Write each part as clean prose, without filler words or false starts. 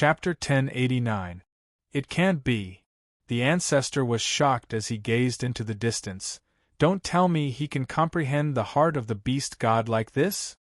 Chapter 1089. It can't be. The ancestor was shocked as he gazed into the distance. Don't tell me he can comprehend the heart of the beast god like this?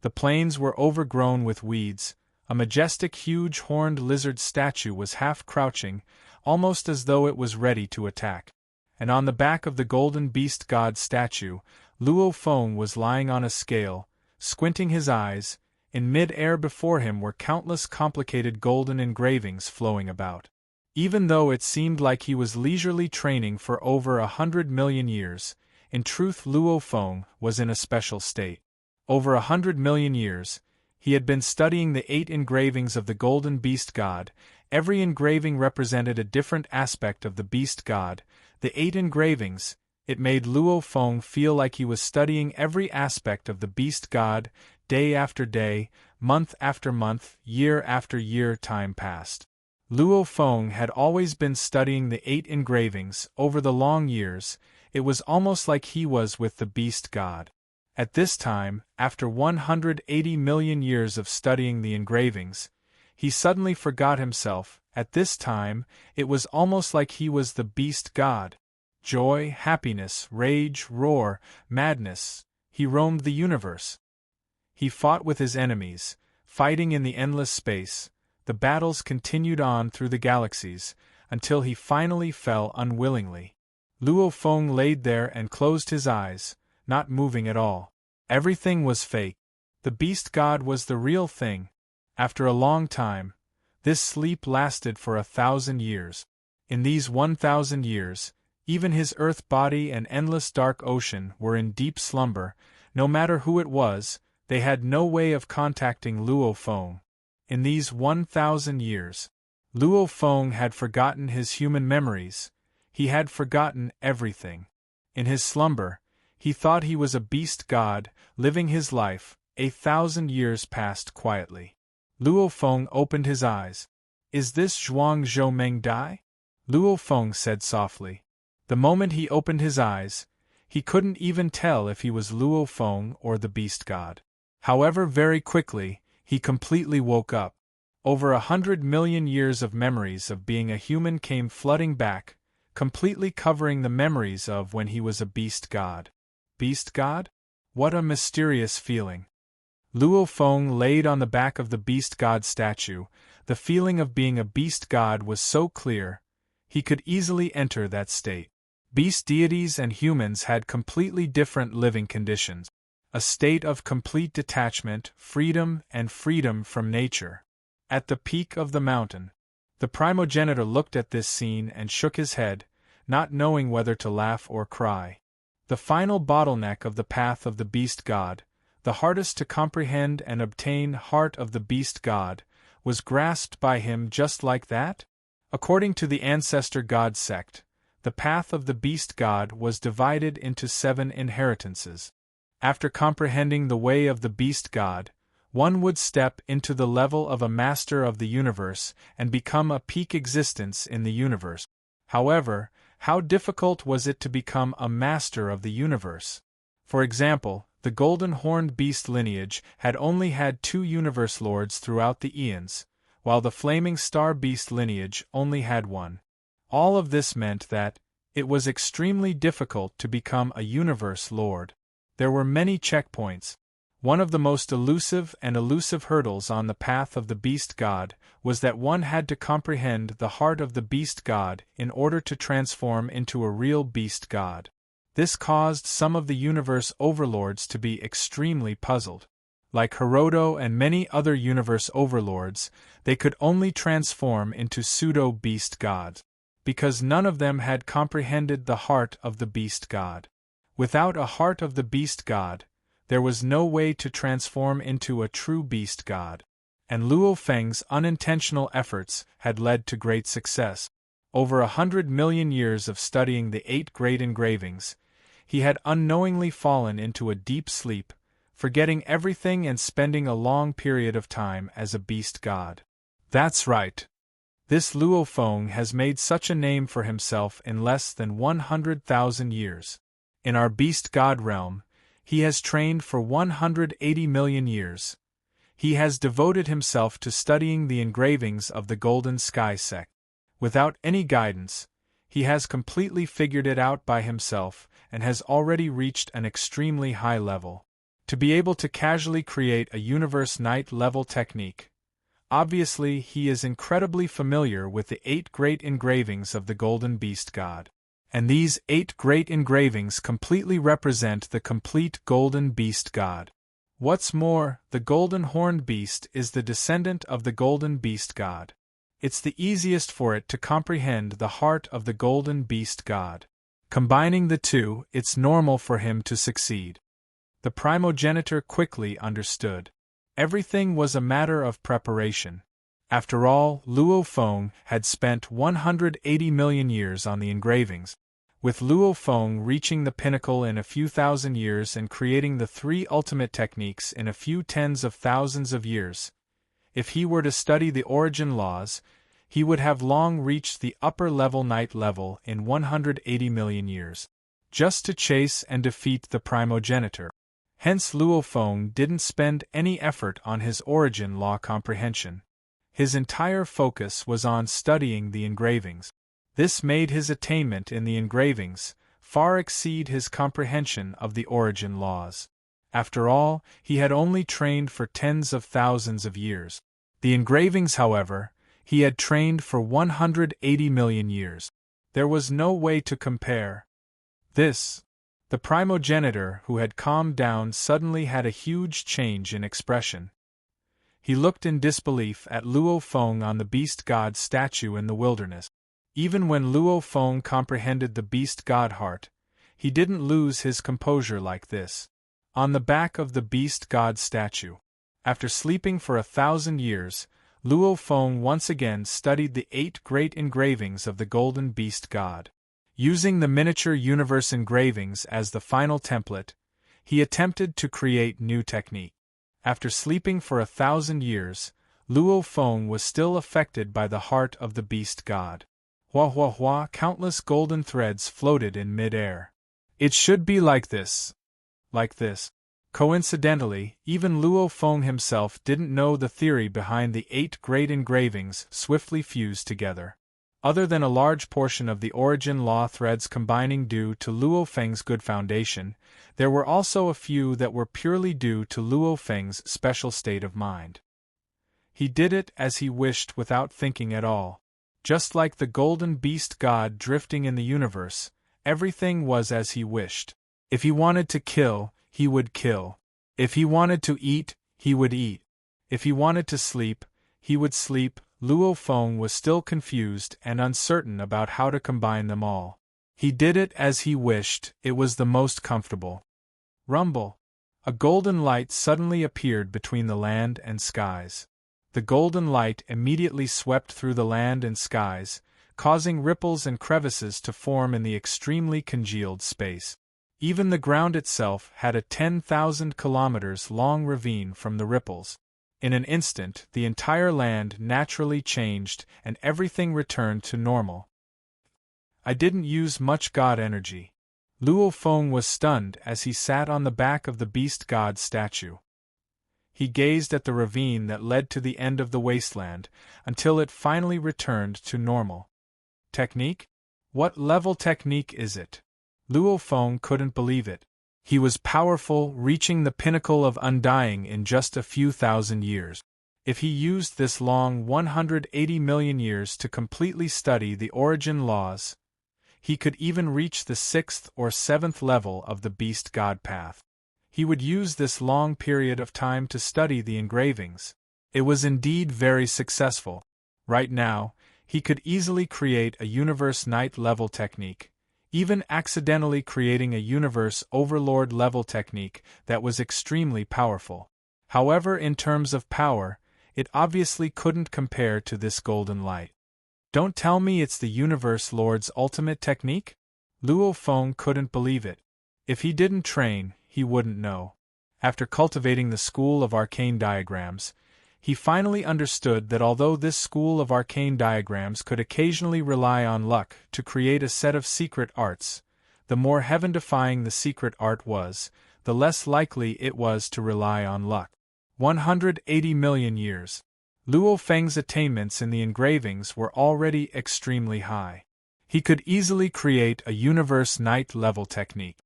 The plains were overgrown with weeds. A majestic huge horned lizard statue was half crouching, almost as though it was ready to attack. And on the back of the golden beast god statue, Luo Feng was lying on a scale, squinting his eyes. In mid-air before him were countless complicated golden engravings flowing about. Even though it seemed like he was leisurely training for over 100 million years, in truth Luo Feng was in a special state. Over 100 million years, he had been studying the 8 engravings of the golden beast god. Every engraving represented a different aspect of the beast god. The 8 engravings, it made Luo Feng feel like he was studying every aspect of the beast god. Day after day, month after month, year after year time passed. Luo Feng had always been studying the 8 engravings. Over the long years, it was almost like he was with the beast god. At this time, after 180 million years of studying the engravings, he suddenly forgot himself. At this time, it was almost like he was the beast god. Joy, happiness, rage, roar, madness, he roamed the universe. He fought with his enemies, fighting in the endless space. The battles continued on through the galaxies, until he finally fell unwillingly. Luo Feng laid there and closed his eyes, not moving at all. Everything was fake. The beast god was the real thing. After a long time, this sleep lasted for 1,000 years. In these 1,000 years, even his earth body and endless dark ocean were in deep slumber. No matter who it was, they had no way of contacting Luo Feng. In these 1,000 years, Luo Feng had forgotten his human memories. He had forgotten everything. In his slumber, he thought he was a beast god, living his life. 1,000 years passed quietly. Luo Feng opened his eyes. Is this Zhuang Zhou Dai? Luo Feng said softly. The moment he opened his eyes, he couldn't even tell if he was Luo Feng or the beast god. However, very quickly, he completely woke up. Over 100 million years of memories of being a human came flooding back, completely covering the memories of when he was a beast god. Beast god? What a mysterious feeling. Luo Feng laid on the back of the beast god statue. The feeling of being a beast god was so clear, he could easily enter that state. Beast deities and humans had completely different living conditions. A state of complete detachment, freedom from nature. At the peak of the mountain, the primogenitor looked at this scene and shook his head, not knowing whether to laugh or cry. The final bottleneck of the path of the beast god, the hardest to comprehend and obtain heart of the beast god, was grasped by him just like that? According to the ancestor god sect, the path of the beast god was divided into 7 inheritances. After comprehending the way of the beast god, one would step into the level of a master of the universe and become a peak existence in the universe. However, how difficult was it to become a master of the universe? For example, the golden horned beast lineage had only had 2 universe lords throughout the eons, while the flaming star beast lineage only had 1. All of this meant that it was extremely difficult to become a universe lord. There were many checkpoints. One of the most elusive hurdles on the path of the beast god was that one had to comprehend the heart of the beast god in order to transform into a real beast god. This caused some of the universe overlords to be extremely puzzled. Like Hiroto and many other universe overlords, they could only transform into pseudo-beast gods, because none of them had comprehended the heart of the beast god. Without a heart of the beast god, there was no way to transform into a true beast god. And Luo Feng's unintentional efforts had led to great success. Over 100 million years of studying the 8 great engravings, he had unknowingly fallen into a deep sleep, forgetting everything and spending a long period of time as a beast god. That's right. This Luo Feng has made such a name for himself in less than 100,000 years. In our beast god realm, he has trained for 180 million years. He has devoted himself to studying the engravings of the golden sky sect. Without any guidance, he has completely figured it out by himself and has already reached an extremely high level. To be able to casually create a universe night level technique, obviously he is incredibly familiar with the 8 great engravings of the golden beast god. And these 8 great engravings completely represent the complete golden beast god. What's more, the golden horned beast is the descendant of the golden beast god. It's the easiest for it to comprehend the heart of the golden beast god. Combining the two, it's normal for him to succeed. The primogenitor quickly understood. Everything was a matter of preparation. After all, Luo Feng had spent 180 million years on the engravings, with Luo Feng reaching the pinnacle in a few thousand years and creating the 3 ultimate techniques in a few tens of thousands of years. If he were to study the origin laws, he would have long reached the upper-level night level in 180 million years, just to chase and defeat the primogenitor. Hence Luo Feng didn't spend any effort on his origin law comprehension. His entire focus was on studying the engravings. This made his attainment in the engravings far exceed his comprehension of the origin laws. After all, he had only trained for tens of thousands of years. The engravings, however, he had trained for 180 million years. There was no way to compare. The primogenitor, who had calmed down, suddenly had a huge change in expression. He looked in disbelief at Luo Feng on the beast god statue in the wilderness. Even when Luo Feng comprehended the beast god heart, he didn't lose his composure like this. On the back of the beast god statue, after sleeping for 1,000 years, Luo Feng once again studied the 8 great engravings of the golden beast god. Using the miniature universe engravings as the final template, he attempted to create new technique. After sleeping for 1,000 years, Luo Feng was still affected by the heart of the beast god. Hua hua hua, countless golden threads floated in mid-air. It should be like this. Like this. Coincidentally, even Luo Feng himself didn't know the theory behind the 8 great engravings swiftly fused together. Other than a large portion of the origin law threads combining due to Luo Feng's good foundation, there were also a few that were purely due to Luo Feng's special state of mind. He did it as he wished without thinking at all. Just like the golden beast god drifting in the universe, everything was as he wished. If he wanted to kill, he would kill. If he wanted to eat, he would eat. If he wanted to sleep, he would sleep. Luo Feng was still confused and uncertain about how to combine them all. He did it as he wished, it was the most comfortable. Rumble! A golden light suddenly appeared between the land and skies. The golden light immediately swept through the land and skies, causing ripples and crevices to form in the extremely congealed space. Even the ground itself had a 10,000 kilometers long ravine from the ripples. In an instant, the entire land naturally changed and everything returned to normal. I didn't use much god energy. Luo Feng was stunned as he sat on the back of the beast god statue. He gazed at the ravine that led to the end of the wasteland, until it finally returned to normal. Technique? What level technique is it? Luo Feng couldn't believe it. He was powerful, reaching the pinnacle of undying in just a few thousand years. If he used this long 180 million years to completely study the origin laws, he could even reach the 6th or 7th level of the beast god path. He would use this long period of time to study the engravings. It was indeed very successful. Right now, he could easily create a universe night level technique, even accidentally creating a universe overlord level technique that was extremely powerful. However, in terms of power, it obviously couldn't compare to this golden light. Don't tell me it's the universe lord's ultimate technique? Luo Feng couldn't believe it. If he didn't train, he wouldn't know. After cultivating the school of arcane diagrams, he finally understood that although this school of arcane diagrams could occasionally rely on luck to create a set of secret arts, the more heaven-defying the secret art was, the less likely it was to rely on luck. 180 million years. Luo Feng's attainments in the engravings were already extremely high. He could easily create a universe night level technique.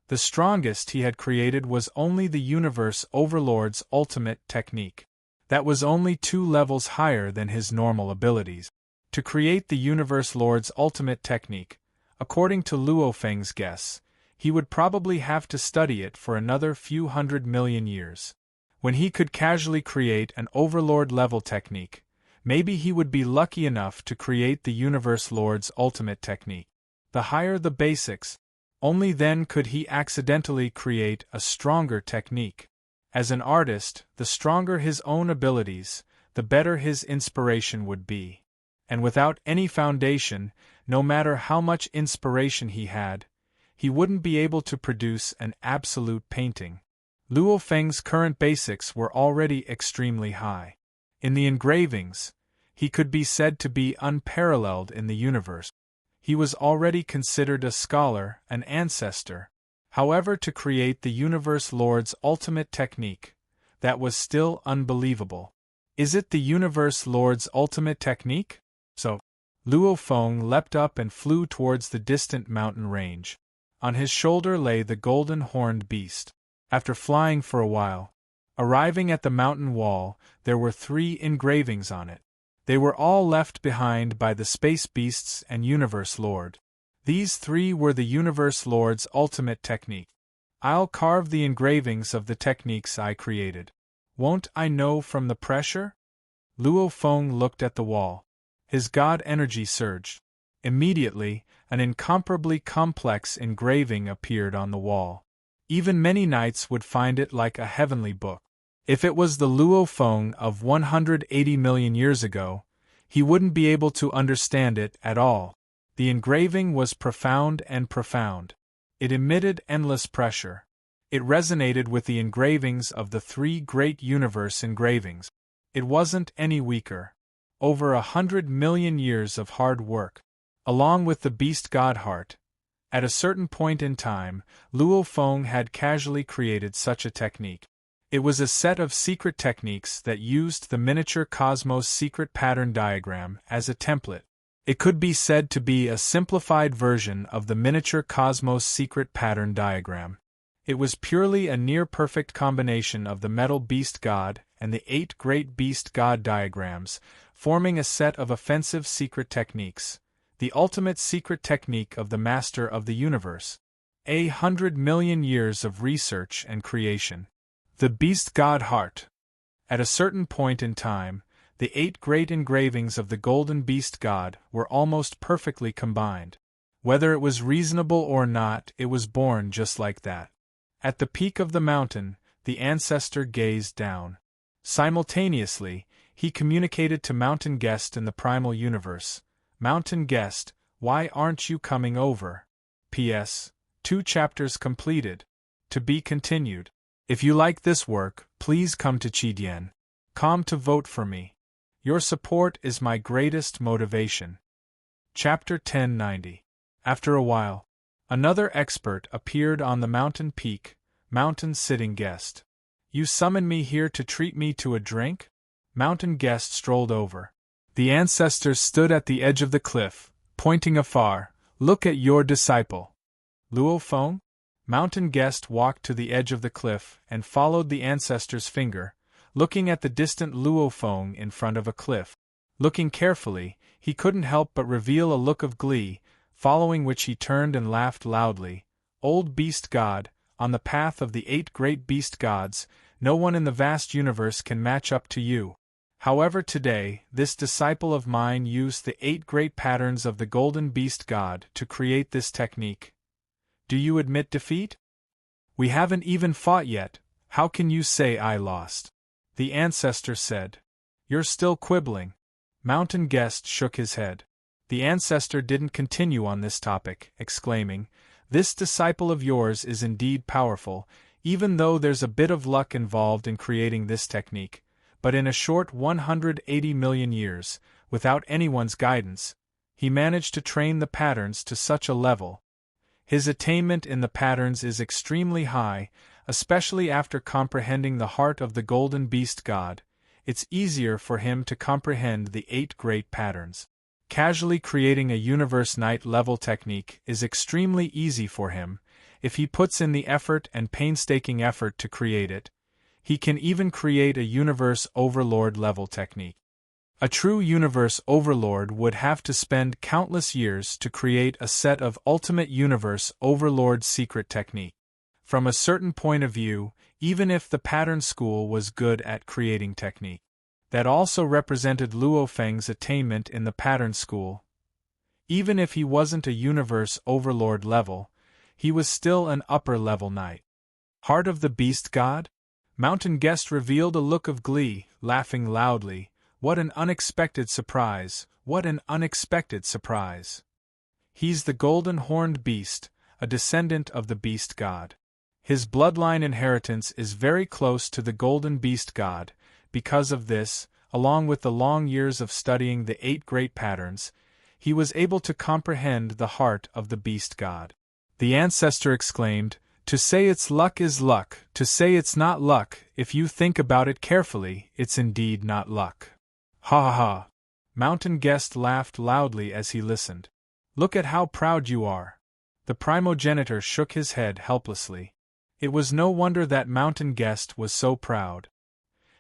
The strongest he had created was only the Universe Overlord's ultimate technique. That was only 2 levels higher than his normal abilities. To create the Universe Lord's ultimate technique, according to Luo Feng's guess, he would probably have to study it for another few 100 million years. When he could casually create an Overlord-level technique, maybe he would be lucky enough to create the Universe Lord's ultimate technique. The higher the basics, only then could he accidentally create a stronger technique. As an artist, the stronger his own abilities, the better his inspiration would be. And without any foundation, no matter how much inspiration he had, he wouldn't be able to produce an absolute painting. Luo Feng's current basics were already extremely high. In the engravings, he could be said to be unparalleled in the universe. He was already considered a scholar, an ancestor. However, to create the Universe Lord's ultimate technique, that was still unbelievable. Is it the Universe Lord's ultimate technique? So, Luo Feng leapt up and flew towards the distant mountain range. On his shoulder lay the golden horned beast. After flying for a while, arriving at the mountain wall, there were 3 engravings on it. They were all left behind by the Space Beasts and Universe Lord. These 3 were the Universe Lord's ultimate technique. I'll carve the engravings of the techniques I created. Won't I know from the pressure? Luo Feng looked at the wall. His god energy surged. Immediately, an incomparably complex engraving appeared on the wall. Even many knights would find it like a heavenly book. If it was the Luo Feng of 180 million years ago, he wouldn't be able to understand it at all. The engraving was profound and profound. It emitted endless pressure. It resonated with the engravings of the 3 great universe engravings. It wasn't any weaker. Over 100 million years of hard work, along with the beast god heart. At a certain point in time, Luo Feng had casually created such a technique. It was a set of secret techniques that used the miniature cosmos secret pattern diagram as a template. It could be said to be a simplified version of the miniature cosmos secret pattern diagram. It was purely a near-perfect combination of the metal beast god and the 8 great beast god diagrams, forming a set of offensive secret techniques, the ultimate secret technique of the master of the universe. 100 million years of research and creation. The beast god heart. At a certain point in time, the 8 great engravings of the golden beast god were almost perfectly combined. Whether it was reasonable or not, it was born just like that. At the peak of the mountain, the ancestor gazed down. Simultaneously, he communicated to Mountain Guest in the primal universe. Mountain Guest, why aren't you coming over? P.S. 2 chapters completed. To be continued. If you like this work, please come to Qidien.com to vote for me. Your support is my greatest motivation. Chapter 1090. After a while, another expert appeared on the mountain peak. Mountain Sitting Guest. You summoned me here to treat me to a drink? Mountain Guest strolled over. The ancestors stood at the edge of the cliff, pointing afar. Look at your disciple. Luo Feng? Mountain Guest walked to the edge of the cliff and followed the ancestor's finger, looking at the distant Luo Feng in front of a cliff. Looking carefully, he couldn't help but reveal a look of glee, following which he turned and laughed loudly. Old beast god, on the path of the 8 great beast gods, no one in the vast universe can match up to you. However, today, this disciple of mine used the 8 great patterns of the golden beast god to create this technique. Do you admit defeat? We haven't even fought yet, how can you say I lost? The ancestor said. You're still quibbling. Mountain Guest shook his head. The ancestor didn't continue on this topic, exclaiming, This disciple of yours is indeed powerful, even though there's a bit of luck involved in creating this technique, but in a short 180 million years, without anyone's guidance, he managed to train the patterns to such a level. His attainment in the patterns is extremely high. especially after comprehending the heart of the golden beast god. It's easier for him to comprehend the 8 great patterns. Casually creating a universe night level technique is extremely easy for him, if he puts in the effort and painstaking effort to create it. He can even create a universe overlord level technique. A true universe overlord would have to spend countless years to create a set of ultimate universe overlord secret technique. From a certain point of view, even if the pattern school was good at creating technique, that also represented Luo Feng's attainment in the pattern school. Even if he wasn't a universe overlord level, he was still an upper level knight. Heart of the beast god? Mountain Guest revealed a look of glee, laughing loudly. What an unexpected surprise, what an unexpected surprise. He's the golden horned beast, a descendant of the beast god. His bloodline inheritance is very close to the golden beast god. Because of this, along with the long years of studying the 8 great patterns, he was able to comprehend the heart of the beast god. The ancestor exclaimed, "To say it's luck is luck, to say it's not luck, if you think about it carefully, it's indeed not luck." Ha ha ha! Mountain Guest laughed loudly as he listened. "Look at how proud you are." The primogenitor shook his head helplessly. It was no wonder that Mountain Guest was so proud.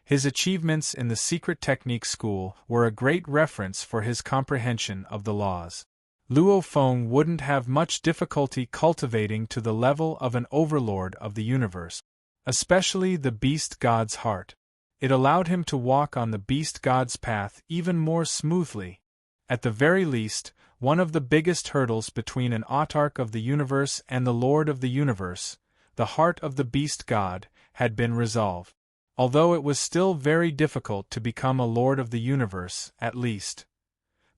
His achievements in the secret technique school were a great reference for his comprehension of the laws. Luo Feng wouldn't have much difficulty cultivating to the level of an overlord of the universe, especially the beast god's heart. It allowed him to walk on the beast god's path even more smoothly. At the very least, one of the biggest hurdles between an autarch of the universe and the lord of the universe, the heart of the beast god, had been resolved. Although it was still very difficult to become a lord of the universe, at least,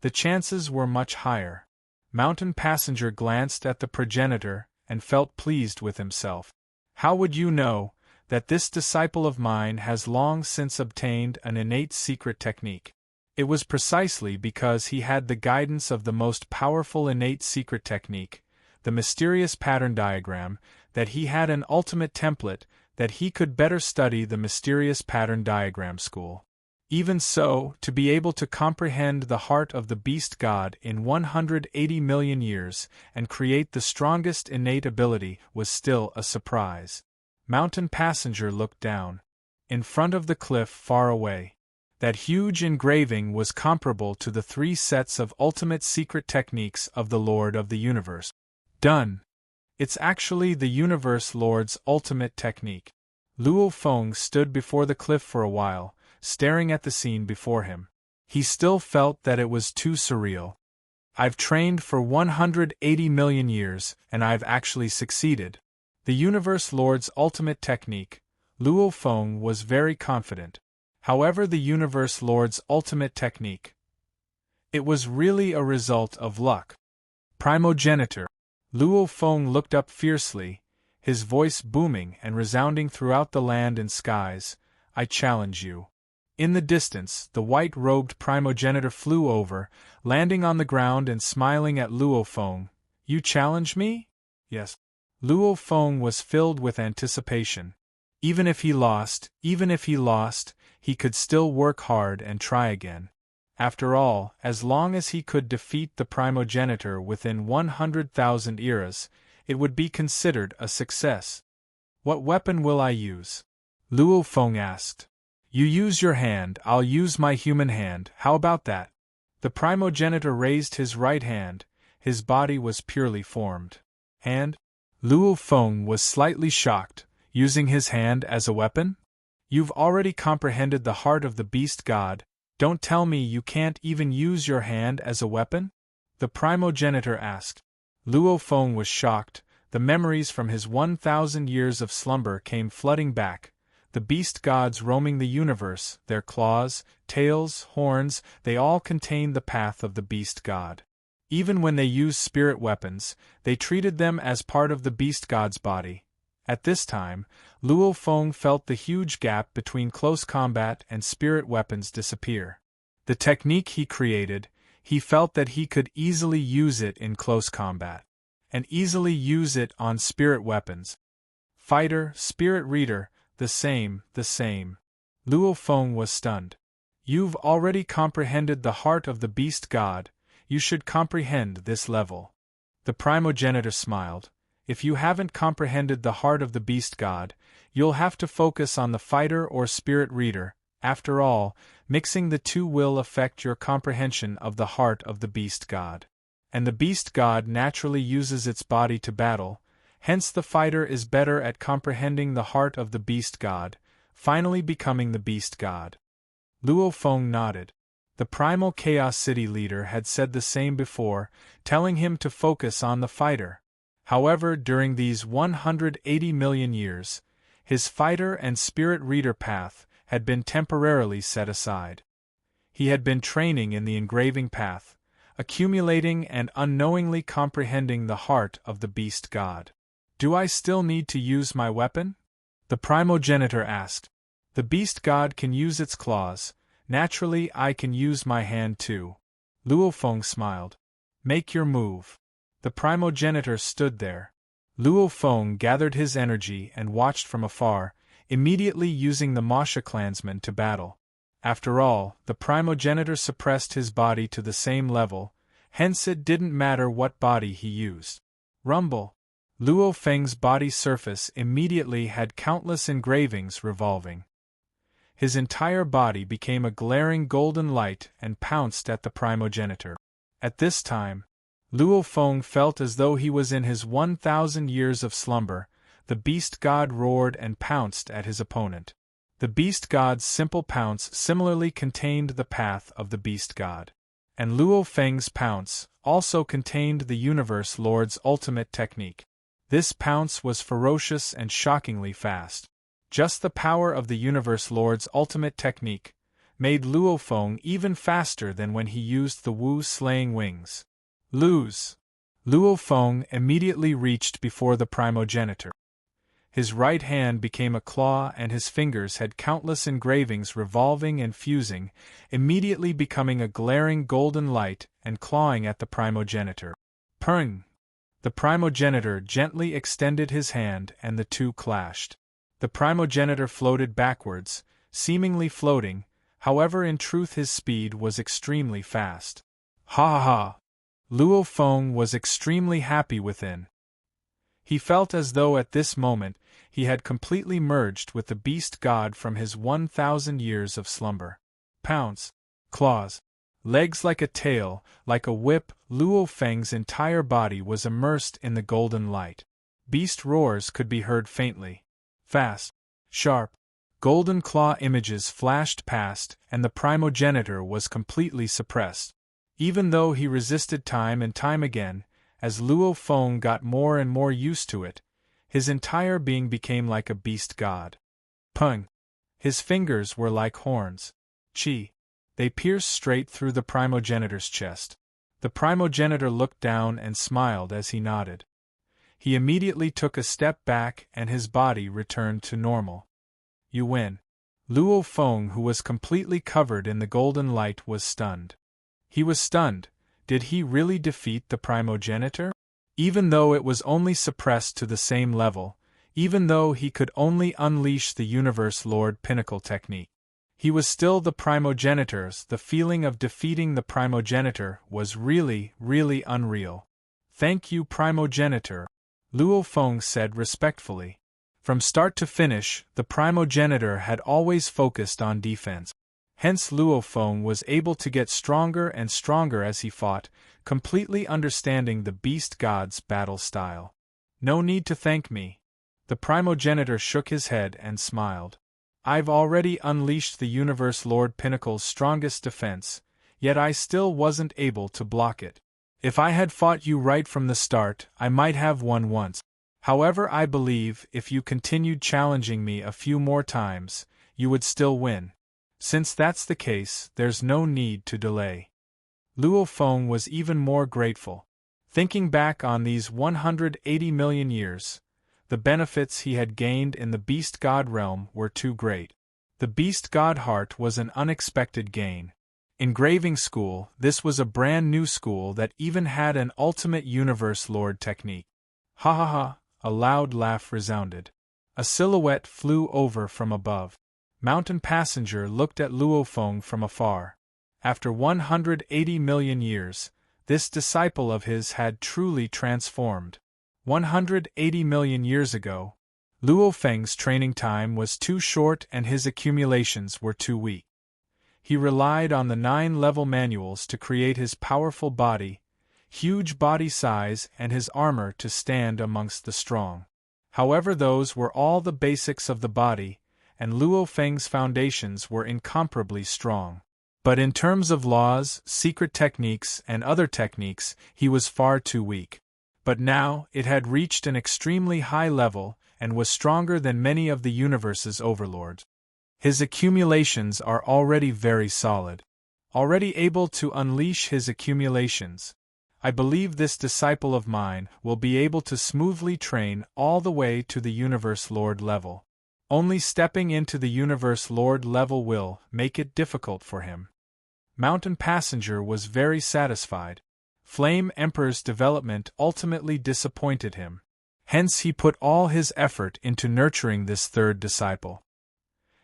the chances were much higher. Mountain Passenger glanced at the progenitor and felt pleased with himself. How would you know that this disciple of mine has long since obtained an innate secret technique? It was precisely because he had the guidance of the most powerful innate secret technique, the mysterious pattern diagram, that he had an ultimate template that he could better study the mysterious pattern diagram school. Even so, to be able to comprehend the heart of the beast god in 180 million years and create the strongest innate ability was still a surprise. Mountain Passenger looked down. In front of the cliff far away, that huge engraving was comparable to the 3 sets of ultimate secret techniques of the Lord of the Universe. Done! It's actually the Universe Lord's ultimate technique. Luo Feng stood before the cliff for a while, staring at the scene before him. He still felt that it was too surreal. I've trained for 180 million years, and I've actually succeeded. The Universe Lord's ultimate technique, Luo Feng was very confident. However, the Universe Lord's ultimate technique, it was really a result of luck. Primogenitor. Luo Feng looked up fiercely, his voice booming and resounding throughout the land and skies. I challenge you. In the distance, the white-robed primogenitor flew over, landing on the ground and smiling at Luo Feng. You challenge me? Yes. Luo Feng was filled with anticipation. Even if he lost, he could still work hard and try again. After all, as long as he could defeat the primogenitor within 100,000 eras, it would be considered a success. What weapon will I use? Luo Feng asked. You use your hand, I'll use my human hand, how about that? The primogenitor raised his right hand, his body was purely formed. Hand? Luo Feng was slightly shocked, using his hand as a weapon? You've already comprehended the heart of the beast god, don't tell me you can't even use your hand as a weapon? The primogenitor asked. Luo Feng was shocked, the memories from his 1,000 years of slumber came flooding back. The beast gods roaming the universe, their claws, tails, horns, they all contained the path of the beast god. Even when they used spirit weapons, they treated them as part of the beast god's body. At this time, Luo Feng felt the huge gap between close combat and spirit weapons disappear. The technique he created, he felt that he could easily use it in close combat, and easily use it on spirit weapons. Fighter, spirit reader, the same. Luo Feng was stunned. You've already comprehended the heart of the beast god, you should comprehend this level. The primogenitor smiled. If you haven't comprehended the heart of the beast god, you'll have to focus on the fighter or spirit reader. After all, mixing the two will affect your comprehension of the heart of the beast god. And the beast god naturally uses its body to battle, hence the fighter is better at comprehending the heart of the beast god, finally becoming the beast god. Luo Feng nodded. The primal Chaos City leader had said the same before, telling him to focus on the fighter. However, during these 180 million years, his fighter and spirit reader path had been temporarily set aside. He had been training in the engraving path, accumulating and unknowingly comprehending the heart of the beast god. Do I still need to use my weapon? The primogenitor asked. The beast god can use its claws. Naturally, I can use my hand too. Luo Feng smiled. Make your move. The primogenitor stood there. Luo Feng gathered his energy and watched from afar, immediately using the Masha clansmen to battle. After all, the primogenitor suppressed his body to the same level, hence it didn't matter what body he used. Rumble. Luo Feng's body surface immediately had countless engravings revolving. His entire body became a glaring golden light and pounced at the primogenitor. At this time, Luo Feng felt as though he was in his 1,000 years of slumber. The beast god roared and pounced at his opponent. The beast god's simple pounce similarly contained the path of the beast god. And Luo Feng's pounce also contained the universe lord's ultimate technique. This pounce was ferocious and shockingly fast. Just the power of the Universe Lord's ultimate technique made Luo Feng even faster than when he used the Wu-slaying wings. Lose! Luo Feng immediately reached before the primogenitor. His right hand became a claw and his fingers had countless engravings revolving and fusing, immediately becoming a glaring golden light and clawing at the primogenitor. Purring! The primogenitor gently extended his hand and the two clashed. The primogenitor floated backwards, seemingly floating, however in truth his speed was extremely fast. Ha ha ha! Luo Feng was extremely happy within. He felt as though at this moment he had completely merged with the beast god from his 1,000 years of slumber. Pounce, claws, legs like a tail, like a whip, Luo Feng's entire body was immersed in the golden light. Beast roars could be heard faintly. Fast, sharp, golden claw images flashed past, and the primogenitor was completely suppressed. Even though he resisted time and time again, as Luo Feng got more and more used to it, his entire being became like a beast god. Pung! His fingers were like horns. Chi! They pierced straight through the primogenitor's chest. The primogenitor looked down and smiled as he nodded. He immediately took a step back and his body returned to normal. You win. Luo Feng, who was completely covered in the golden light, was stunned. He was stunned. Did he really defeat the primogenitor? Even though it was only suppressed to the same level, even though he could only unleash the Universe Lord Pinnacle technique, he was still the primogenitor's. The feeling of defeating the primogenitor was really, really unreal. Thank you, primogenitor, Luo Feng said respectfully. From start to finish, the primogenitor had always focused on defense. Hence Luo Feng was able to get stronger and stronger as he fought, completely understanding the beast god's battle style. No need to thank me. The primogenitor shook his head and smiled. I've already unleashed the Universe Lord Pinnacle's strongest defense, yet I still wasn't able to block it. If I had fought you right from the start, I might have won once. However, I believe if you continued challenging me a few more times, you would still win. Since that's the case, there's no need to delay. Luo Feng was even more grateful. Thinking back on these 180 million years, the benefits he had gained in the Beast God realm were too great. The Beast God heart was an unexpected gain. Engraving school, this was a brand new school that even had an ultimate Universe Lord technique. Ha ha ha, a loud laugh resounded. A silhouette flew over from above. Mountain Passenger looked at Luo Feng from afar. After 180 million years, this disciple of his had truly transformed. 180 million years ago, Luo Feng's training time was too short and his accumulations were too weak. He relied on the 9-level manuals to create his powerful body, huge body size, and his armor to stand amongst the strong. However, those were all the basics of the body, and Luo Feng's foundations were incomparably strong. But in terms of laws, secret techniques, and other techniques, he was far too weak. But now, it had reached an extremely high level, and was stronger than many of the universe's overlords. His accumulations are already very solid. Already able to unleash his accumulations. I believe this disciple of mine will be able to smoothly train all the way to the Universe Lord level. Only stepping into the Universe Lord level will make it difficult for him. Mountain Passenger was very satisfied. Flame Emperor's development ultimately disappointed him. Hence he put all his effort into nurturing this third disciple.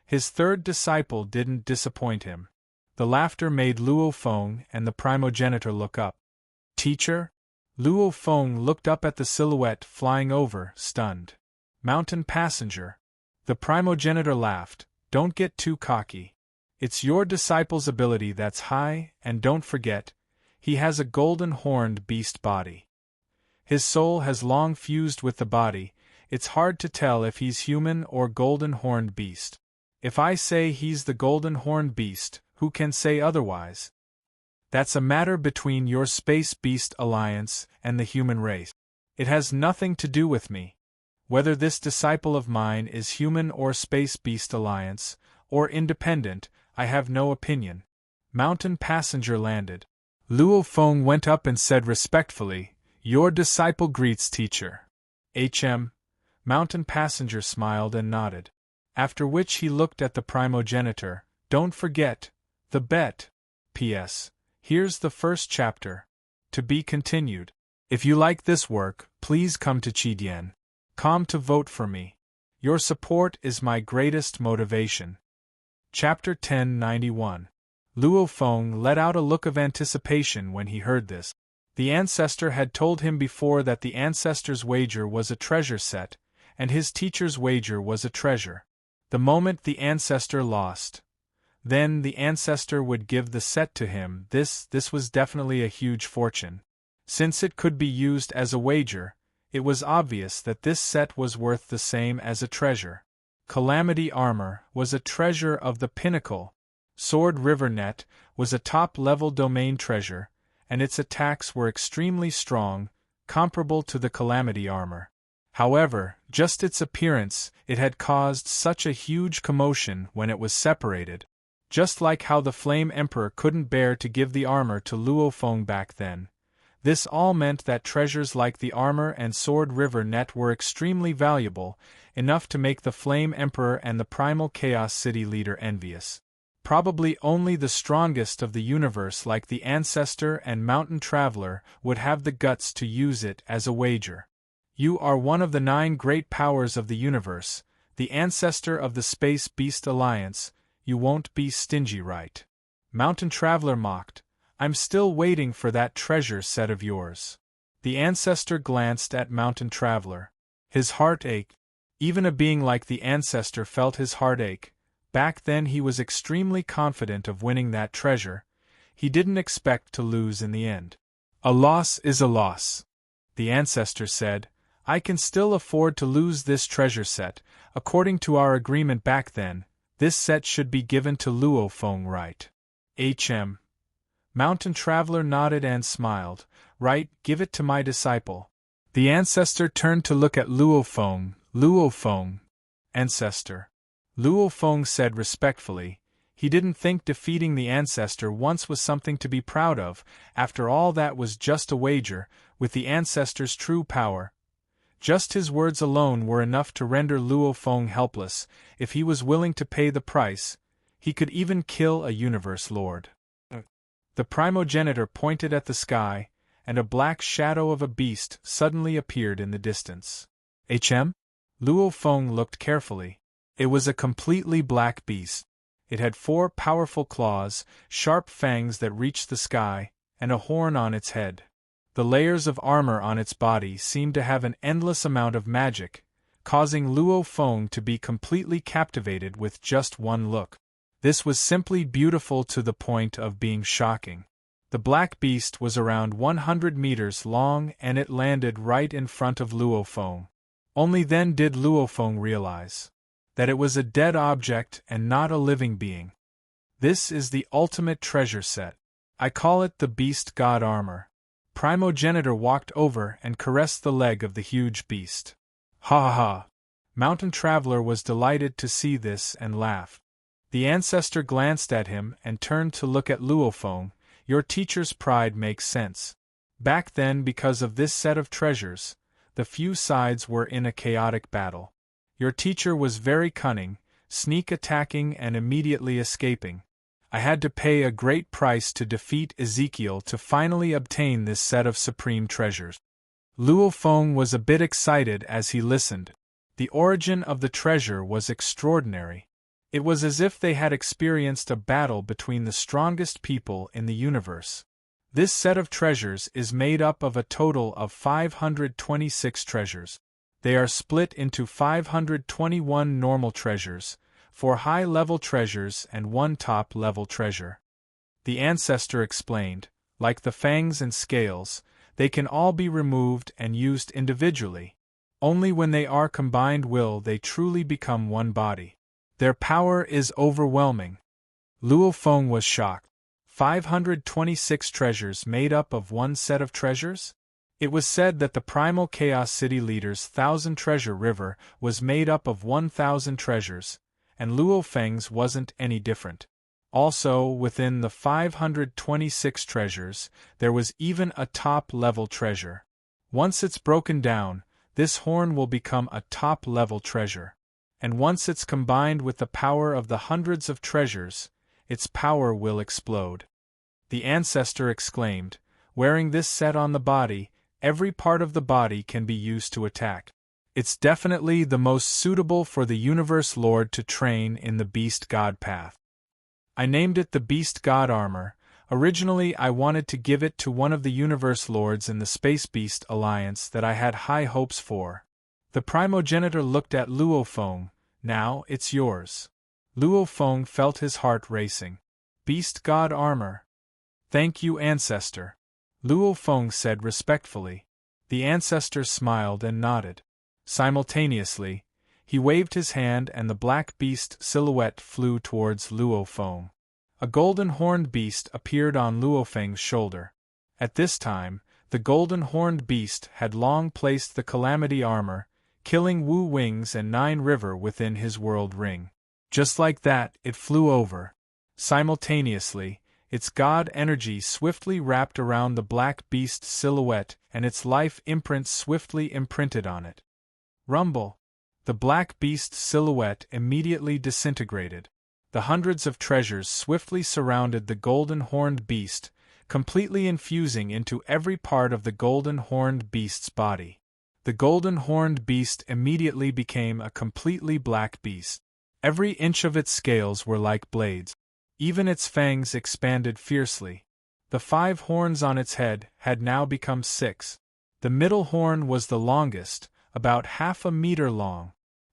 His third disciple didn't disappoint him. The laughter made Luo Feng and the primogenitor look up. Teacher? Luo Feng looked up at the silhouette flying over, stunned. Mountain Passenger. The primogenitor laughed. Don't get too cocky. It's your disciple's ability that's high, and don't forget, he has a golden horned beast body. His soul has long fused with the body, it's hard to tell if he's human or golden horned beast. If I say he's the golden horned beast, who can say otherwise? That's a matter between your Space Beast Alliance and the human race. It has nothing to do with me. Whether this disciple of mine is human or Space Beast Alliance, or independent, I have no opinion. Mountain Passenger landed. Luo Feng went up and said respectfully, Your disciple greets teacher. Mountain Passenger smiled and nodded. After which he looked at the primogenitor. Don't forget, the bet. P.S. Here's the first chapter. To be continued. If you like this work, please come to Chidian.com to vote for me. Your support is my greatest motivation. Chapter 1091. Luo Feng let out a look of anticipation when he heard this. The ancestor had told him before that the ancestor's wager was a treasure set, and his teacher's wager was a treasure. The moment the ancestor lost, then the ancestor would give the set to him. This was definitely a huge fortune. Since it could be used as a wager, it was obvious that this set was worth the same as a treasure. Calamity Armor was a treasure of the pinnacle. Sword River Net was a top-level domain treasure, and its attacks were extremely strong, comparable to the Calamity Armor. However, just its appearance, it had caused such a huge commotion when it was separated. Just like how the Flame Emperor couldn't bear to give the armor to Luo Feng back then. This all meant that treasures like the armor and Sword River Net were extremely valuable, enough to make the Flame Emperor and the Primal Chaos City leader envious. Probably only the strongest of the universe like the Ancestor and Mountain Traveler would have the guts to use it as a wager. You are one of the 9 great powers of the universe, the Ancestor of the Space Beast Alliance. You won't be stingy, right? Mountain Traveler mocked. I'm still waiting for that treasure set of yours. The Ancestor glanced at Mountain Traveler. His heart ached. Even a being like the Ancestor felt his heart ache. Back then he was extremely confident of winning that treasure. He didn't expect to lose in the end. A loss is a loss. The Ancestor said, I can still afford to lose this treasure set. According to our agreement back then, this set should be given to Luo Feng, right? Mountain Traveler nodded and smiled. Right, give it to my disciple. The Ancestor turned to look at Luo Feng. Luo Feng. Ancestor. Luo Feng said respectfully. He didn't think defeating the Ancestor once was something to be proud of. After all, that was just a wager, with the Ancestor's true power. Just his words alone were enough to render Luo Feng helpless. If he was willing to pay the price, he could even kill a universe lord. The primogenitor pointed at the sky, and a black shadow of a beast suddenly appeared in the distance. Luo Feng looked carefully. It was a completely black beast. It had 4 powerful claws, sharp fangs that reached the sky, and a horn on its head. The layers of armor on its body seemed to have an endless amount of magic, causing Luo Feng to be completely captivated with just one look. This was simply beautiful to the point of being shocking. The black beast was around 100 meters long and it landed right in front of Luo Feng. Only then did Luo Feng realize that it was a dead object and not a living being. This is the ultimate treasure set. I call it the Beast God Armor. Primogenitor walked over and caressed the leg of the huge beast. Ha ha ha! Mountain Traveler was delighted to see this and laughed. The ancestor glanced at him and turned to look at Luo Feng. Your teacher's pride makes sense. Back then, because of this set of treasures, the few sides were in a chaotic battle. Your teacher was very cunning, sneak attacking and immediately escaping. I had to pay a great price to defeat Ezekiel to finally obtain this set of supreme treasures. Luo Feng was a bit excited as he listened. The origin of the treasure was extraordinary. It was as if they had experienced a battle between the strongest people in the universe. This set of treasures is made up of a total of 526 treasures. They are split into 521 normal treasures, 4 high-level treasures and 1 top-level treasure. The ancestor explained, like the fangs and scales, they can all be removed and used individually. Only when they are combined will they truly become one body. Their power is overwhelming. Luo Feng was shocked. 526 treasures made up of one set of treasures? It was said that the Primal Chaos City leader's 1,000 treasure river was made up of 1,000 treasures, and Luo Feng's wasn't any different. Also, within the 526 treasures, there was even a top-level treasure. Once it's broken down, this horn will become a top-level treasure. And once it's combined with the power of the hundreds of treasures, its power will explode. The ancestor exclaimed, wearing this set on the body, every part of the body can be used to attack. It's definitely the most suitable for the Universe Lord to train in the Beast God path. I named it the Beast God Armor. Originally I wanted to give it to one of the Universe Lords in the Space Beast Alliance that I had high hopes for. The primogenitor looked at Luo Feng. Now it's yours. Luo Feng felt his heart racing. Beast God Armor. Thank you, Ancestor. Luo Feng said respectfully. The ancestor smiled and nodded. Simultaneously, he waved his hand and the black beast silhouette flew towards Luo Feng. A golden horned beast appeared on Luo Feng's shoulder. At this time, the golden horned beast had long placed the Calamity armor, killing Wu Wings and 9 River within his world ring. Just like that, it flew over. Simultaneously, its god energy swiftly wrapped around the black beast's silhouette and its life imprint swiftly imprinted on it. Rumble! The black beast's silhouette immediately disintegrated. The hundreds of treasures swiftly surrounded the golden horned beast, completely infusing into every part of the golden horned beast's body. The golden horned beast immediately became a completely black beast. Every inch of its scales were like blades. Even its fangs expanded fiercely. The 5 horns on its head had now become 6. The middle horn was the longest, about half a meter long.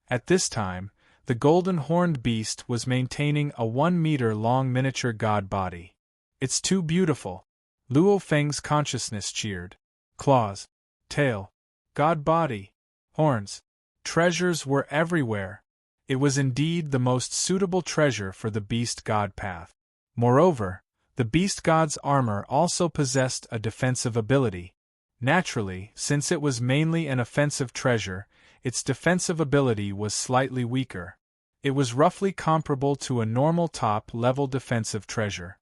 At this time, the golden horned beast was maintaining a 1-meter-long miniature god body. It's too beautiful. Luo Feng's consciousness cheered. Claws, tail, god body, horns, treasures were everywhere. It was indeed the most suitable treasure for the beast god path. Moreover, the beast god's armor also possessed a defensive ability. Naturally, since it was mainly an offensive treasure, its defensive ability was slightly weaker. It was roughly comparable to a normal top-level defensive treasure.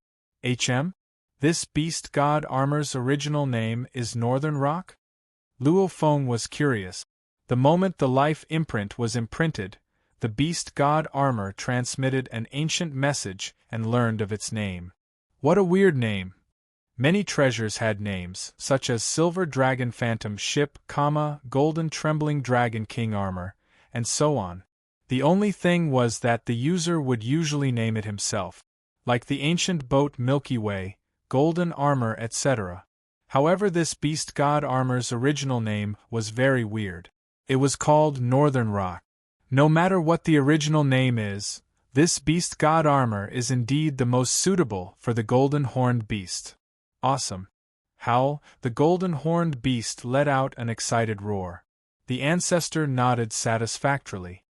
This beast god armor's original name is Northern Rock? Luo Feng was curious. The moment the life imprint was imprinted, the beast god armor transmitted an ancient message and learned of its name. What a weird name! Many treasures had names, such as Silver Dragon Phantom Ship, Golden Trembling Dragon King Armor, and so on. The only thing was that the user would usually name it himself, like the ancient boat Milky Way, golden armor, etc. However, this beast god armor's original name was very weird. It was called Northern Rock. No matter what the original name is, this beast god armor is indeed the most suitable for the golden horned beast. Awesome. Howl, the golden horned beast let out an excited roar. The ancestor nodded satisfactorily.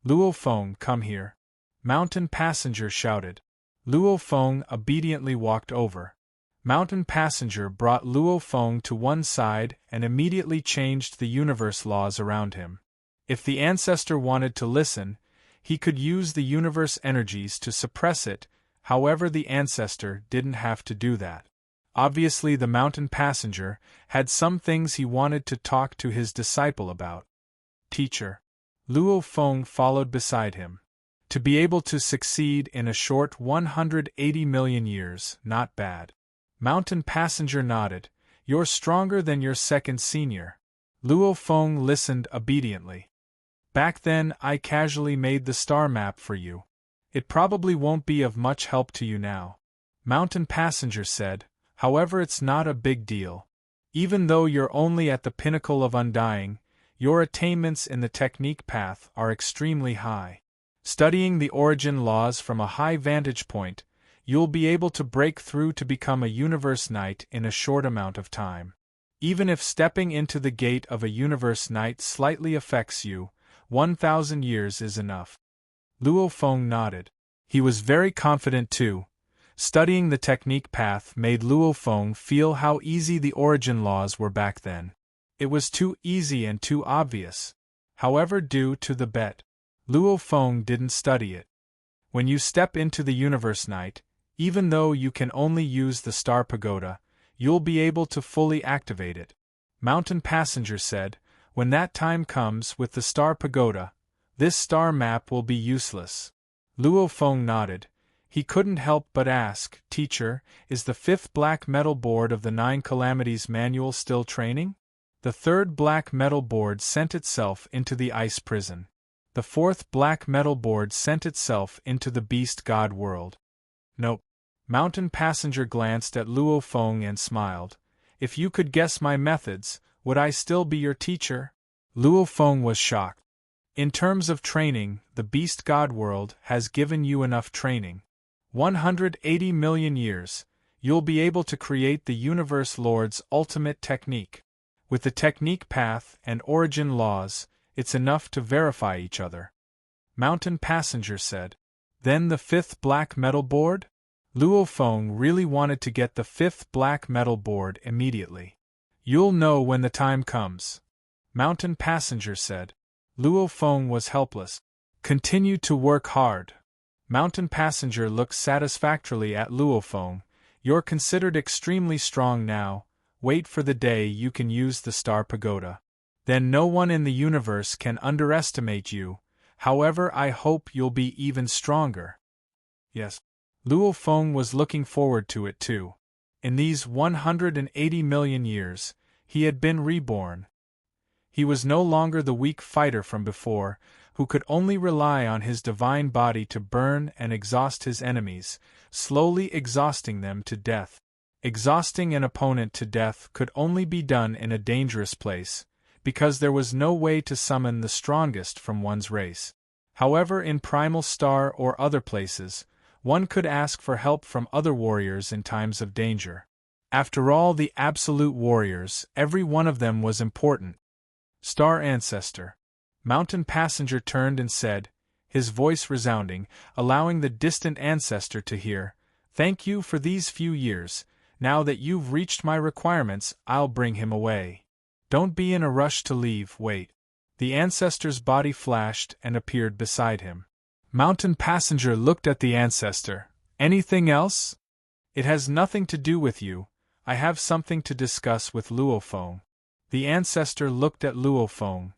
Luo Feng, come here. Mountain Passenger shouted. Luo Feng obediently walked over. Mountain Passenger brought Luo Feng to one side and immediately changed the universe laws around him. If the ancestor wanted to listen, he could use the universe energies to suppress it, however the ancestor didn't have to do that. Obviously the Mountain Passenger had some things he wanted to talk to his disciple about. Teacher. Luo Feng followed beside him. To be able to succeed in a short 180 million years, not bad. Mountain Passenger nodded. You're stronger than your second senior. Luo Feng listened obediently. Back then I casually made the star map for you. It probably won't be of much help to you now. Mountain Passenger said, however it's not a big deal. Even though you're only at the pinnacle of undying, your attainments in the technique path are extremely high. Studying the origin laws from a high vantage point, you'll be able to break through to become a universe knight in a short amount of time. Even if stepping into the gate of a universe knight slightly affects you, 1,000 years is enough. Luo Feng nodded. He was very confident too. Studying the technique path made Luo Feng feel how easy the origin laws were back then. It was too easy and too obvious. However, due to the bet, Luo Feng didn't study it. When you step into the universe night, even though you can only use the star pagoda, you'll be able to fully activate it. Mountain Passenger said, when that time comes with the star pagoda, this star map will be useless. Luo Feng nodded. He couldn't help but ask, Teacher, is the 5th black metal board of the 9 Calamities manual still training? The 3rd black metal board sent itself into the ice prison. The 4th black metal board sent itself into the beast god world. Nope. Mountain Passenger glanced at Luo Feng and smiled. If you could guess my methods, would I still be your teacher? Luo Feng was shocked. In terms of training, the beast god world has given you enough training. 180 million years, you'll be able to create the Universe Lord's ultimate technique. With the technique path and origin laws, it's enough to verify each other. Mountain Passenger said. Then the 5th black metal board? Luo Feng really wanted to get the 5th black metal board immediately. You'll know when the time comes. Mountain Passenger said. Luo Feng was helpless. Continue to work hard. Mountain Passenger looked satisfactorily at Luo Feng. You're considered extremely strong now. Wait for the day you can use the star pagoda. Then no one in the universe can underestimate you. However, I hope you'll be even stronger. Yes. Luo Feng was looking forward to it too. In these 180 million years, he had been reborn. He was no longer the weak fighter from before, who could only rely on his divine body to burn and exhaust his enemies, slowly exhausting them to death. Exhausting an opponent to death could only be done in a dangerous place, because there was no way to summon the strongest from one's race. However, in Primal Star or other places, one could ask for help from other warriors in times of danger. After all, the absolute warriors, every one of them was important. Star Ancestor. Mountain Passenger turned and said, his voice resounding, allowing the distant ancestor to hear, Thank you for these few years. Now that you've reached my requirements, I'll bring him away. Don't be in a rush to leave, wait. The ancestor's body flashed and appeared beside him. Mountain Passenger looked at the ancestor. Anything else? It has nothing to do with you. I have something to discuss with Luo Feng. The ancestor looked at Luo Feng.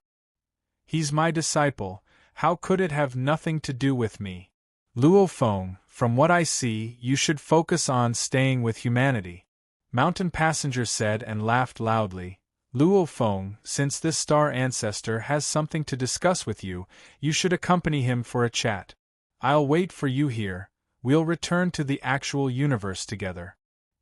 He's my disciple. How could it have nothing to do with me? Luo Feng, from what I see, you should focus on staying with humanity. Mountain Passenger said and laughed loudly. Luo Feng, since this star ancestor has something to discuss with you, you should accompany him for a chat. I'll wait for you here. We'll return to the actual universe together.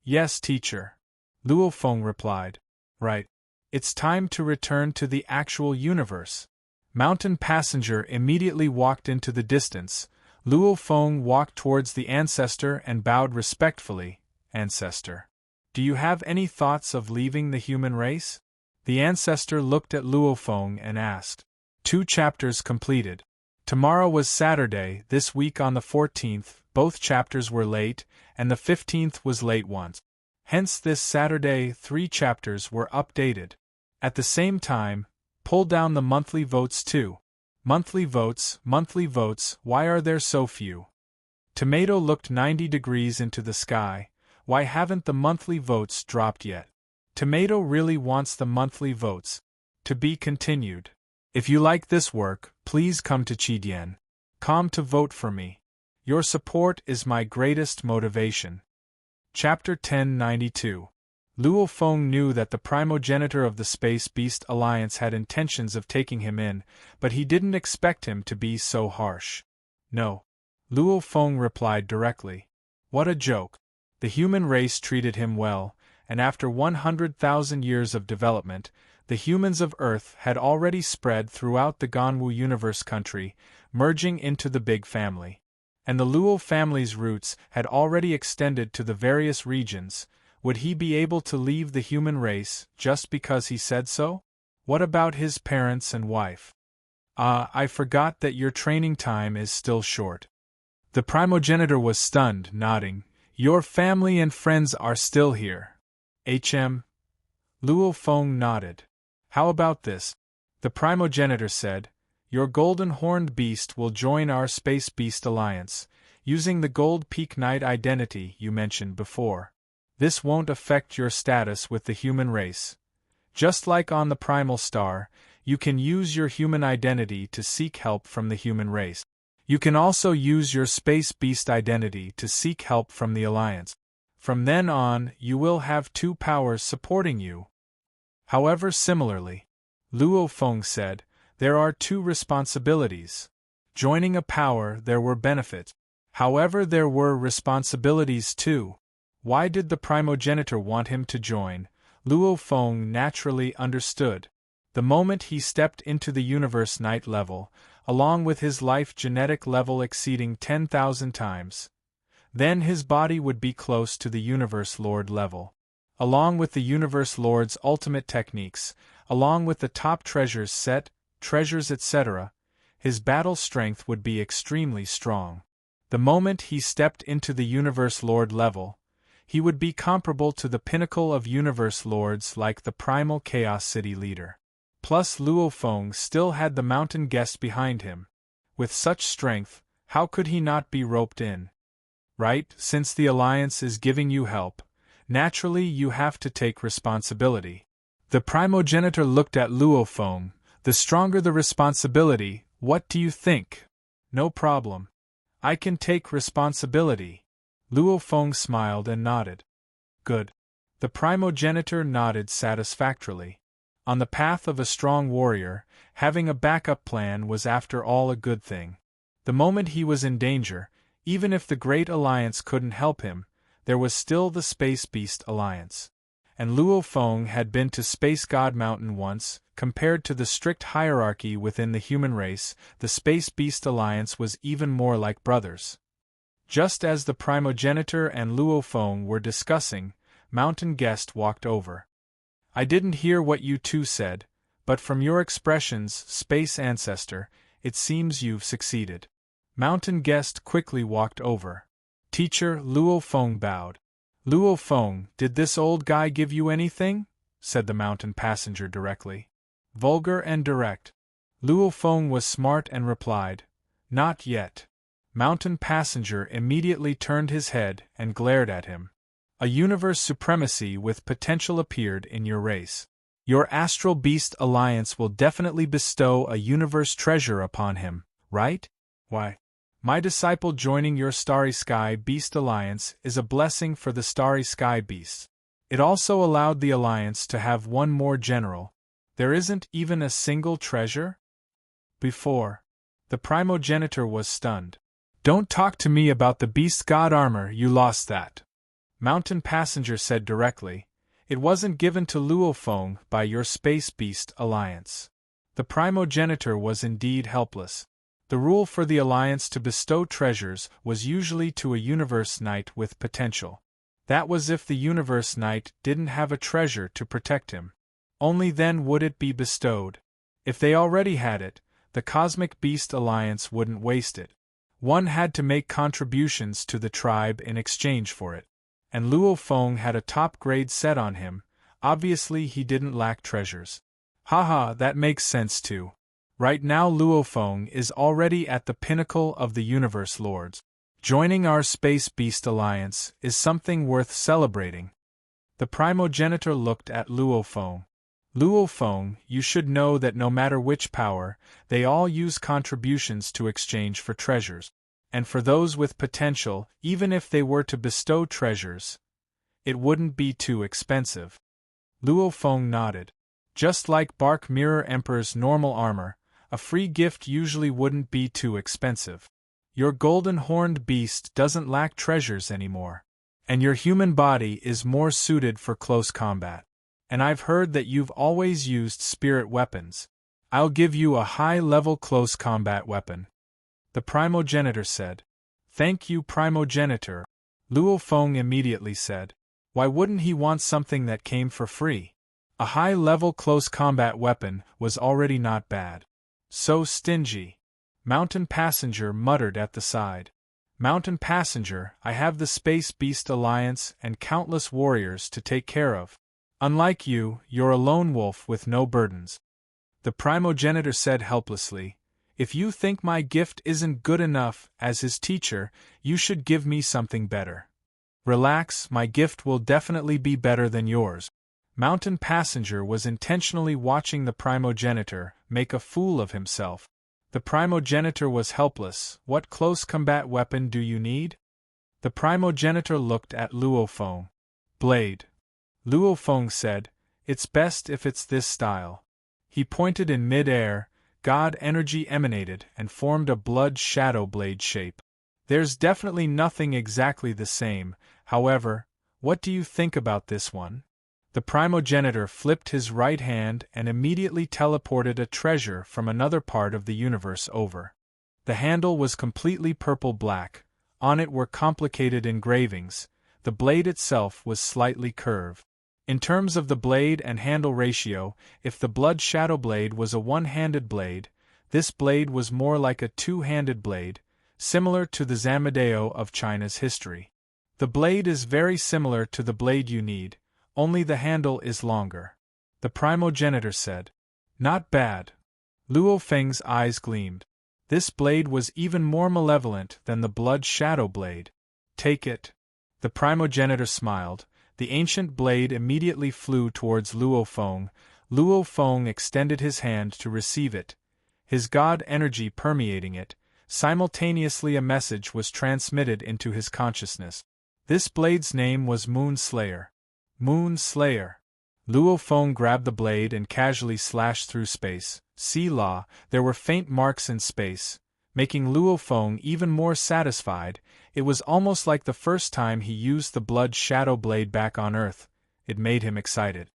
Yes, teacher. Luo Feng replied. Right. It's time to return to the actual universe. Mountain Passenger immediately walked into the distance. Luo Feng walked towards the ancestor and bowed respectfully. Ancestor. Do you have any thoughts of leaving the human race? The ancestor looked at Luo Feng and asked. 2 chapters completed. Tomorrow was Saturday, this week on the 14th, both chapters were late, and the 15th was late once. Hence this Saturday 3 chapters were updated. At the same time, pull down the monthly votes too. Monthly votes, why are there so few? Tomato looked 90 degrees into the sky. Why haven't the monthly votes dropped yet? Tomato really wants the monthly votes. To be continued. If you like this work, please come to Chidian.com to vote for me. Your support is my greatest motivation. Chapter 1092. Luo Feng knew that the primogenitor of the Space Beast Alliance had intentions of taking him in, but he didn't expect him to be so harsh. No. Luo Feng replied directly. What a joke. The human race treated him well, and after 100,000 years of development, the humans of Earth had already spread throughout the Ganwu universe country, merging into the big family. And the Luo family's roots had already extended to the various regions. Would he be able to leave the human race just because he said so? What about his parents and wife? I forgot that your training time is still short. The primogenitor was stunned, nodding. Your family and friends are still here. Luo Feng nodded. How about this? The primogenitor said. Your golden horned beast will join our Space Beast Alliance, using the Gold Peak Knight identity you mentioned before. This won't affect your status with the human race. Just like on the Primal Star, you can use your human identity to seek help from the human race. You can also use your Space Beast identity to seek help from the Alliance. From then on, you will have 2 powers supporting you. However, similarly, Luo Feng said, there are 2 responsibilities. Joining a power, there were benefits. However, there were responsibilities too. Why did the primogenitor want him to join? Luo Feng naturally understood. The moment he stepped into the universe night level, along with his life genetic level exceeding 10,000 times, then his body would be close to the universe lord level. Along with the universe lord's ultimate techniques, along with the top treasures set, treasures etc., his battle strength would be extremely strong. The moment he stepped into the universe lord level, he would be comparable to the pinnacle of universe lords like the primal Chaos City leader. Plus Luo Feng still had the mountain guest behind him. With such strength, how could he not be roped in? Right, since the Alliance is giving you help, naturally you have to take responsibility. The primogenitor looked at Luo Feng. The stronger the responsibility, what do you think? No problem. I can take responsibility. Luo Feng smiled and nodded. Good. The primogenitor nodded satisfactorily. On the path of a strong warrior, having a backup plan was after all a good thing. The moment he was in danger, even if the Great Alliance couldn't help him, there was still the Space Beast Alliance. And Luo Feng had been to Space God Mountain once. Compared to the strict hierarchy within the human race, the Space Beast Alliance was even more like brothers. Just as the primogenitor and Luo Feng were discussing, Mountain Guest walked over. I didn't hear what you 2 said, but from your expressions, Space Ancestor, it seems you've succeeded. Mountain Guest quickly walked over. Teacher, Luo Feng bowed. Luo Feng, did this old guy give you anything? Said the Mountain Passenger directly. Vulgar and direct. Luo Feng was smart and replied, Not yet. Mountain Passenger immediately turned his head and glared at him. A universe supremacy with potential appeared in your race. Your Astral Beast Alliance will definitely bestow a universe treasure upon him, right? Why? My disciple joining your Starry Sky Beast Alliance is a blessing for the Starry Sky Beasts. It also allowed the Alliance to have one more general. There isn't even a single treasure? Before. The primogenitor was stunned. Don't talk to me about the beast god armor, you lost that. Mountain Passenger said directly. It wasn't given to Luofeng by your Space Beast Alliance. The primogenitor was indeed helpless. The rule for the Alliance to bestow treasures was usually to a Universe Knight with potential. That was if the Universe Knight didn't have a treasure to protect him. Only then would it be bestowed. If they already had it, the Cosmic Beast Alliance wouldn't waste it. One had to make contributions to the tribe in exchange for it. And Luofeng had a top-grade set on him. Obviously he didn't lack treasures. Haha, that makes sense too. Right now Luofeng is already at the pinnacle of the Universe Lords. Joining our Space Beast Alliance is something worth celebrating. The primogenitor looked at Luofeng. Luofeng, you should know that no matter which power, they all use contributions to exchange for treasures. And for those with potential, even if they were to bestow treasures, it wouldn't be too expensive. Luofeng nodded. Just like Bark Mirror Emperor's normal armor, a free gift usually wouldn't be too expensive. Your golden horned beast doesn't lack treasures anymore. And your human body is more suited for close combat. And I've heard that you've always used spirit weapons. I'll give you a high-level close combat weapon. The primogenitor said. Thank you, primogenitor. Luofeng immediately said. Why wouldn't he want something that came for free? A high-level close combat weapon was already not bad. So stingy. Mountain Passenger muttered at the side. Mountain Passenger, I have the Space Beast Alliance and countless warriors to take care of. Unlike you, you're a lone wolf with no burdens. The primogenitor said helplessly. If you think my gift isn't good enough as his teacher, you should give me something better. Relax, my gift will definitely be better than yours. Mountain Passenger was intentionally watching the primogenitor make a fool of himself. The primogenitor was helpless. What close combat weapon do you need? The primogenitor looked at Luofeng. Blade. Luofeng said, It's best if it's this style. He pointed in mid-air. God energy emanated and formed a blood shadow blade shape. There's definitely nothing exactly the same, however, what do you think about this one? The primogenitor flipped his right hand and immediately teleported a treasure from another part of the universe over. The handle was completely purple-black, on it were complicated engravings, the blade itself was slightly curved. In terms of the blade and handle ratio, if the blood shadow blade was a one-handed blade, this blade was more like a two-handed blade, similar to the Zamadeo of China's history. The blade is very similar to the blade you need, only the handle is longer. The primogenitor said. Not bad. Luofeng's eyes gleamed. This blade was even more malevolent than the blood shadow blade. Take it. The primogenitor smiled. The ancient blade immediately flew towards Luofeng. Luofeng extended his hand to receive it, his god energy permeating it. Simultaneously a message was transmitted into his consciousness. This blade's name was Moon Slayer. Moon Slayer. Luofeng grabbed the blade and casually slashed through space. Selah, there were faint marks in space, making Luofeng even more satisfied. It was almost like the first time he used the blood shadow blade back on Earth. It made him excited.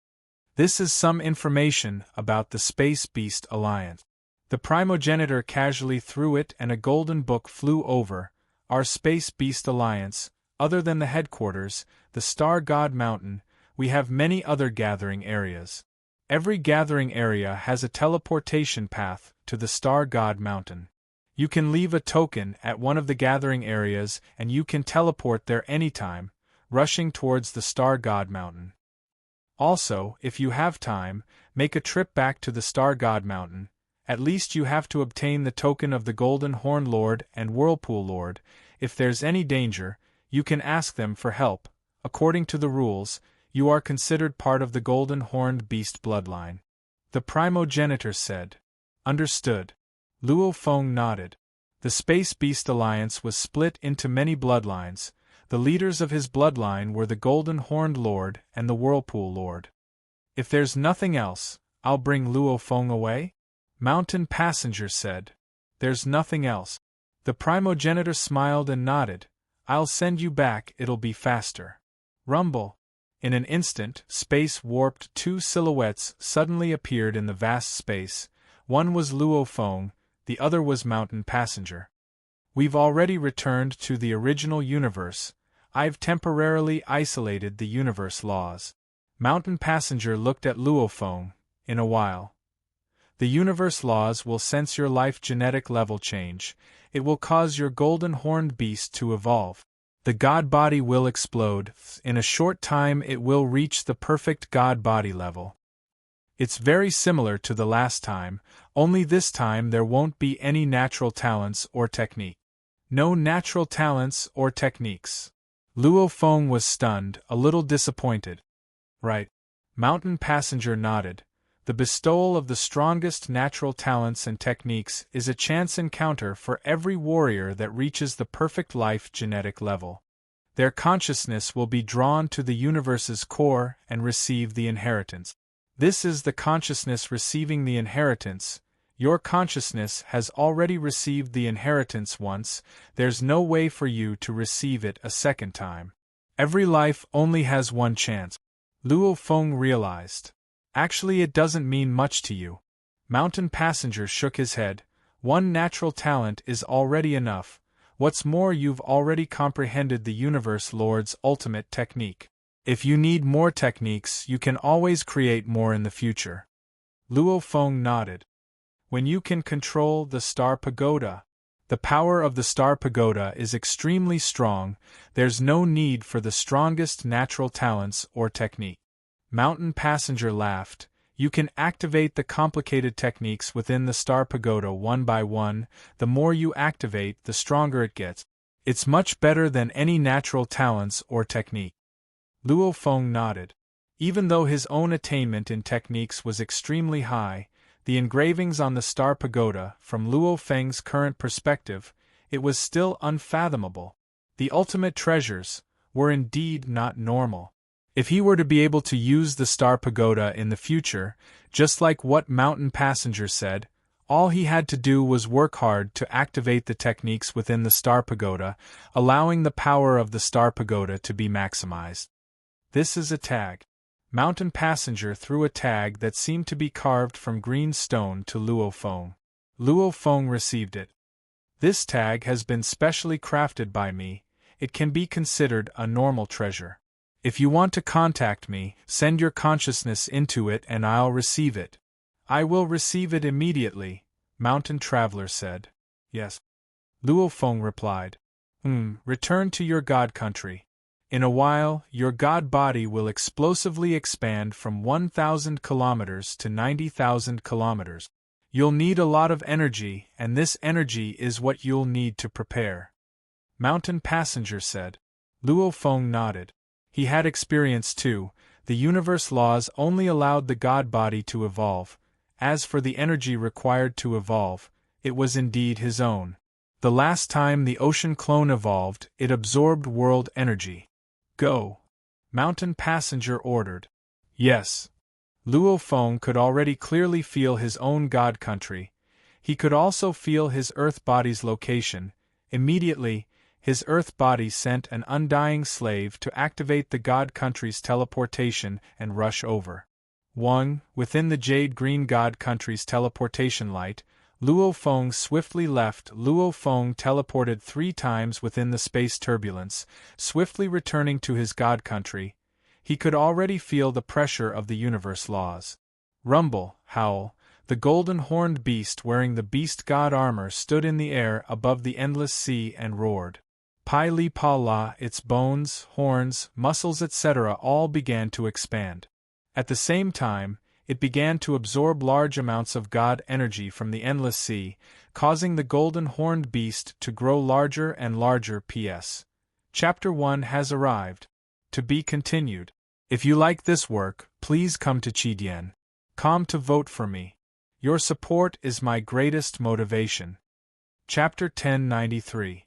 This is some information about the Space Beast Alliance. The primogenitor casually threw it and a golden book flew over. Our Space Beast Alliance, other than the headquarters, the Star God Mountain, we have many other gathering areas. Every gathering area has a teleportation path to the Star God Mountain. You can leave a token at one of the gathering areas and you can teleport there anytime, rushing towards the Star God Mountain. Also, if you have time, make a trip back to the Star God Mountain. At least you have to obtain the token of the Golden Horn Lord and Whirlpool Lord. If there's any danger, you can ask them for help. According to the rules, you are considered part of the Golden Horned Beast bloodline. The primogenitor said. Understood. Luofeng nodded. The Space Beast Alliance was split into many bloodlines. The leaders of his bloodline were the Golden Horned Lord and the Whirlpool Lord. If there's nothing else, I'll bring Luo Feng away? Mountain Passenger said. There's nothing else. The primogenitor smiled and nodded. I'll send you back, it'll be faster. Rumble. In an instant, space-warped two silhouettes suddenly appeared in the vast space. One was Luo Feng, the other was Mountain Passenger. We've already returned to the original universe. I've temporarily isolated the universe laws. Mountain Passenger looked at Luo Feng. In a while, the universe laws will sense your life genetic level change. It will cause your golden horned beast to evolve. The god body will explode. In a short time it will reach the perfect god body level. It's very similar to the last time, only this time there won't be any natural talents or technique. No natural talents or techniques. Luo Feng was stunned, a little disappointed. Right. Mountain Passenger nodded. The bestowal of the strongest natural talents and techniques is a chance encounter for every warrior that reaches the perfect life genetic level. Their consciousness will be drawn to the universe's core and receive the inheritance. This is the consciousness receiving the inheritance. Your consciousness has already received the inheritance once, there's no way for you to receive it a second time. Every life only has one chance. Luo Feng realized. Actually, it doesn't mean much to you. Mountain Passenger shook his head. One natural talent is already enough. What's more, you've already comprehended the Universe Lord's ultimate technique. If you need more techniques, you can always create more in the future. Luo Feng nodded. When you can control the Star Pagoda, the power of the Star Pagoda is extremely strong, there's no need for the strongest natural talents or technique. Mountain Passenger laughed. You can activate the complicated techniques within the Star Pagoda one by one. The more you activate, the stronger it gets. It's much better than any natural talents or technique. Luo Feng nodded. Even though his own attainment in techniques was extremely high, the engravings on the Star Pagoda, from Luo Feng's current perspective, it was still unfathomable. The ultimate treasures were indeed not normal. If he were to be able to use the Star Pagoda in the future, just like what Mountain Passenger said, all he had to do was work hard to activate the techniques within the Star Pagoda, allowing the power of the Star Pagoda to be maximized. This is a tag. Mountain Passenger threw a tag that seemed to be carved from green stone to Luo Feng. Luo Feng received it. This tag has been specially crafted by me. It can be considered a normal treasure. If you want to contact me, send your consciousness into it and I'll receive it. I will receive it immediately, Mountain Traveler said. Yes. Luo Feng replied. Return to your god country. In a while, your god body will explosively expand from 1,000 kilometers to 90,000 kilometers. You'll need a lot of energy, and this energy is what you'll need to prepare. Mountain Passenger said. Luo Feng nodded. He had experience too. The universe laws only allowed the god body to evolve. As for the energy required to evolve, it was indeed his own. The last time the ocean clone evolved, it absorbed world energy. Go. Mountain Passenger ordered. Yes. Luo Feng could already clearly feel his own god country. He could also feel his earth body's location. Immediately, his earth body sent an undying slave to activate the god country's teleportation and rush over. Within the jade-green god country's teleportation light, Luo Feng swiftly left. Luo Feng teleported 3 times within the space turbulence, swiftly returning to his god country. He could already feel the pressure of the universe laws. Rumble, howl, the golden horned beast wearing the beast god armor stood in the air above the endless sea and roared. Pai Li Pa La, its bones, horns, muscles etc. all began to expand. At the same time, it began to absorb large amounts of god energy from the endless sea, causing the golden horned beast to grow larger and larger. P.S. Chapter 1 has arrived. To be continued. If you like this work, please come to Qidien.com to vote for me. Your support is my greatest motivation. Chapter 1093.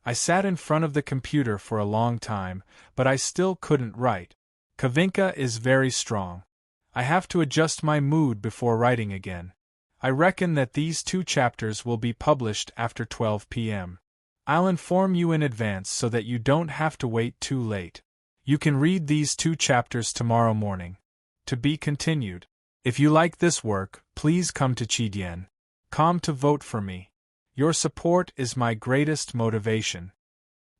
I sat in front of the computer for a long time, but I still couldn't write. Kavinka is very strong. I have to adjust my mood before writing again. I reckon that these 2 chapters will be published after 12 p.m. I'll inform you in advance so that you don't have to wait too late. You can read these 2 chapters tomorrow morning. To be continued. If you like this work, please come to Chidien.com to vote for me. Your support is my greatest motivation.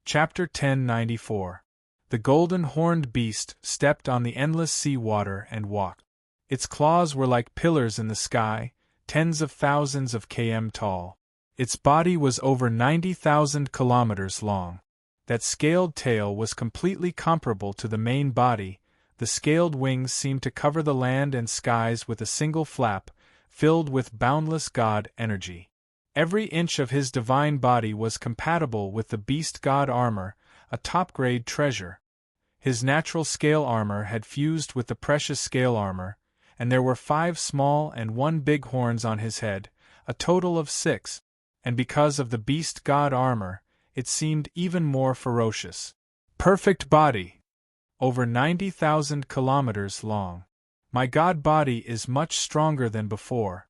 Chapter 1094. The golden horned beast stepped on the endless sea water and walked. Its claws were like pillars in the sky, tens of thousands of km tall. Its body was over 90,000 kilometers long. That scaled tail was completely comparable to the main body. The scaled wings seemed to cover the land and skies with a single flap, filled with boundless god energy. Every inch of his divine body was compatible with the beast god armor, a top-grade treasure. His natural scale armor had fused with the precious scale armor, and there were 5 small and 1 big horns on his head, a total of 6, and because of the beast god armor, it seemed even more ferocious. Perfect body! Over 90,000 kilometers long. My god body is much stronger than before.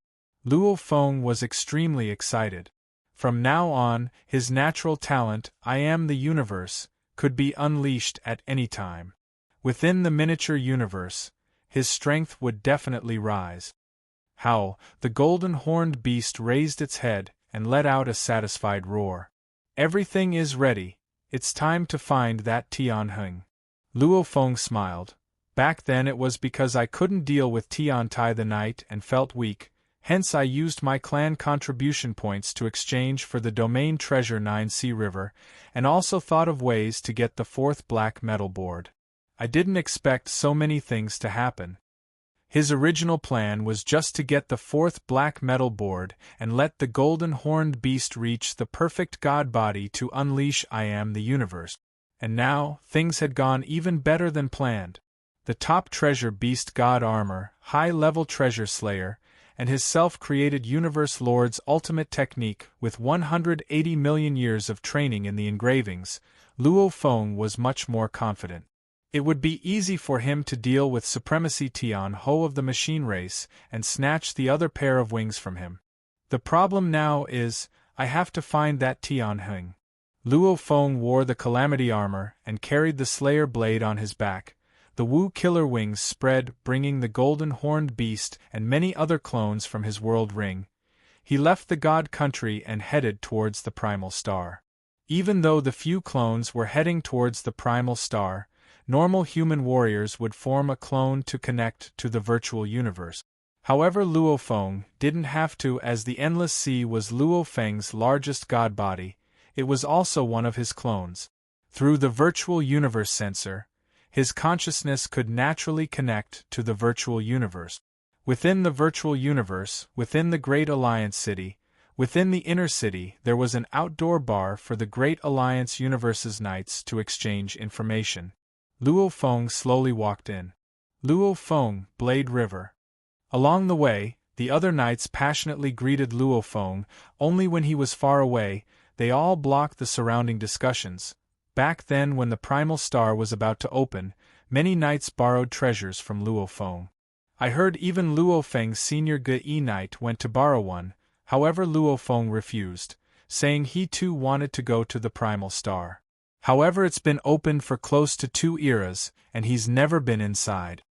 Luo Feng was extremely excited. From now on, his natural talent, I am the universe, could be unleashed at any time. Within the miniature universe, his strength would definitely rise. Howl, the golden horned beast raised its head and let out a satisfied roar. Everything is ready, it's time to find that Tianheng. Luo Feng smiled. Back then it was because I couldn't deal with Tiantai the night and felt weak, hence I used my clan contribution points to exchange for the domain treasure 9 Sea River, and also thought of ways to get the 4th black metal board. I didn't expect so many things to happen. His original plan was just to get the 4th black metal board and let the golden horned beast reach the perfect god body to unleash I am the universe. And now, things had gone even better than planned. The top treasure beast god armor, high-level treasure slayer, and his self-created universe lord's ultimate technique with 180 million years of training in the engravings, Luo Feng was much more confident. It would be easy for him to deal with Supremacy Tian Ho of the machine race and snatch the other pair of wings from him. The problem now is, I have to find that Tianheng. Luo Feng wore the Calamity armor and carried the Slayer blade on his back. The Wu killer wings spread, bringing the golden horned beast and many other clones from his world ring. He left the god country and headed towards the primal star. Even though the few clones were heading towards the primal star, normal human warriors would form a clone to connect to the virtual universe. However, Luo Feng didn't have to, as the Endless Sea was Luo Feng's largest god body. It was also one of his clones. Through the virtual universe sensor, his consciousness could naturally connect to the virtual universe. Within the virtual universe, within the Great Alliance City, within the inner city, there was an outdoor bar for the Great Alliance Universe's knights to exchange information. Luo Feng slowly walked in. Luo Feng, Blade River. Along the way, the other knights passionately greeted Luo Feng, only when he was far away. They all blocked the surrounding discussions. Back then, when the primal star was about to open, many knights borrowed treasures from Luo Feng. I heard even Luo Feng's senior Ge knight went to borrow one, however Luo Feng refused, saying he too wanted to go to the primal star. However, it's been opened for close to 2 eras, and he's never been inside.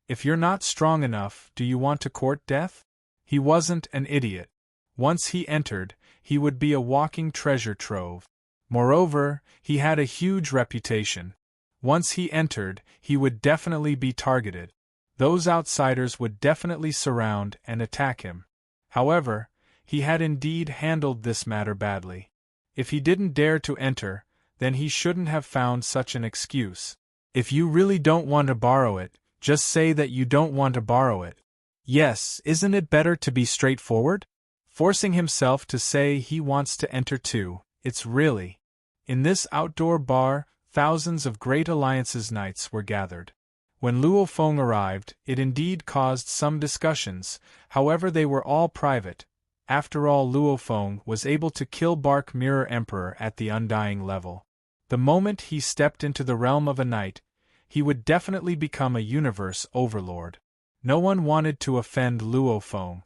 If you're not strong enough, do you want to court death? He wasn't an idiot. Once he entered, he would be a walking treasure trove. Moreover, he had a huge reputation. Once he entered, he would definitely be targeted. Those outsiders would definitely surround and attack him. However, he had indeed handled this matter badly. If he didn't dare to enter, then he shouldn't have found such an excuse. If you really don't want to borrow it, just say that you don't want to borrow it. Yes, isn't it better to be straightforward? Forcing himself to say he wants to enter too, it's really. In this outdoor bar, thousands of Great Alliance's knights were gathered. When Luo Feng arrived, it indeed caused some discussions, however they were all private. After all, Luo Feng was able to kill Bark Mirror Emperor at the undying level. The moment he stepped into the realm of a knight, he would definitely become a universe overlord. No one wanted to offend Luo Feng.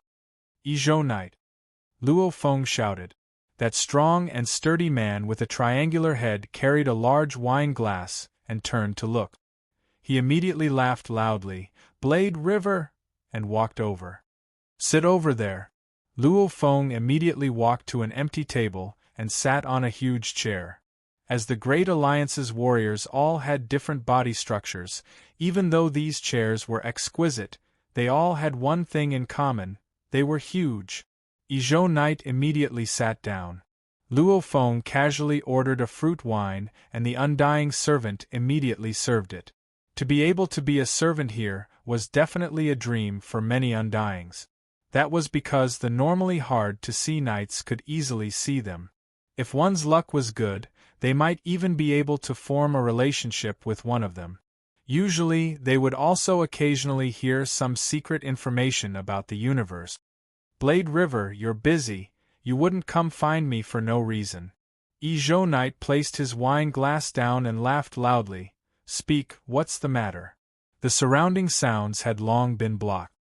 Izhou Knight! Luo Feng shouted. That strong and sturdy man with a triangular head carried a large wine glass and turned to look. He immediately laughed loudly, "Blade River!" and walked over. "Sit over there." Luo Feng immediately walked to an empty table and sat on a huge chair. As the Great Alliance's warriors all had different body structures, even though these chairs were exquisite, they all had one thing in common: they were huge. Izhou Knight immediately sat down. Luo Feng casually ordered a fruit wine, and the undying servant immediately served it. To be able to be a servant here was definitely a dream for many undyings. That was because the normally hard-to-see knights could easily see them. If one's luck was good, they might even be able to form a relationship with one of them. Usually, they would also occasionally hear some secret information about the universe. "Blade River, you're busy, you wouldn't come find me for no reason." Izhou Knight placed his wine glass down and laughed loudly. "Speak, what's the matter?" The surrounding sounds had long been blocked.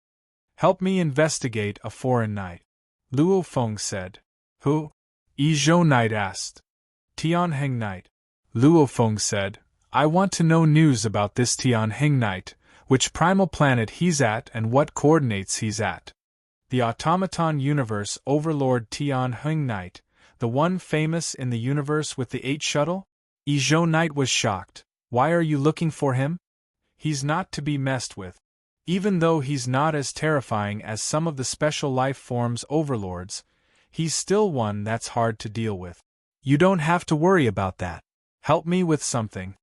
"Help me investigate a foreign knight," Luo Feng said. "Who?" Izhou Knight asked. "Tianheng Knight," Luo Feng said. "I want to know news about this Tianheng Knight, which primal planet he's at and what coordinates he's at." "The automaton universe overlord Tianheng Knight, the one famous in the universe with the 8 shuttle?" Izhou Knight was shocked. "Why are you looking for him? He's not to be messed with. Even though he's not as terrifying as some of the special life forms overlords, he's still one that's hard to deal with." "You don't have to worry about that. Help me with something,"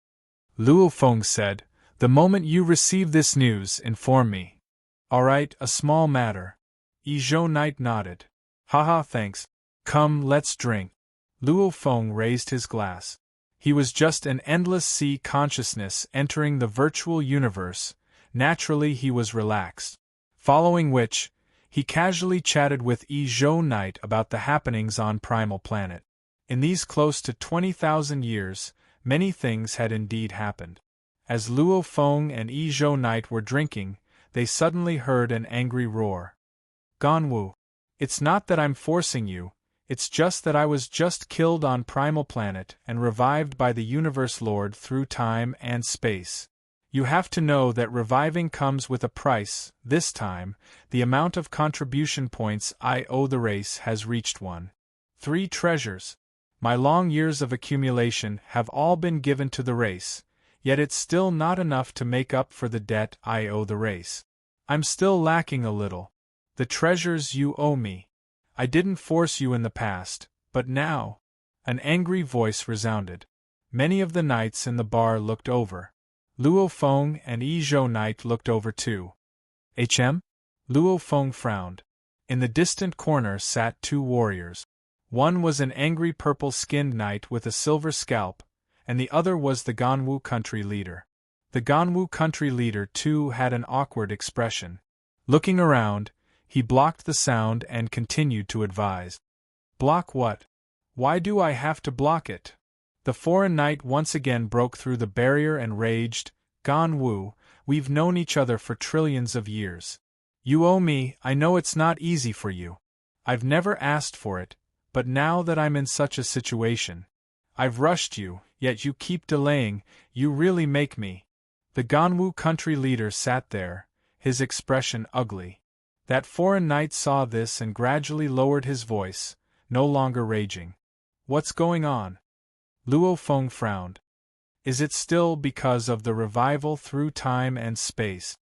Luo Feng said. "The moment you receive this news, inform me." "All right, a small matter." Izhou Knight nodded. "Haha, thanks. Come, let's drink." Luo Feng raised his glass. He was just an endless sea consciousness entering the virtual universe. Naturally, he was relaxed. Following which, he casually chatted with Izhou Knight about the happenings on Primal Planet. In these close to 20,000 years, many things had indeed happened. As Luo Feng and Izhou Knight were drinking, they suddenly heard an angry roar. "Ganwu! It's not that I'm forcing you, it's just that I was just killed on Primal Planet and revived by the Universe Lord through time and space. You have to know that reviving comes with a price. This time, the amount of contribution points I owe the race has reached 3 treasures. My long years of accumulation have all been given to the race, yet it's still not enough to make up for the debt I owe the race. I'm still lacking a little. The treasures you owe me. I didn't force you in the past, but now." An angry voice resounded. Many of the knights in the bar looked over. Luo Feng and Izhou Knight looked over too. "HM?" Luo Feng frowned. In the distant corner sat 2 warriors. One was an angry purple-skinned knight with a silver scalp, and the other was the Ganwu country leader. The Ganwu country leader too had an awkward expression. Looking around, he blocked the sound and continued to advise. "Block what? Why do I have to block it?" The foreign knight once again broke through the barrier and raged, "Ganwu, we've known each other for trillions of years. You owe me. I know it's not easy for you. I've never asked for it, but now that I'm in such a situation, I've rushed you, yet you keep delaying. You really make me." The Ganwu country leader sat there, his expression ugly. That foreign knight saw this and gradually lowered his voice, no longer raging. "What's going on?" Luo Feng frowned. "Is it still because of the revival through time and space?"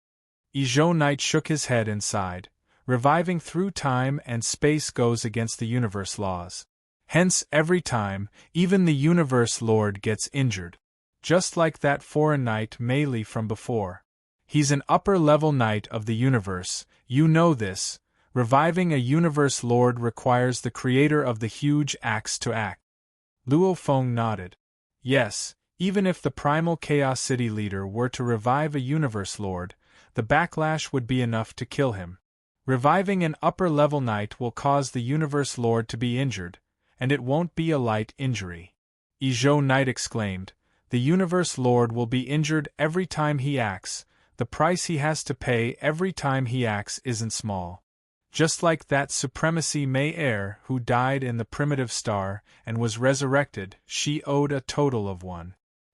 Izhou Knight shook his head and sighed. "Reviving through time and space goes against the universe laws. Hence, every time, even the Universe Lord gets injured. Just like that foreign knight Mei from before. He's an upper-level knight of the universe, you know this. Reviving a Universe Lord requires the creator of the huge axe to act." Luo Feng nodded. "Yes, even if the Primal Chaos City leader were to revive a Universe Lord, the backlash would be enough to kill him. Reviving an upper-level knight will cause the Universe Lord to be injured, and it won't be a light injury. Izhou Knight exclaimed, "The Universe Lord will be injured every time he acts. The price he has to pay every time he acts isn't small. Just like that Supremacy May heir who died in the primitive star and was resurrected, she owed a total of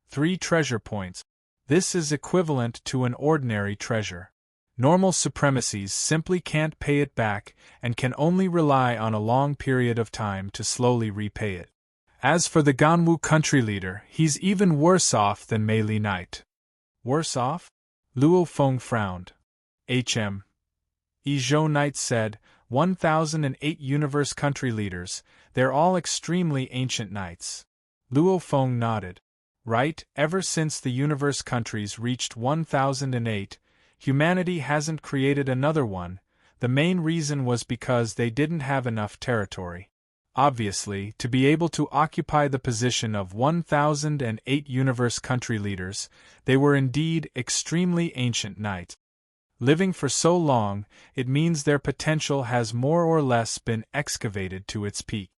3 treasure points. This is equivalent to an ordinary treasure. Normal supremacies simply can't pay it back and can only rely on a long period of time to slowly repay it. As for the Ganwu country leader, he's even worse off than Mei Li Knight." "Worse off?" Luo Feng frowned. Izhou Knight said, 1008 universe country leaders, they're all extremely ancient knights. Luo Feng nodded. "Right, ever since the universe countries reached 1008, humanity hasn't created another one. The main reason was because they didn't have enough territory. Obviously, to be able to occupy the position of 1008 universe country leaders, they were indeed extremely ancient knights. Living for so long, it means their potential has more or less been excavated to its peak."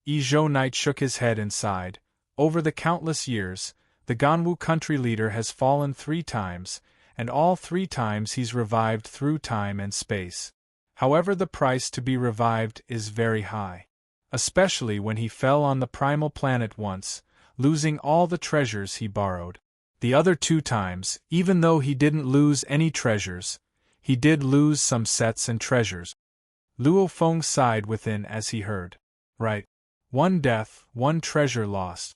Izhou Knight shook his head and sighed. "Over the countless years, the Ganwu country leader has fallen 3 times, and all 3 times he's revived through time and space. However, the price to be revived is very high. Especially when he fell on the primal planet once, losing all the treasures he borrowed. The other 2 times, even though he didn't lose any treasures, he did lose some sets and treasures." Luo Feng sighed within as he heard. "Right. 1 death, 1 treasure lost.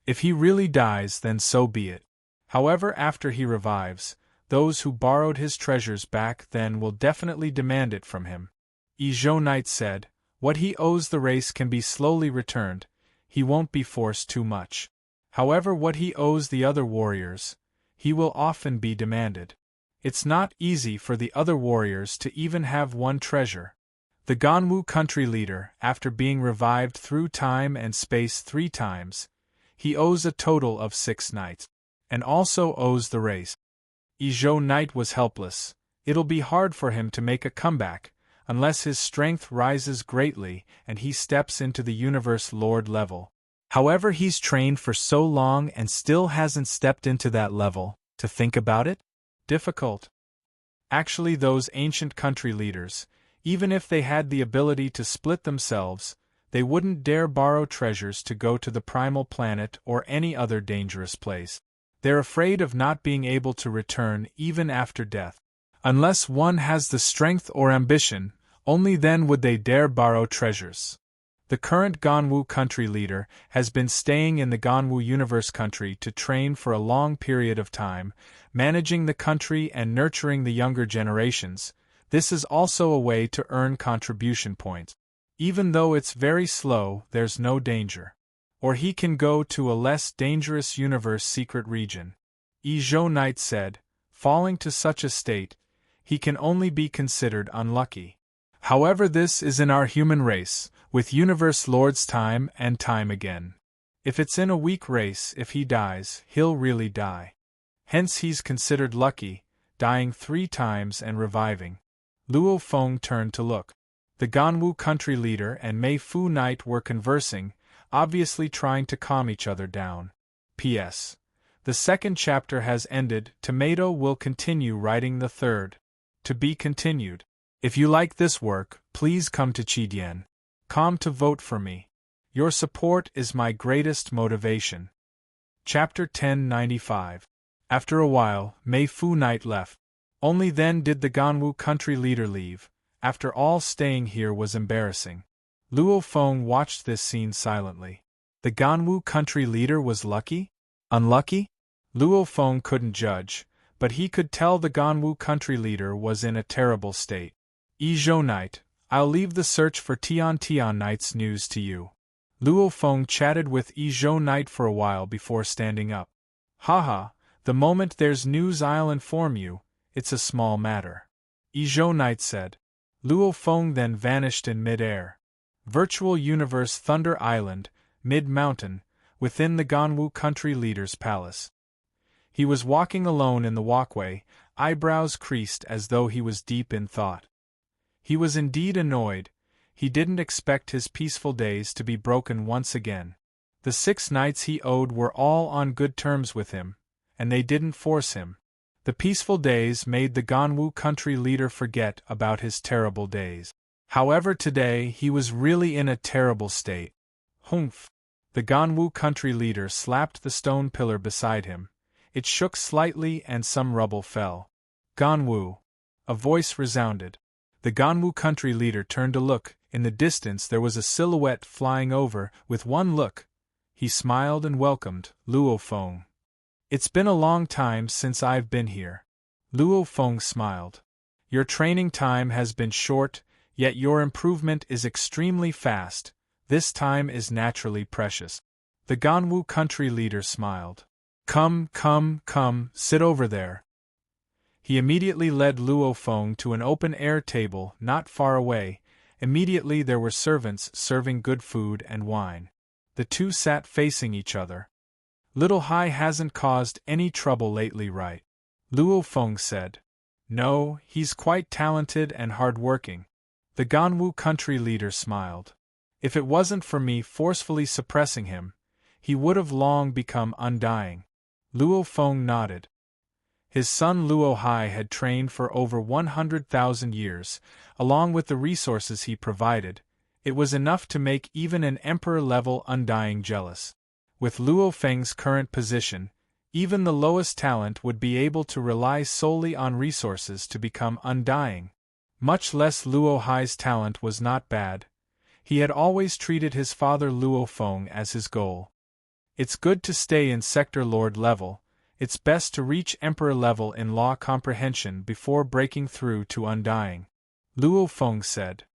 If he really dies, then so be it. However, after he revives, those who borrowed his treasures back then will definitely demand it from him." Izhou Knight said, "What he owes the race can be slowly returned, he won't be forced too much. However, what he owes the other warriors, he will often be demanded. It's not easy for the other warriors to even have 1 treasure. The Ganwu country leader, after being revived through time and space 3 times, he owes a total of 6 knights, and also owes the race." Izhou Knight was helpless. It'll be hard for him to make a comeback, unless his strength rises greatly and he steps into the Universe Lord level. However, he's trained for so long and still hasn't stepped into that level. To think about it? Difficult. Actually, those ancient country leaders, even if they had the ability to split themselves, they wouldn't dare borrow treasures to go to the primal planet or any other dangerous place. They're afraid of not being able to return even after death. Unless one has the strength or ambition, only then would they dare borrow treasures. The current Ganwu country leader has been staying in the Ganwu universe country to train for a long period of time, managing the country and nurturing the younger generations. This is also a way to earn contribution points. Even though it's very slow, there's no danger. Or he can go to a less dangerous universe secret region. Izhou Knight said, "Falling to such a state, he can only be considered unlucky. However, this is in our human race, with Universe Lords time and time again. If it's in a weak race, if he dies, he'll really die. Hence he's considered lucky, dying 3 times and reviving." Luo Feng turned to look. The Ganwu country leader and Mei Fu Knight were conversing, obviously trying to calm each other down. P.S. The 2nd chapter has ended. Tomato will continue writing the 3rd. To be continued. If you like this work, please come to Chidian.com to vote for me. Your support is my greatest motivation. Chapter 1095. After a while, Mei Fu Knight left. Only then did the Ganwu country leader leave. After all, staying here was embarrassing. Luo Feng watched this scene silently. The Ganwu country leader was lucky? Unlucky? Luo Feng couldn't judge, but he could tell the Ganwu country leader was in a terrible state. Izhou Knight, I'll leave the search for Tian Knight's news to you. Luo Feng chatted with Izhou Knight for a while before standing up. Haha, the moment there's news I'll inform you, it's a small matter. Izhou Knight said. Luo Feng then vanished in mid-air. Virtual Universe Thunder Island, mid-mountain, within the Ganwu country leader's palace. He was walking alone in the walkway, eyebrows creased as though he was deep in thought. He was indeed annoyed. He didn't expect his peaceful days to be broken once again. The 6 knights he owed were all on good terms with him, and they didn't force him. The peaceful days made the Ganwu country leader forget about his terrible days. However, today he was really in a terrible state. Humph! The Ganwu country leader slapped the stone pillar beside him. It shook slightly and some rubble fell. Ganwu! A voice resounded. The Ganwu country leader turned to look. In the distance there was a silhouette flying over. With one look, he smiled and welcomed Luo Feng. It's been a long time since I've been here. Luo Feng smiled. Your training time has been short, yet your improvement is extremely fast. This time is naturally precious. The Ganwu country leader smiled. Come, sit over there. He immediately led Luo Feng to an open-air table not far away. Immediately there were servants serving good food and wine. The two sat facing each other. Little Hai hasn't caused any trouble lately, right? Luo Feng said. No, he's quite talented and hard-working. The Ganwu country leader smiled. If it wasn't for me forcefully suppressing him, he would have long become undying. Luo Feng nodded. His son Luo Hai had trained for over 100,000 years. Along with the resources he provided, it was enough to make even an emperor-level undying jealous. With Luo Feng's current position, even the lowest talent would be able to rely solely on resources to become undying. Much less Luo Hai's talent was not bad. He had always treated his father Luo Feng as his goal. It's good to stay in Sector Lord level. It's best to reach Emperor level in law comprehension before breaking through to undying. Luo Feng said.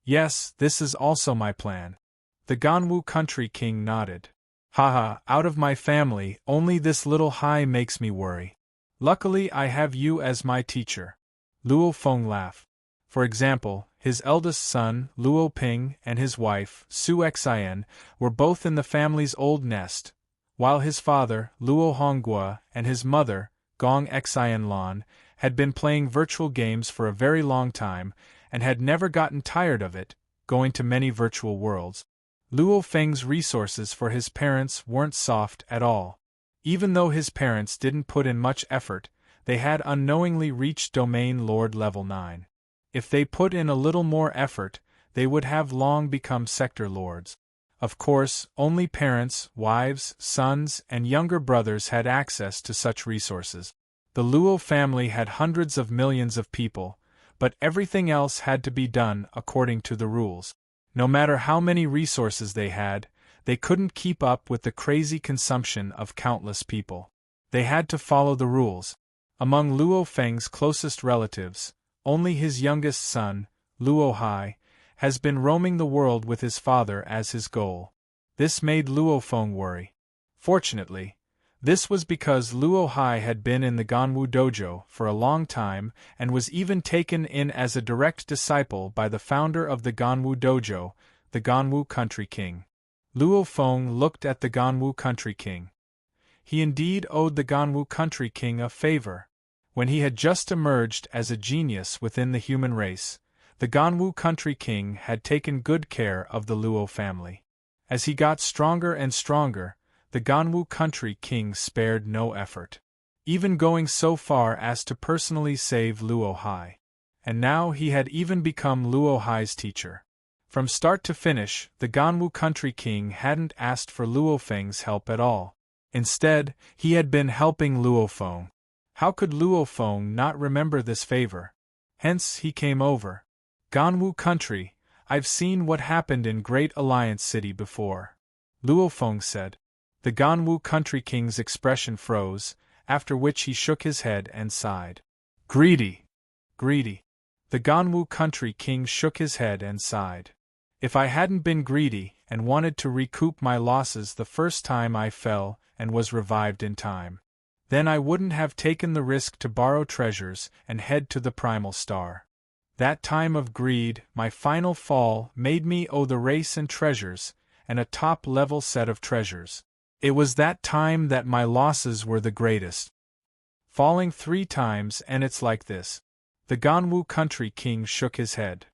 Yes, this is also my plan. The Ganwu country king nodded. Haha, out of my family, only this little Hai makes me worry. Luckily I have you as my teacher. Luo Feng laughed. For example, his eldest son, Luo Ping, and his wife, Su Xian, were both in the family's old nest, while his father, Luo Honggua, and his mother, Gong Xian Lan, had been playing virtual games for a very long time, and had never gotten tired of it, going to many virtual worlds. Luo Feng's resources for his parents weren't soft at all. Even though his parents didn't put in much effort, they had unknowingly reached Domain Lord level 9. If they put in a little more effort, they would have long become Sector Lords. Of course, only parents, wives, sons, and younger brothers had access to such resources. The Luo family had hundreds of millions of people, but everything else had to be done according to the rules. No matter how many resources they had, they couldn't keep up with the crazy consumption of countless people. They had to follow the rules. Among Luo Feng's closest relatives, only his youngest son, Luo Hai, has been roaming the world with his father as his goal. This made Luo Feng worry. Fortunately, this was because Luo Hai had been in the Ganwu dojo for a long time and was even taken in as a direct disciple by the founder of the Ganwu dojo, the Ganwu country king. Luo Feng looked at the Ganwu country king. He indeed owed the Ganwu country king a favor. When he had just emerged as a genius within the human race, the Ganwu country king had taken good care of the Luo family. As he got stronger and stronger, the Ganwu country king spared no effort, even going so far as to personally save Luo Hai. And now he had even become Luo Hai's teacher. From start to finish, the Ganwu country king hadn't asked for Luo Feng's help at all. Instead, he had been helping Luo Feng. How could Luo Feng not remember this favor? Hence he came over. Ganwu country, I've seen what happened in Great Alliance City before. Luo Feng said. The Ganwu country king's expression froze, after which he shook his head and sighed. Greedy! Greedy! The Ganwu country king shook his head and sighed. If I hadn't been greedy and wanted to recoup my losses the first time I fell and was revived in time, then I wouldn't have taken the risk to borrow treasures and head to the primal star. That time of greed, my final fall, made me owe the race and treasures, and a top-level set of treasures. It was that time that my losses were the greatest. Falling 3 times and it's like this. The Ganwu country king shook his head.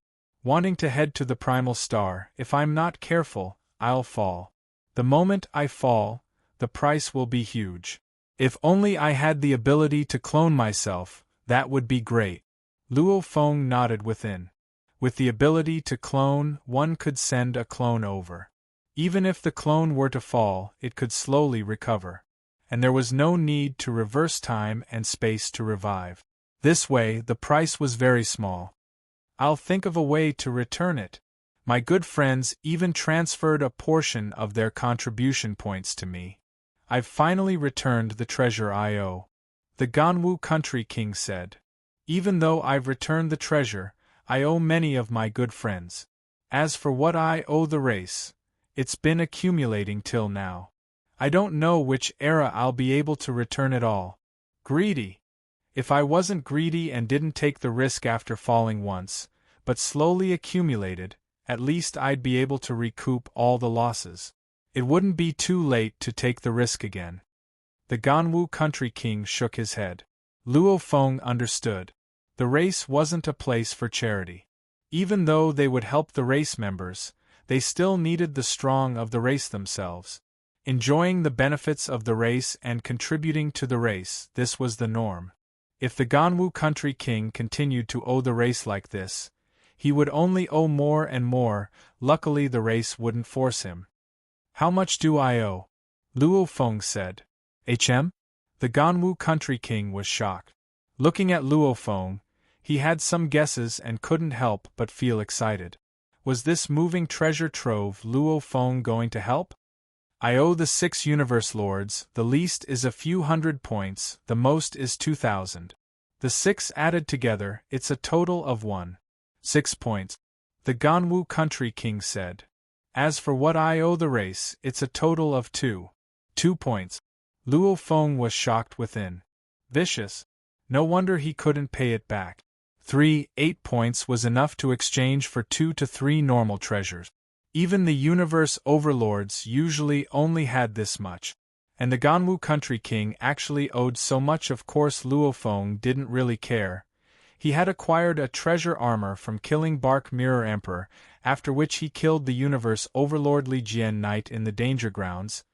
wanting to head to the primal star. If I'm not careful, I'll fall. The moment I fall, the price will be huge. If only I had the ability to clone myself, that would be great. Luo Feng nodded within. With the ability to clone, one could send a clone over. Even if the clone were to fall, it could slowly recover. And there was no need to reverse time and space to revive. This way, the price was very small. I'll think of a way to return it. My good friends even transferred a portion of their contribution points to me. I've finally returned the treasure I owe. The Ganwu Country King said. Even though I've returned the treasure, I owe many of my good friends. As for what I owe the race, it's been accumulating till now. I don't know which era I'll be able to return it all. Greedy. If I wasn't greedy and didn't take the risk after falling once, but slowly accumulated, at least I'd be able to recoup all the losses. It wouldn't be too late to take the risk again. The Ganwu Country King shook his head. Luo Feng understood. The race wasn't a place for charity. Even though they would help the race members, they still needed the strong of the race themselves. Enjoying the benefits of the race and contributing to the race, this was the norm. If the Ganwu Country King continued to owe the race like this, he would only owe more and more. Luckily the race wouldn't force him. How much do I owe? Luo Feng said. The Ganwu Country King was shocked. Looking at Luo Feng, he had some guesses and couldn't help but feel excited. Was this moving treasure trove Luo Feng going to help? I owe the 6 universe lords. The least is a few hundred points, the most is 2,000. The 6 added together, it's a total of 6 points. The Ganwu Country King said. As for what I owe the race, it's a total of 2 points. Luo Feng was shocked within. Vicious. No wonder he couldn't pay it back. 8 points was enough to exchange for 2 to 3 normal treasures. Even the universe overlords usually only had this much. And the Ganwu Country King actually owed so much. Of course Luo Feng didn't really care. He had acquired a treasure armor from killing Bark Mirror Emperor, after which he killed the universe overlord Li Jian Knight in the Danger Grounds.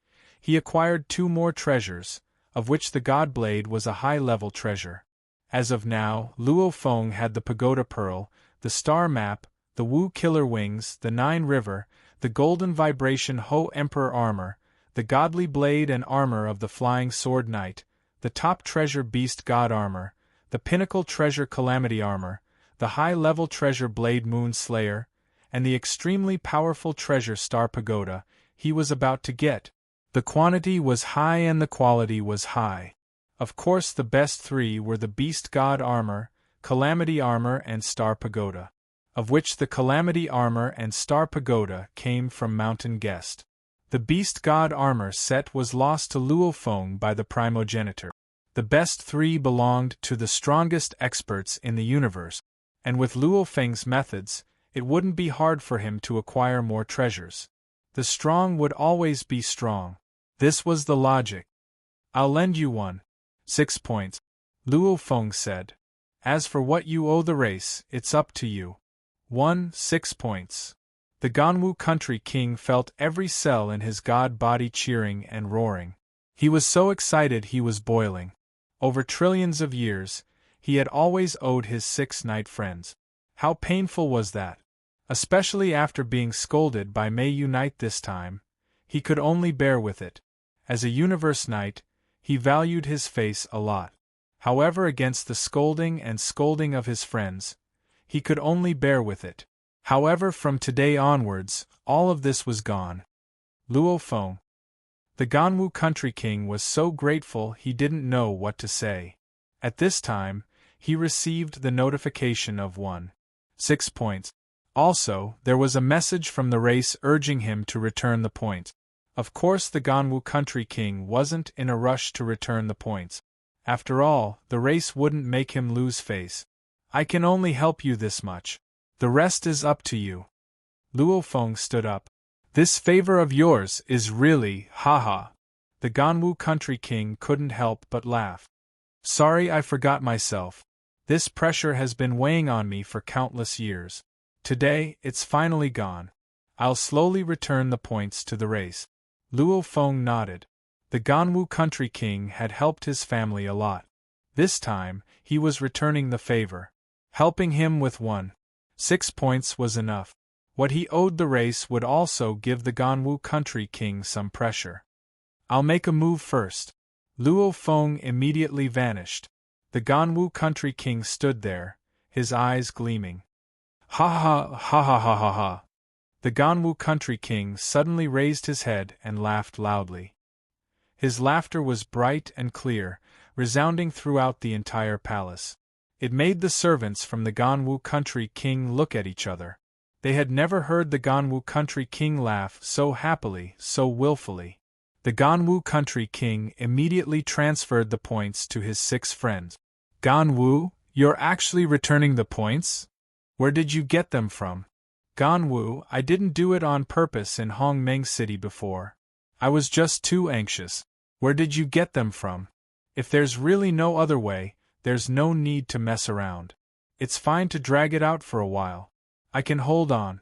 He acquired 2 more treasures, of which the God Blade was a high-level treasure. As of now, Luo Feng had the Pagoda Pearl, the Star Map, the Wu Killer Wings, the 9 River, the Golden Vibration Ho Emperor Armor, the Godly Blade and Armor of the Flying Sword Knight, the Top Treasure Beast God Armor, the Pinnacle Treasure Calamity Armor, the high-level treasure Blade Moon Slayer, and the extremely powerful treasure Star Pagoda he was about to get. The quantity was high and the quality was high. Of course the best 3 were the Beast God Armor, Calamity Armor and Star Pagoda, of which the Calamity Armor and Star Pagoda came from Mountain Guest. The Beast God Armor set was lost to Luo Feng by the primogenitor. The best 3 belonged to the strongest experts in the universe, and with Luo Feng's methods, it wouldn't be hard for him to acquire more treasures. The strong would always be strong. This was the logic. I'll lend you 6 points, Luo Feng said. As for what you owe the race, it's up to you. 6 points. The Ganwu Country King felt every cell in his god body cheering and roaring. He was so excited he was boiling. Over trillions of years, he had always owed his 6 knight friends. How painful was that? Especially after being scolded by Mei Yu Knight this time, he could only bear with it. As a universe knight, he valued his face a lot. However, against the scolding of his friends, he could only bear with it. However, from today onwards, all of this was gone. Luo Feng. The Ganwu Country King was so grateful he didn't know what to say. At this time, he received the notification of 6 points. Also, there was a message from the race urging him to return the points. Of course the Ganwu Country King wasn't in a rush to return the points. After all, the race wouldn't make him lose face. I can only help you this much. The rest is up to you. Luo Feng stood up. This favor of yours is really, haha. The Ganwu Country King couldn't help but laugh. Sorry, I forgot myself. This pressure has been weighing on me for countless years. Today, it's finally gone. I'll slowly return the points to the race. Luo Feng nodded. The Ganwu country king had helped his family a lot. This time, he was returning the favor. Helping him with 6 points was enough. What he owed the race would also give the Ganwu country king some pressure. I'll make a move first. Luo Feng immediately vanished. The Ganwu country king stood there, his eyes gleaming. Ha ha ha ha ha ha ha. The Ganwu country king suddenly raised his head and laughed loudly. His laughter was bright and clear, resounding throughout the entire palace. It made the servants from the Ganwu country king look at each other. They had never heard the Ganwu country king laugh so happily, so willfully. The Ganwu country king immediately transferred the points to his 6 friends. Ganwu, you're actually returning the points? Where did you get them from? Ganwu, I didn't do it on purpose in Hongmeng City before. I was just too anxious. Where did you get them from? If there's really no other way, there's no need to mess around. It's fine to drag it out for a while. I can hold on.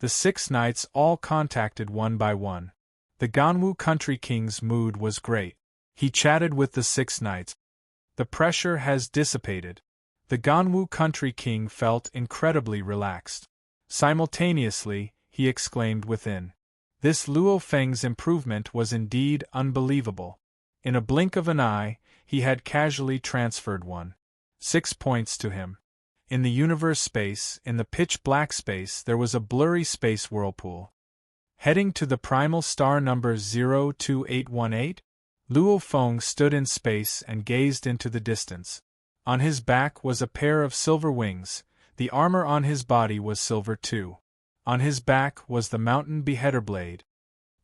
The 6 knights all contacted one by one. The Ganwu country king's mood was great. He chatted with the 6 knights. The pressure has dissipated. The Ganwu country king felt incredibly relaxed. Simultaneously, he exclaimed within. This Luo Feng's improvement was indeed unbelievable. In a blink of an eye, he had casually transferred 6 points to him. In the universe space, in the pitch-black space, there was a blurry space whirlpool. Heading to the primal star number 02818, Luo Feng stood in space and gazed into the distance. On his back was a pair of silver wings, the armor on his body was silver too. On his back was the mountain beheader blade.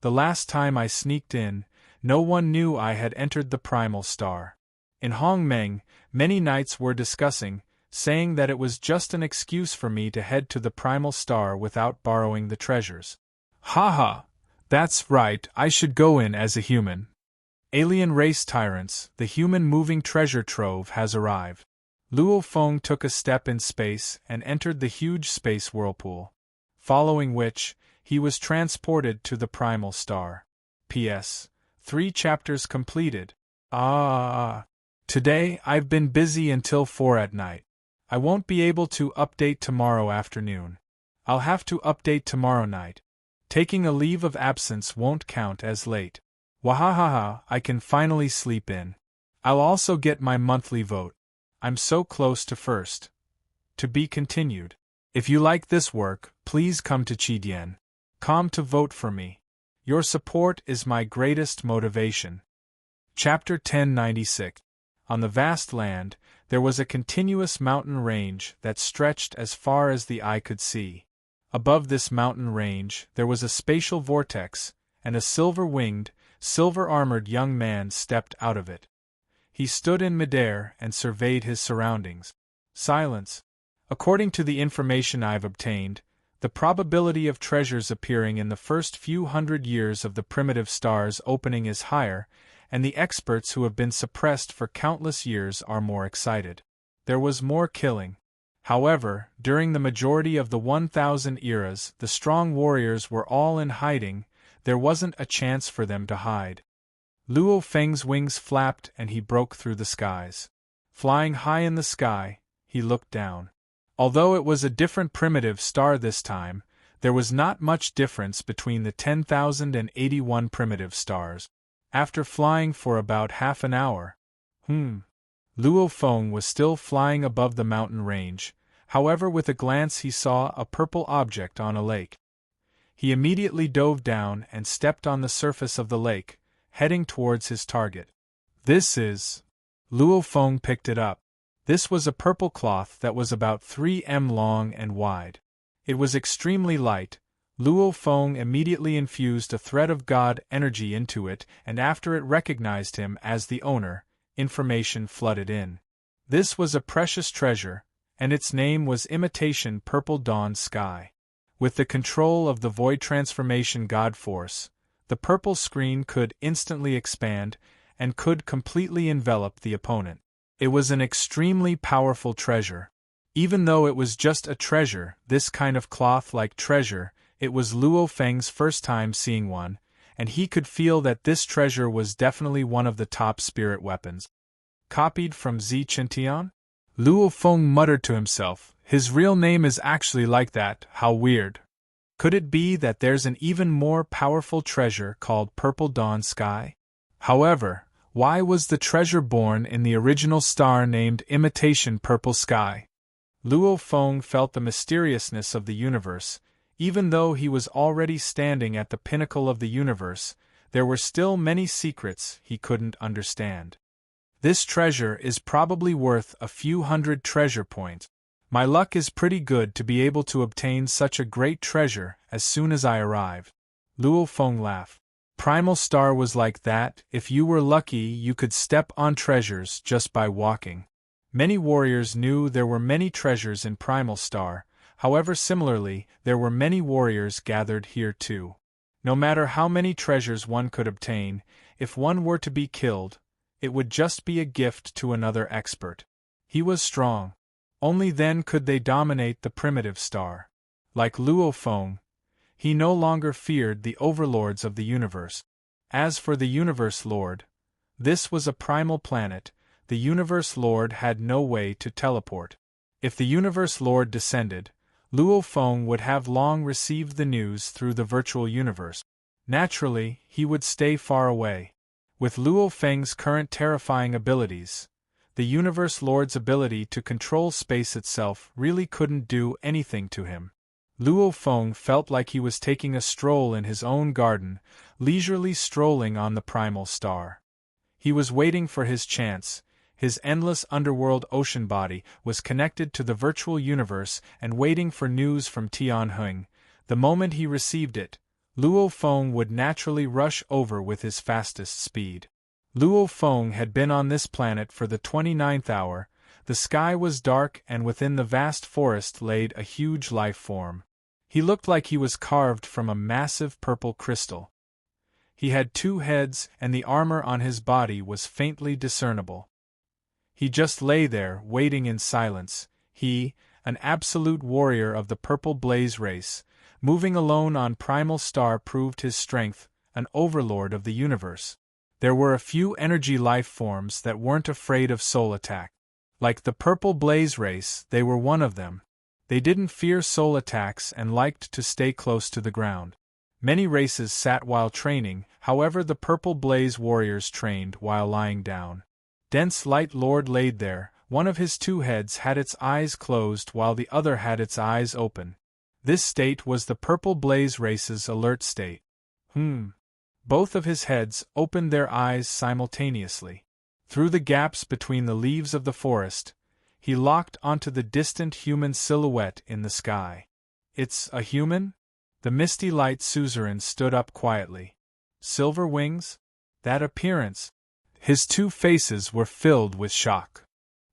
The last time I sneaked in, no one knew I had entered the primal star. In Hongmeng, many knights were discussing, saying that it was just an excuse for me to head to the primal star without borrowing the treasures. Haha, that's right, I should go in as a human. Alien race tyrants, the human moving treasure trove has arrived. Luo Feng took a step in space and entered the huge space whirlpool. Following which, he was transported to the primal star. P.S. 3 chapters completed. Today I've been busy until 4 at night. I won't be able to update tomorrow afternoon. I'll have to update tomorrow night. Taking a leave of absence won't count as late. Wahahaha, I can finally sleep in. I'll also get my monthly vote. I'm so close to first. To be continued. If you like this work, please come to Chidian.com to vote for me. Your support is my greatest motivation. Chapter 1096. On the vast land, there was a continuous mountain range that stretched as far as the eye could see. Above this mountain range, there was a spatial vortex, and a silver-winged, silver-armored young man stepped out of it. He stood in midair and surveyed his surroundings. Silence. According to the information I've obtained, the probability of treasures appearing in the first few hundred years of the primitive star's opening is higher, and the experts who have been suppressed for countless years are more excited. There was more killing. However, during the majority of the 1000 eras, the strong warriors were all in hiding. There wasn't a chance for them to hide. Luo Feng's wings flapped and he broke through the skies. Flying high in the sky, he looked down. Although it was a different primitive star this time, there was not much difference between the 10,081 primitive stars. After flying for about half an hour, Luo Feng was still flying above the mountain range. However, with a glance he saw a purple object on a lake. He immediately dove down and stepped on the surface of the lake, heading towards his target. This is... Luo Feng picked it up. This was a purple cloth that was about 3 m long and wide. It was extremely light. Luo Feng immediately infused a thread of God energy into it, and after it recognized him as the owner, information flooded in. This was a precious treasure, and its name was Imitation Purple Dawn Sky. With the control of the Void Transformation God Force, the purple screen could instantly expand and could completely envelop the opponent. It was an extremely powerful treasure. Even though it was just a treasure, this kind of cloth-like treasure, it was Luo Feng's first time seeing one, and he could feel that this treasure was definitely one of the top spirit weapons. Copied from Zi Qintian? Luo Feng muttered to himself, his real name is actually like that, how weird. Could it be that there's an even more powerful treasure called Purple Dawn Sky? However, why was the treasure born in the original star named Imitation Purple Sky? Luo Feng felt the mysteriousness of the universe. Even though he was already standing at the pinnacle of the universe, there were still many secrets he couldn't understand. This treasure is probably worth a few hundred treasure points. My luck is pretty good to be able to obtain such a great treasure as soon as I arrive. Luo Feng laughed. Primal Star was like that. If you were lucky, you could step on treasures just by walking. Many warriors knew there were many treasures in Primal Star. However, similarly, there were many warriors gathered here too. No matter how many treasures one could obtain, if one were to be killed, it would just be a gift to another expert. He was strong. Only then could they dominate the primitive star. Like Luo Feng, he no longer feared the overlords of the universe. As for the Universe Lord, this was a primal planet. The Universe Lord had no way to teleport. If the Universe Lord descended, Luo Feng would have long received the news through the virtual universe. Naturally, he would stay far away. With Luo Feng's current terrifying abilities, the Universe Lord's ability to control space itself really couldn't do anything to him. Luo Feng felt like he was taking a stroll in his own garden, leisurely strolling on the primal star. He was waiting for his chance. His endless underworld ocean body was connected to the virtual universe and waiting for news from Tianheng. The moment he received it, Luo Feng would naturally rush over with his fastest speed. Luo Feng had been on this planet for the 29th hour. The sky was dark and within the vast forest laid a huge life form. He looked like he was carved from a massive purple crystal. He had 2 heads and the armor on his body was faintly discernible. He just lay there, waiting in silence. He, an absolute warrior of the Purple Blaze race, moving alone on Primal Star proved his strength, an overlord of the universe. There were a few energy life forms that weren't afraid of soul attack. Like the Purple Blaze race, they were one of them. They didn't fear soul attacks and liked to stay close to the ground. Many races sat while training, however the Purple Blaze warriors trained while lying down. Dense Light Lord laid there. One of his 2 heads had its eyes closed while the other had its eyes open. This state was the Purple Blaze race's alert state. Both of his heads opened their eyes simultaneously. Through the gaps between the leaves of the forest, he locked onto the distant human silhouette in the sky. It's a human? The misty light suzerain stood up quietly. Silver wings? That appearance! His 2 faces were filled with shock.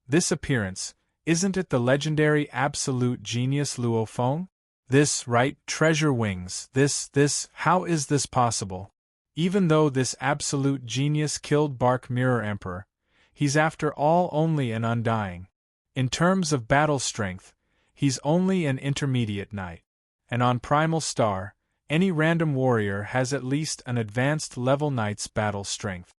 This appearance, isn't it the legendary absolute genius Luo Feng? This, right, treasure wings, this, how is this possible? Even though this absolute genius killed Bark Mirror Emperor, he's after all only an undying. In terms of battle strength, he's only an intermediate knight. And on Primal Star, any random warrior has at least an advanced level knight's battle strength.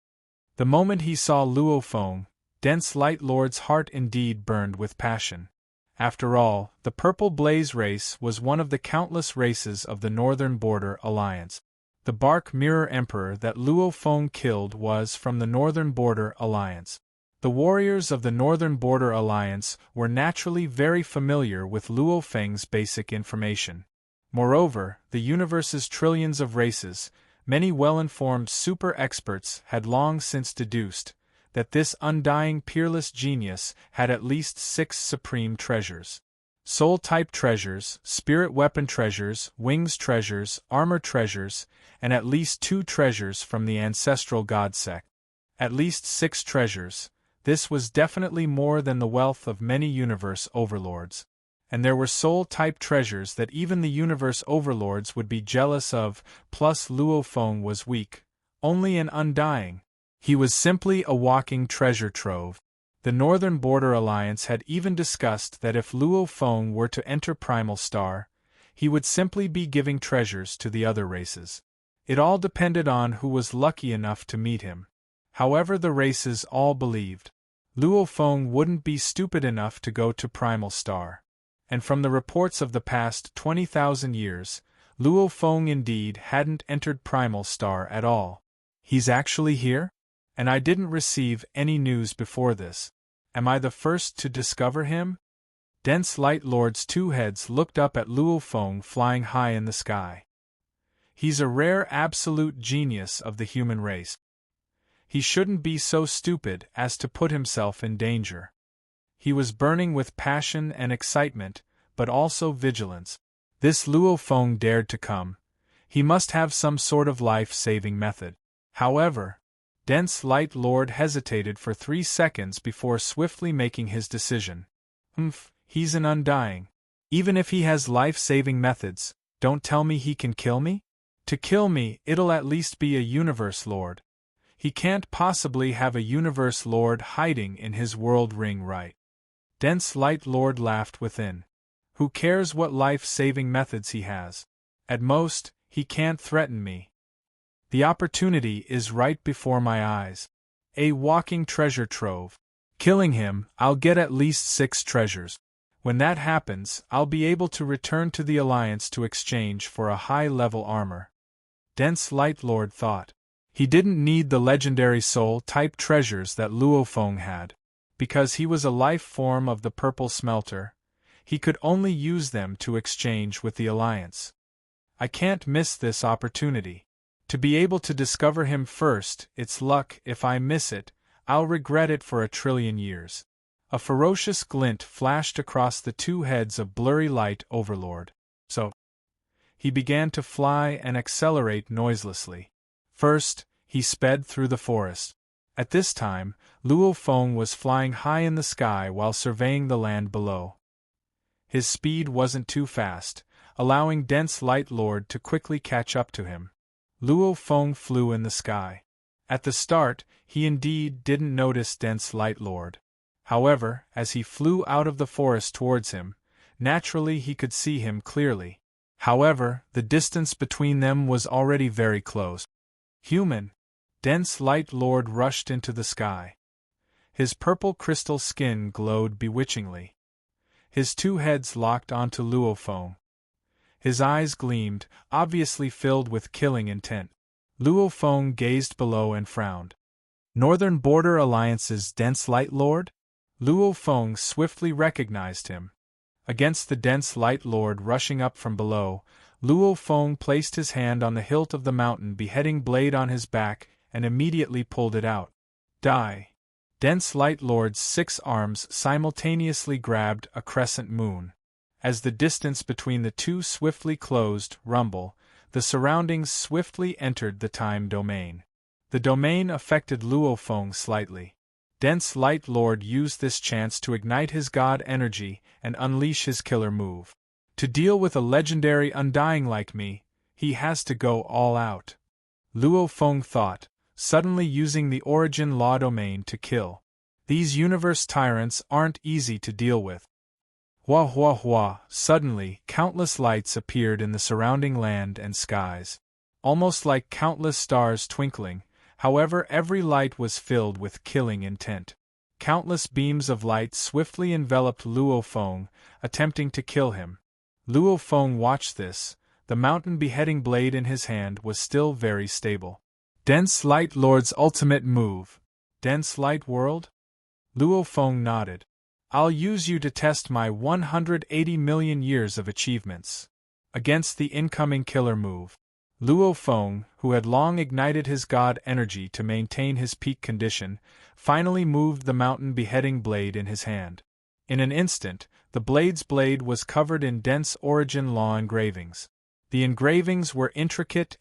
The moment he saw Luo Feng, Dense Light Lord's heart indeed burned with passion. After all, the Purple Blaze race was one of the countless races of the Northern Border Alliance. The Bark Mirror Emperor that Luo Feng killed was from the Northern Border Alliance. The warriors of the Northern Border Alliance were naturally very familiar with Luo Feng's basic information. Moreover, the universe's trillions of races, many well-informed super-experts had long since deduced that this undying peerless genius had at least 6 supreme treasures. Soul-type treasures, spirit weapon treasures, wings treasures, armor treasures, and at least 2 treasures from the ancestral god sect. At least 6 treasures. This was definitely more than the wealth of many universe overlords. And there were soul-type treasures that even the universe overlords would be jealous of, plus Luo Feng was weak, only an undying. He was simply a walking treasure trove. The Northern Border Alliance had even discussed that if Luo Feng were to enter Primal Star, he would simply be giving treasures to the other races. It all depended on who was lucky enough to meet him. However, the races all believed Luo Feng wouldn't be stupid enough to go to Primal Star. And from the reports of the past 20,000 years, Luo Feng indeed hadn't entered Primal Star at all. He's actually here? And I didn't receive any news before this. Am I the first to discover him? Dense Light Lord's two heads looked up at Luo Feng flying high in the sky. He's a rare absolute genius of the human race. He shouldn't be so stupid as to put himself in danger. He was burning with passion and excitement, but also vigilance. This Luo Feng dared to come. He must have some sort of life-saving method. However, Dense Light Lord hesitated for 3 seconds before swiftly making his decision. He's an undying. Even if he has life-saving methods, don't tell me he can kill me? To kill me, it'll at least be a Universe Lord. He can't possibly have a Universe Lord hiding in his world ring, right? Dense Light Lord laughed within. Who cares what life-saving methods he has? At most, he can't threaten me. The opportunity is right before my eyes. A walking treasure trove. Killing him, I'll get at least 6 treasures. When that happens, I'll be able to return to the Alliance to exchange for a high-level armor. Dense Light Lord thought. He didn't need the legendary soul-type treasures that Luo Feng had. Because he was a life form of the Purple Smelter, he could only use them to exchange with the Alliance. I can't miss this opportunity. To be able to discover him first, it's luck. If I miss it, I'll regret it for 1,000,000,000 years. A ferocious glint flashed across the two heads of Blurry Light Overlord. So, he began to fly and accelerate noiselessly. First, he sped through the forest. At this time, Luo Feng was flying high in the sky while surveying the land below. His speed wasn't too fast, allowing Dense Light Lord to quickly catch up to him. Luo Feng flew in the sky. At the start, he indeed didn't notice Dense Light Lord. However, as he flew out of the forest towards him, naturally he could see him clearly. However, the distance between them was already very close. Human! Dense Light Lord rushed into the sky. His purple crystal skin glowed bewitchingly. His two heads locked onto Luo Feng. His eyes gleamed, obviously filled with killing intent. Luo Feng gazed below and frowned. Northern Border Alliance's Dense Light Lord? Luo Feng swiftly recognized him. Against the Dense Light Lord rushing up from below, Luo Feng placed his hand on the hilt of the mountain beheading blade on his back and immediately pulled it out. Die! Dense Light Lord's 6 arms simultaneously grabbed a crescent moon. As the distance between the two swiftly closed, the surroundings swiftly entered the time domain. The domain affected Luo Feng slightly. Dense Light Lord used this chance to ignite his god energy and unleash his killer move. To deal with a legendary undying like me, he has to go all out. Luo Feng thought, suddenly using the origin law domain to kill. These universe tyrants aren't easy to deal with. Hua hua hua, suddenly, countless lights appeared in the surrounding land and skies. Almost like countless stars twinkling, however every light was filled with killing intent. Countless beams of light swiftly enveloped Luo Feng, attempting to kill him. Luo Feng watched this. The mountain beheading blade in his hand was still very stable. Dense Light Lord's ultimate move. Dense Light World? Luo Feng nodded. I'll use you to test my 180 million years of achievements. Against the incoming killer move. Luo Feng, who had long ignited his god energy to maintain his peak condition, finally moved the mountain beheading blade in his hand. In an instant, the blade's blade was covered in dense origin law engravings. The engravings were intricate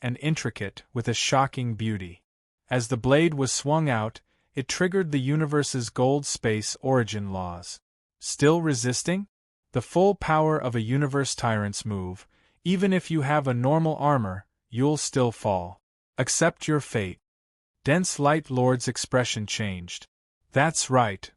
with a shocking beauty. As the blade was swung out, it triggered the universe's gold space origin laws. Still resisting? The full power of a universe tyrant's move. Even if you have a normal armor, you'll still fall. Accept your fate. Dense Light Lord's expression changed. That's right.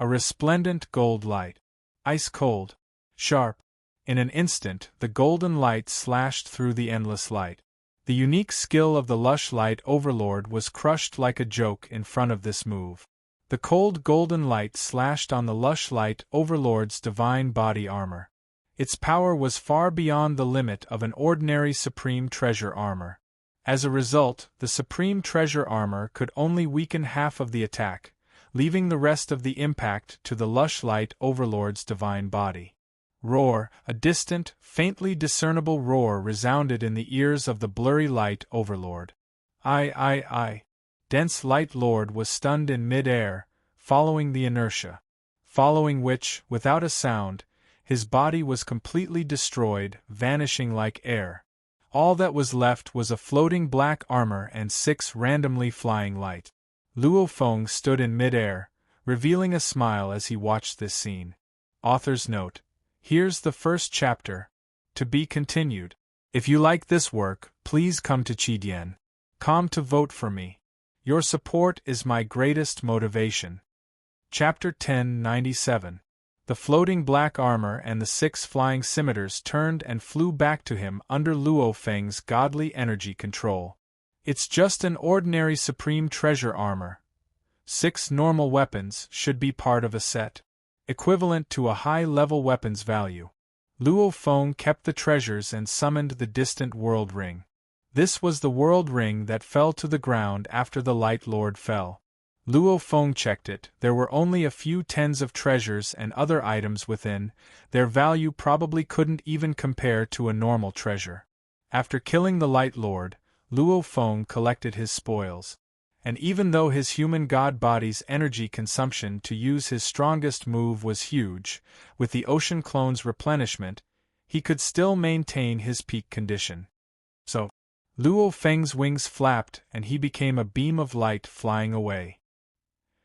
A resplendent gold light. Ice cold. Sharp. In an instant, the golden light slashed through the endless light. The unique skill of the lush light overlord was crushed like a joke in front of this move. The cold golden light slashed on the lush light overlord's divine body armor. Its power was far beyond the limit of an ordinary supreme treasure armor. As a result, the supreme treasure armor could only weaken half of the attack, leaving the rest of the impact to the lush light overlord's divine body. Roar, a distant, faintly discernible roar resounded in the ears of the blurry light overlord. I. Dense light lord was stunned in mid-air, following the inertia. Following which, without a sound, his body was completely destroyed, vanishing like air. All that was left was a floating black armor and 6 randomly flying light. Luo Feng stood in mid-air, revealing a smile as he watched this scene. Author's note. Here's the first chapter. To be continued. If you like this work, please come to Chidian.com to vote for me. Your support is my greatest motivation. Chapter 1097. The floating black armor and the 6 flying scimitars turned and flew back to him under Luo Feng's godly energy control. It's just an ordinary supreme treasure armor. 6 normal weapons should be part of a set, equivalent to a high-level weapons value. Luo Feng kept the treasures and summoned the distant world ring. This was the world ring that fell to the ground after the Light Lord fell. Luo Feng checked it. There were only a few tens of treasures and other items within. Their value probably couldn't even compare to a normal treasure. After killing the Light Lord, Luo Feng collected his spoils. And even though his human god body's energy consumption to use his strongest move was huge, with the ocean clone's replenishment, he could still maintain his peak condition. So, Luo Feng's wings flapped and he became a beam of light flying away.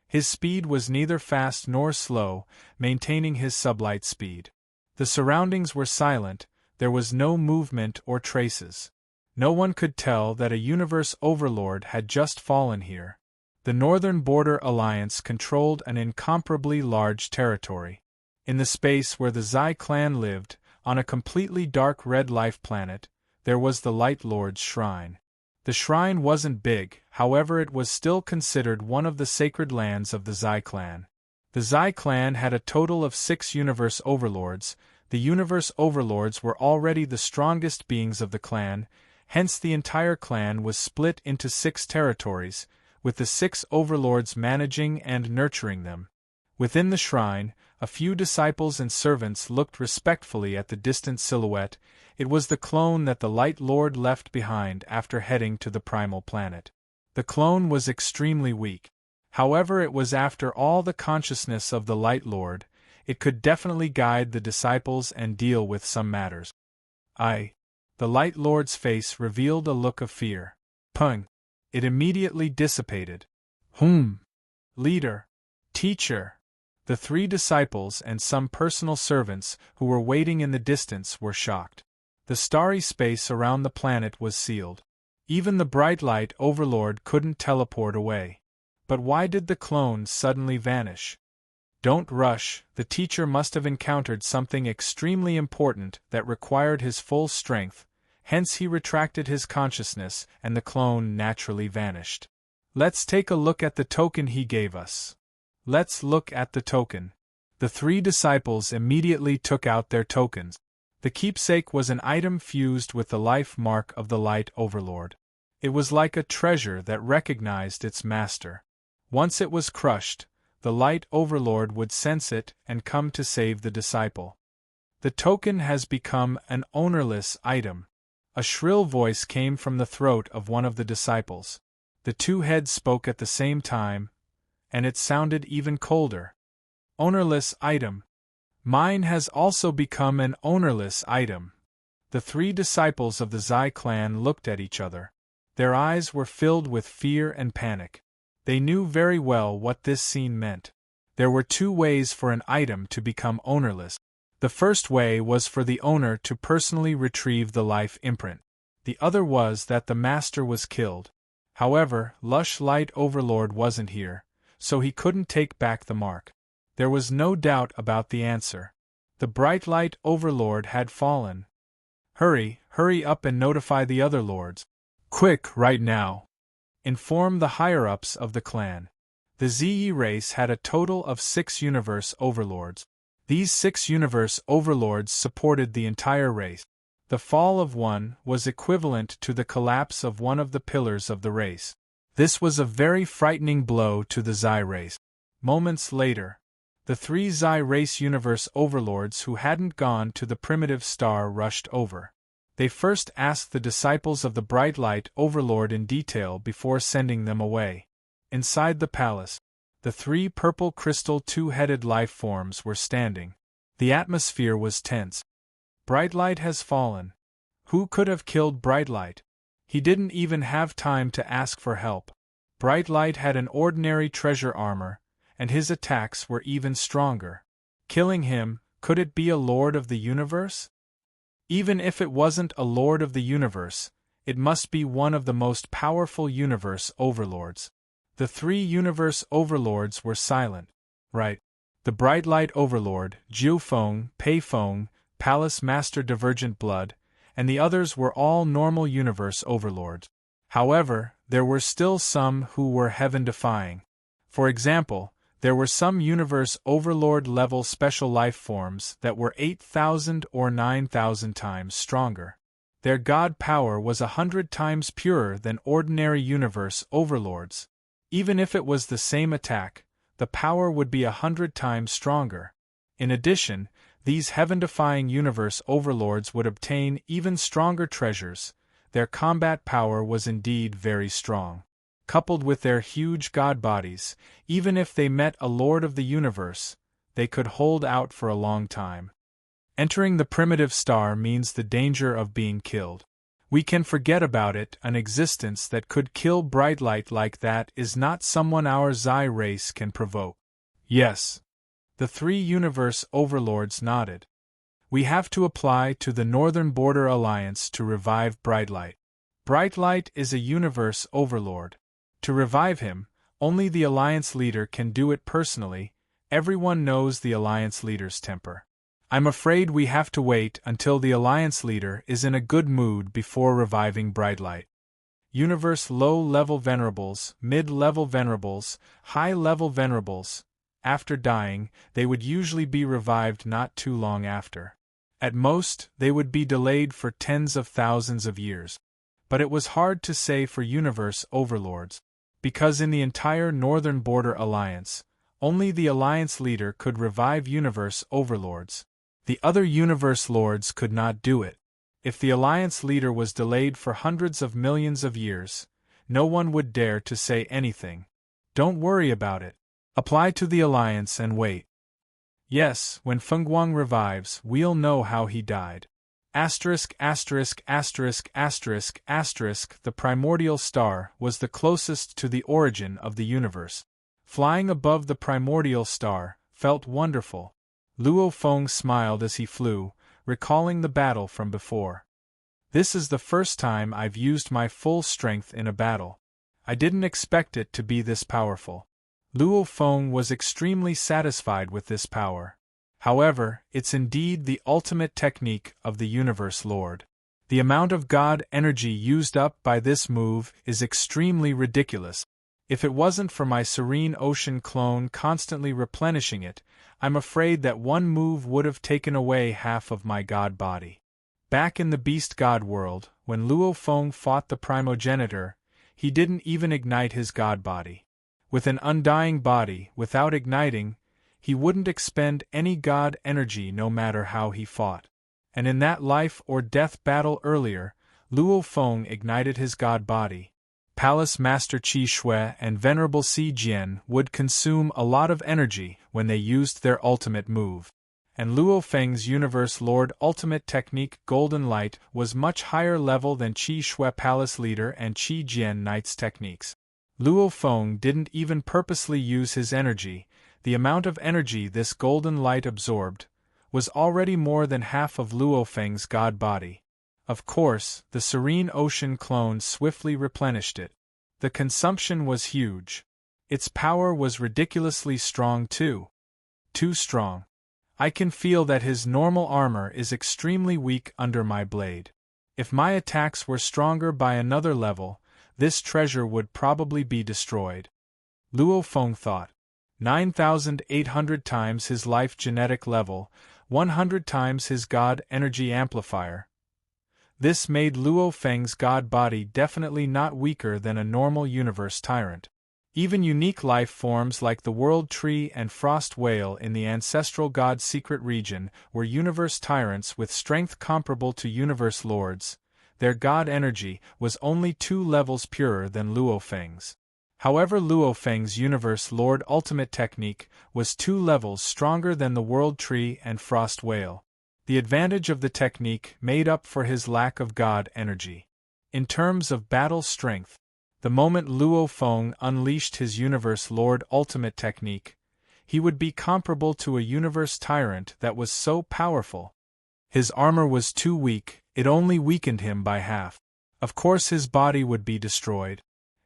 His speed was neither fast nor slow, maintaining his sublight speed. The surroundings were silent, there was no movement or traces. No one could tell that a universe overlord had just fallen here. The Northern Border Alliance controlled an incomparably large territory. In the space where the Zai clan lived, on a completely dark red life planet, there was the Light Lord's shrine. The shrine wasn't big, however it was still considered one of the sacred lands of the Zai clan. The Zai clan had a total of 6 universe overlords. The universe overlords were already the strongest beings of the clan, hence the entire clan was split into 6 territories, with the 6 overlords managing and nurturing them. Within the shrine, a few disciples and servants looked respectfully at the distant silhouette. It was the clone that the Light Lord left behind after heading to the primal planet. The clone was extremely weak. However, it was after all the consciousness of the Light Lord. It could definitely guide the disciples and deal with some matters. The Light Lord's face revealed a look of fear. Pung! It immediately dissipated. Leader. Teacher. The 3 disciples and some personal servants who were waiting in the distance were shocked. The starry space around the planet was sealed. Even the bright light overlord couldn't teleport away. But why did the clone suddenly vanish? Don't rush, the teacher must have encountered something extremely important that required his full strength, hence he retracted his consciousness and the clone naturally vanished. Let's take a look at the token he gave us. Let's look at the token. The 3 disciples immediately took out their tokens. The keepsake was an item fused with the life mark of the Light Overlord. It was like a treasure that recognized its master. Once it was crushed, the Light Overlord would sense it and come to save the disciple. The token has become an ownerless item. A shrill voice came from the throat of one of the disciples. The 2 heads spoke at the same time, and it sounded even colder. Ownerless item. Mine has also become an ownerless item. The 3 disciples of the Zai clan looked at each other. Their eyes were filled with fear and panic. They knew very well what this scene meant. There were 2 ways for an item to become ownerless. The first way was for the owner to personally retrieve the life imprint. The other was that the master was killed. However, Lush Light Overlord wasn't here, so he couldn't take back the mark. There was no doubt about the answer. The bright light overlord had fallen. Hurry, hurry up and notify the other lords. Quick, right now. Inform the higher-ups of the clan. The ZE race had a total of 6 universe overlords. These 6 universe overlords supported the entire race. The fall of one was equivalent to the collapse of one of the pillars of the race. This was a very frightening blow to the Xi race. Moments later, the 3 Xi race universe overlords who hadn't gone to the primitive star rushed over. They first asked the disciples of the bright light overlord in detail before sending them away. Inside the palace, the 3 purple crystal two-headed life forms were standing. The atmosphere was tense. Bright light has fallen. Who could have killed Bright Light? He didn't even have time to ask for help. Bright Light had an ordinary treasure armor, and his attacks were even stronger. Killing him, could it be a Lord of the Universe? Even if it wasn't a Lord of the Universe, it must be one of the most powerful universe overlords. The 3 universe overlords were silent. Right. The Bright Light Overlord, Jiu Feng, Pei Feng, Palace Master Divergent Blood, and the others were all normal universe overlords. However, there were still some who were heaven-defying. For example, there were some universe overlord-level special life forms that were 8,000 or 9,000 times stronger. Their god power was 100 times purer than ordinary universe overlords. Even if it was the same attack, the power would be 100 times stronger. In addition, these heaven-defying universe overlords would obtain even stronger treasures. Their combat power was indeed very strong. Coupled with their huge god bodies, even if they met a lord of the universe, they could hold out for a long time. Entering the primitive star means the danger of being killed. We can forget about it. An existence that could kill bright light like that is not someone our Xi race can provoke. Yes. The 3 universe overlords nodded. We have to apply to the Northern Border Alliance to revive Bright Light. Bright Light is a universe overlord. To revive him, only the Alliance leader can do it personally. Everyone knows the Alliance leader's temper. I'm afraid we have to wait until the Alliance leader is in a good mood before reviving Bright Light. Universe low-level venerables, mid-level venerables, high-level venerables. After dying, they would usually be revived not too long after. At most, they would be delayed for tens of thousands of years. But it was hard to say for universe overlords, because in the entire Northern Border Alliance, only the Alliance leader could revive universe overlords. The other universe lords could not do it. If the Alliance leader was delayed for hundreds of millions of years, no one would dare to say anything. Don't worry about it. Apply to the Alliance and wait. Yes, when Fengguang revives, we'll know how he died. ***********. The primordial star was the closest to the origin of the universe. Flying above the primordial star felt wonderful. Luo Feng smiled as he flew, recalling the battle from before. This is the first time I've used my full strength in a battle. I didn't expect it to be this powerful. Luo Feng was extremely satisfied with this power. However, it's indeed the ultimate technique of the Universe Lord. The amount of God energy used up by this move is extremely ridiculous. If it wasn't for my Serene Ocean clone constantly replenishing it, I'm afraid that one move would have taken away half of my God body. Back in the Beast God world, when Luo Feng fought the primogenitor, he didn't even ignite his God body. With an undying body, without igniting, he wouldn't expend any God energy no matter how he fought. And in that life or death battle earlier, Luo Feng ignited his God body. Palace Master Qi Shui and Venerable Si Jian would consume a lot of energy when they used their ultimate move. And Luo Feng's Universe Lord ultimate technique Golden Light was much higher level than Qi Shui Palace Leader and Qi Jian Knight's techniques. Luo Feng didn't even purposely use his energy. The amount of energy this golden light absorbed was already more than half of Luo Feng's God body. Of course, the Serene Ocean clone swiftly replenished it. The consumption was huge. Its power was ridiculously strong too. too strong. I can feel that his normal armor is extremely weak under my blade. If my attacks were stronger by another level, this treasure would probably be destroyed. Luo Feng thought. 9,800 times his life genetic level, 100 times his god energy amplifier. This made Luo Feng's god body definitely not weaker than a normal universe tyrant. Even unique life forms like the world tree and frost whale in the ancestral god secret region were universe tyrants with strength comparable to universe lords. Their god energy was only 2 levels purer than Luo Feng's. However, Luo Feng's universe lord ultimate technique was 2 levels stronger than the world tree and frost whale. The advantage of the technique made up for his lack of god energy. In terms of battle strength, the moment Luo Feng unleashed his universe lord ultimate technique, he would be comparable to a universe tyrant that was so powerful. His armor was too weak, it only weakened him by half. Of course his body would be destroyed.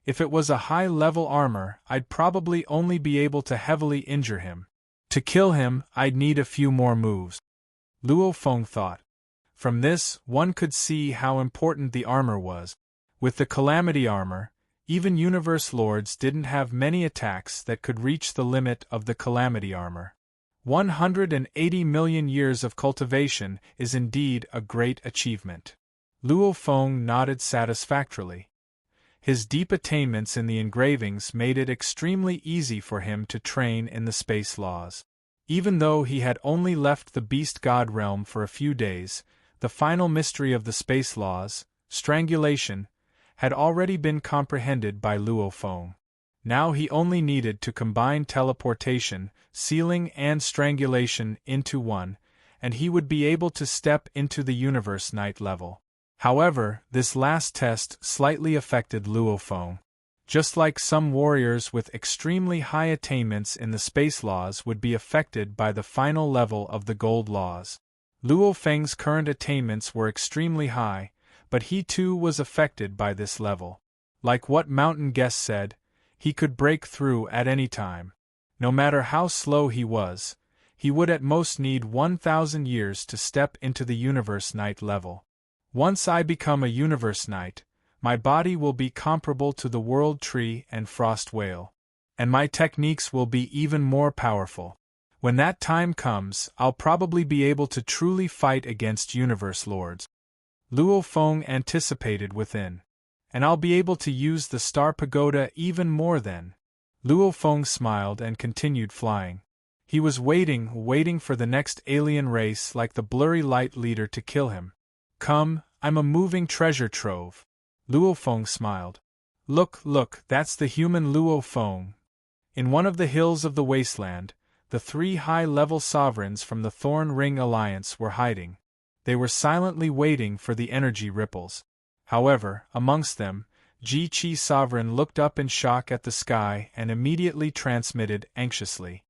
If it was a high-level armor, I'd probably only be able to heavily injure him. To kill him, I'd need a few more moves. Luo Feng thought. From this, one could see how important the armor was. With the Calamity armor, even Universe Lords didn't have many attacks that could reach the limit of the Calamity armor. 180 million years of cultivation is indeed a great achievement. Luo Feng nodded satisfactorily. His deep attainments in the engravings made it extremely easy for him to train in the space laws. Even though he had only left the beast god realm for a few days, the final mystery of the space laws, strangulation, had already been comprehended by Luo Feng. Now he only needed to combine teleportation, sealing and strangulation into one, and he would be able to step into the universe night level. However, this last test slightly affected Luo Feng. Just like some warriors with extremely high attainments in the space laws would be affected by the final level of the gold laws. Luo Feng's current attainments were extremely high, but he too was affected by this level. Like what Mountain Guest said, he could break through at any time. No matter how slow he was, he would at most need 1,000 years to step into the universe night level. Once I become a universe knight, my body will be comparable to the world tree and frost whale. And my techniques will be even more powerful. When that time comes, I'll probably be able to truly fight against universe lords. Luo Feng anticipated within. And I'll be able to use the star pagoda even more then. Luo Feng smiled and continued flying. He was waiting for the next alien race like the blurry light leader to kill him. Come, I'm a moving treasure trove. Luo Feng smiled. Look, that's the human Luo Feng. In one of the hills of the wasteland, the 3 high-level sovereigns from the Thorn Ring Alliance were hiding. They were silently waiting for the energy ripples. However, amongst them, Ji Qi Sovereign looked up in shock at the sky and immediately transmitted anxiously.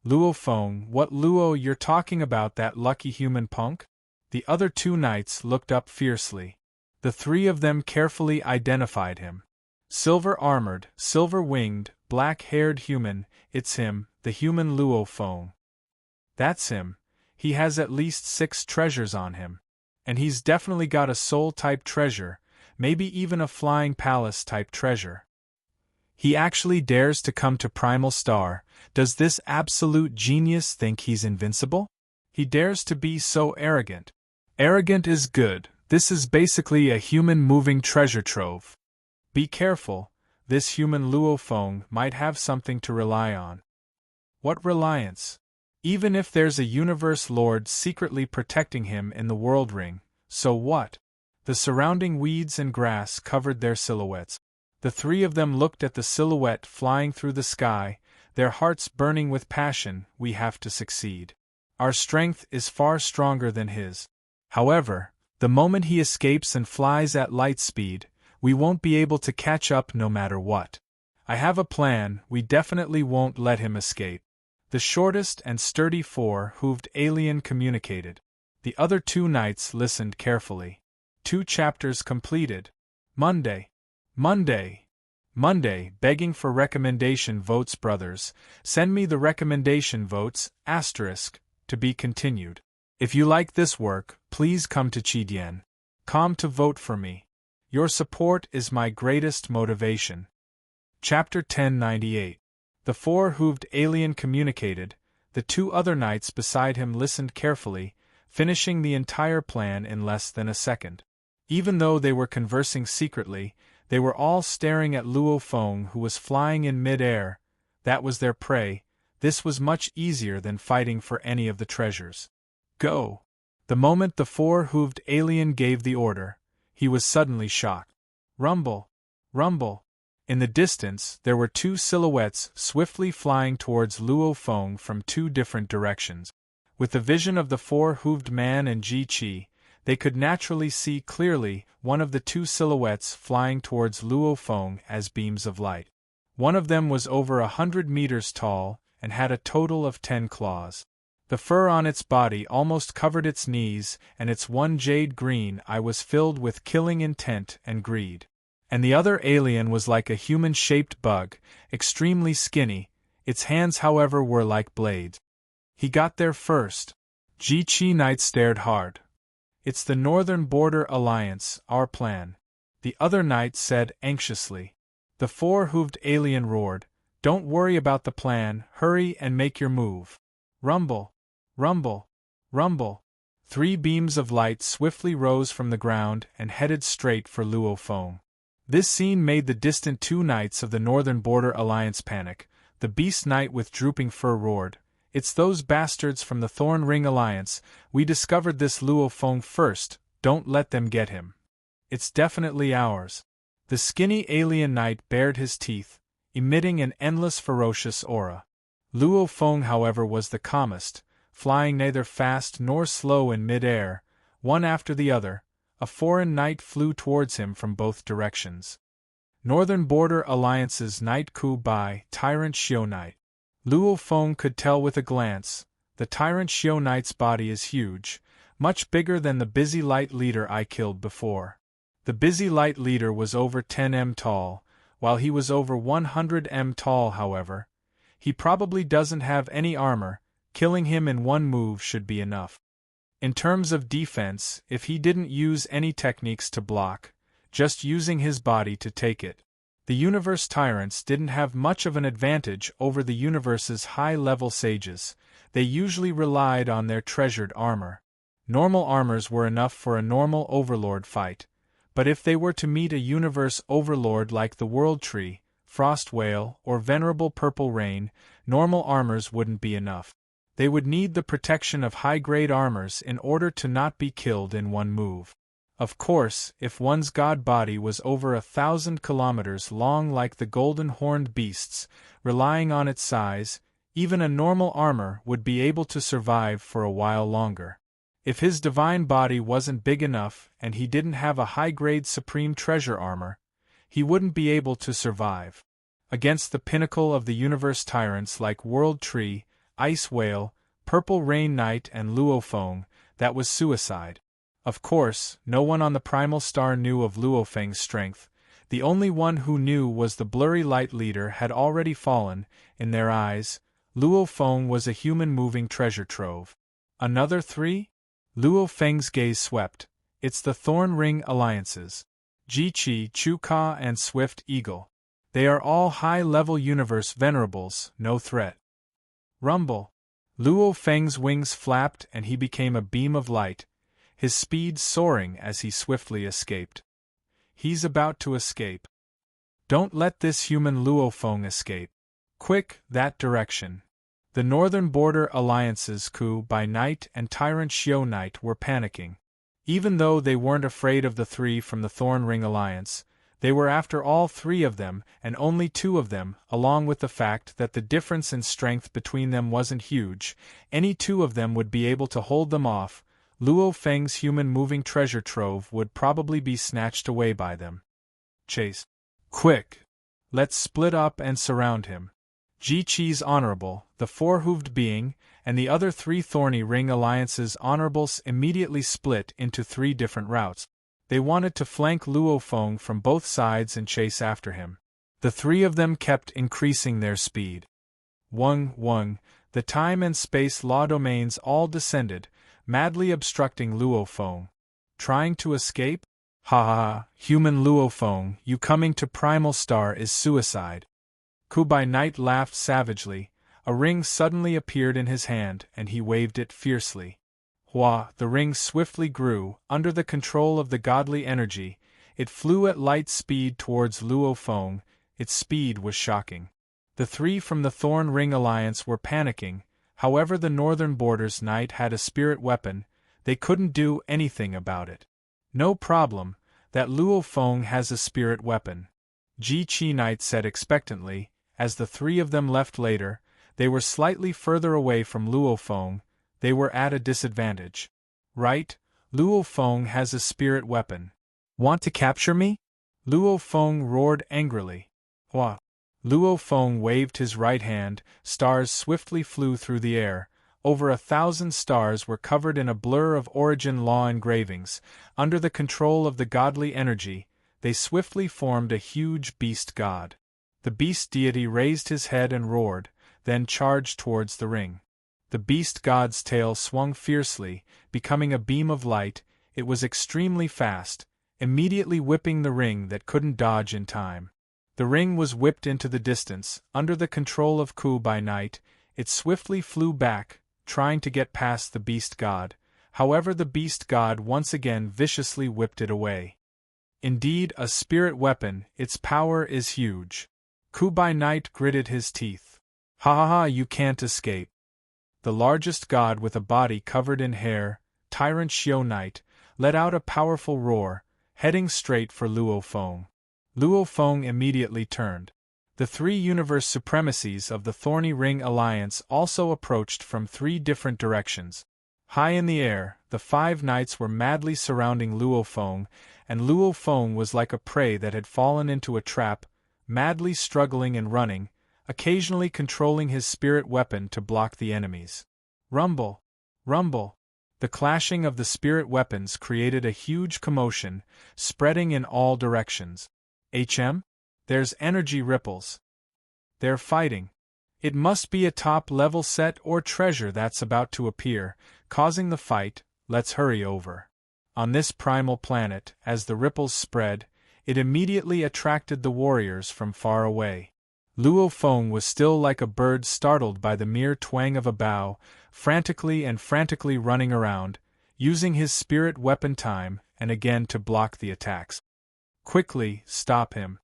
Luo Feng, what Luo you're talking about, that lucky human punk? The other 2 knights looked up fiercely. The 3 of them carefully identified him. Silver-armored, silver-winged, black-haired human, it's him, the human Luo Feng. That's him. He has at least 6 treasures on him. And he's definitely got a soul-type treasure, maybe even a flying palace-type treasure. He actually dares to come to Primal Star. Does this absolute genius think he's invincible? He dares to be so arrogant. Arrogant is good. This is basically a human moving treasure trove. Be careful, this human Luo Feng might have something to rely on. What reliance? Even if there's a universe lord secretly protecting him in the world ring, so what? The surrounding weeds and grass covered their silhouettes. The 3 of them looked at the silhouette flying through the sky, their hearts burning with passion. We have to succeed. Our strength is far stronger than his. However, the moment he escapes and flies at light speed, we won't be able to catch up no matter what. I have a plan. We definitely won't let him escape. The shortest and sturdy 4-hooved alien communicated. The other 2 knights listened carefully. 2 chapters completed. Monday. Monday, begging for recommendation votes. Brothers, send me the recommendation votes, to be continued. If you like this work, please come to Chidien.com to vote for me. Your support is my greatest motivation. Chapter 1098. The four-hooved alien communicated. The two other knights beside him listened carefully, finishing the entire plan in less than a second. Even though they were conversing secretly, they were all staring at Luo Feng, who was flying in mid-air. That was their prey. This was much easier than fighting for any of the treasures. Go! The moment the four-hooved alien gave the order, he was suddenly shocked. Rumble! Rumble! In the distance, there were two silhouettes swiftly flying towards Luo Feng from two different directions. With the vision of the four-hooved man and Ji Qi, they could naturally see clearly one of the two silhouettes flying towards Luo Feng as beams of light. One of them was over 100 meters tall and had a total of 10 claws. The fur on its body almost covered its knees, and its one jade green eye was filled with killing intent and greed. And the other alien was like a human-shaped bug, extremely skinny. Its hands, however, were like blades. He got there first. Ji Qi Knight stared hard. It's the Northern Border Alliance, our plan. The other knight said anxiously. The four-hooved alien roared, Don't worry about the plan, hurry and make your move. Rumble! Rumble! Rumble! 3 beams of light swiftly rose from the ground and headed straight for Luo Feng. This scene made the distant 2 knights of the Northern Border Alliance panic. The Beast Knight with drooping fur roared, It's those bastards from the Thorn Ring Alliance. We discovered this Luo Feng first, don't let them get him. It's definitely ours. The skinny alien knight bared his teeth, emitting an endless ferocious aura. Luo Feng, however, was the calmest, flying neither fast nor slow in mid-air. One after the other, a foreign knight flew towards him from both directions. Northern Border Alliance's Knight Ku Bai, Tyrant Xiu Knight. Luo Feng could tell with a glance, the Tyrant Xiu Knight's body is huge, much bigger than the Busy Light Leader I killed before. The Busy Light Leader was over 10 m tall, while he was over 100 m tall. However, he probably doesn't have any armor. Killing him in one move should be enough. In terms of defense, if he didn't use any techniques to block, just using his body to take it, the Universe Tyrants didn't have much of an advantage over the Universe's high-level sages. They usually relied on their treasured armor. Normal armors were enough for a normal Overlord fight, but if they were to meet a Universe Overlord like the World Tree, Frost Whale, or Venerable Purple Rain, normal armors wouldn't be enough. They would need the protection of high-grade armors in order to not be killed in one move. Of course, if one's god body was over 1,000 kilometers long like the golden-horned beasts, relying on its size, even a normal armor would be able to survive for a while longer. If his divine body wasn't big enough and he didn't have a high-grade supreme treasure armor, he wouldn't be able to survive. Against the pinnacle of the Universe Tyrants like World Tree, Ice Whale, Purple Rain Knight and Luo Feng, that was suicide. Of course, no one on the Primal Star knew of Luo Feng's strength. The only one who knew was the Blurry Light Leader had already fallen. In their eyes, Luo Feng was a human-moving treasure trove. Another 3? Luo Feng's gaze swept. It's the Thorn Ring Alliances. Ji Qi, Chu Ka and Swift Eagle. They are all high-level Universe Venerables, no threat. Rumble. Luo Feng's wings flapped and he became a beam of light, his speed soaring as he swiftly escaped. He's about to escape. Don't let this human Luo Feng escape. Quick, that direction. The Northern Border Alliance's Ku Bai Knight and Tyrant Xiu Knight were panicking. Even though they weren't afraid of the 3 from the Thorn Ring Alliance, they were after all 3 of them and only 2 of them, along with the fact that the difference in strength between them wasn't huge. Any 2 of them would be able to hold them off. Luo Feng's human-moving treasure trove would probably be snatched away by them. Chase. Quick! Let's split up and surround him. Ji Qi's Honorable, the four-hooved being, and the other 3 Thorny Ring Alliance's Honorables immediately split into 3 different routes. They wanted to flank Luo Feng from both sides and chase after him. The three of them kept increasing their speed. Wung, the time and space law domains all descended, madly obstructing Luo Feng. Trying to escape? Ha ha ha, human Luo Feng, you coming to Primal Star is suicide. Ku by Night laughed savagely. A ring suddenly appeared in his hand, and he waved it fiercely. Hua, the ring swiftly grew, under the control of the godly energy. It flew at light speed towards Luo Feng. Its speed was shocking. The three from the Thorn Ring Alliance were panicking. However, the Northern Borders Knight had a spirit weapon. They couldn't do anything about it. No problem, that Luo Feng has a spirit weapon, Ji Chi Knight said expectantly. As the three of them left later, they were slightly further away from Luo Feng. They were at a disadvantage. Right, Luo Feng has a spirit weapon. Want to capture me? Luo Feng roared angrily. Hua. Luo Feng waved his right hand. Stars swiftly flew through the air. Over 1,000 stars were covered in a blur of origin law engravings. Under the control of the godly energy, they swiftly formed a huge beast god. The beast deity raised his head and roared, then charged towards the ring. The beast god's tail swung fiercely, becoming a beam of light. It was extremely fast, immediately whipping the ring that couldn't dodge in time. The ring was whipped into the distance. Under the control of Ku by Night, it swiftly flew back, trying to get past the beast god. However, the beast god once again viciously whipped it away. Indeed, a spirit weapon, its power is huge. Ku by Night gritted his teeth. Ha ha ha, you can't escape. The largest god with a body covered in hair, Tyrant Xiao Knight, let out a powerful roar, heading straight for Luo Feng. Luo Feng immediately turned. The three universe supremacies of the Thorny Ring Alliance also approached from three different directions. High in the air, the five knights were madly surrounding Luo Feng, and Luo Feng was like a prey that had fallen into a trap, madly struggling and running, occasionally controlling his spirit weapon to block the enemies. Rumble! Rumble! The clashing of the spirit weapons created a huge commotion, spreading in all directions. There's energy ripples. They're fighting. It must be a top-level set or treasure that's about to appear, causing the fight. Let's hurry over. On this primal planet, as the ripples spread, it immediately attracted the warriors from far away. Luo Feng was still like a bird startled by the mere twang of a bow, frantically running around, using his spirit weapon time and again to block the attacks. Quickly, stop him.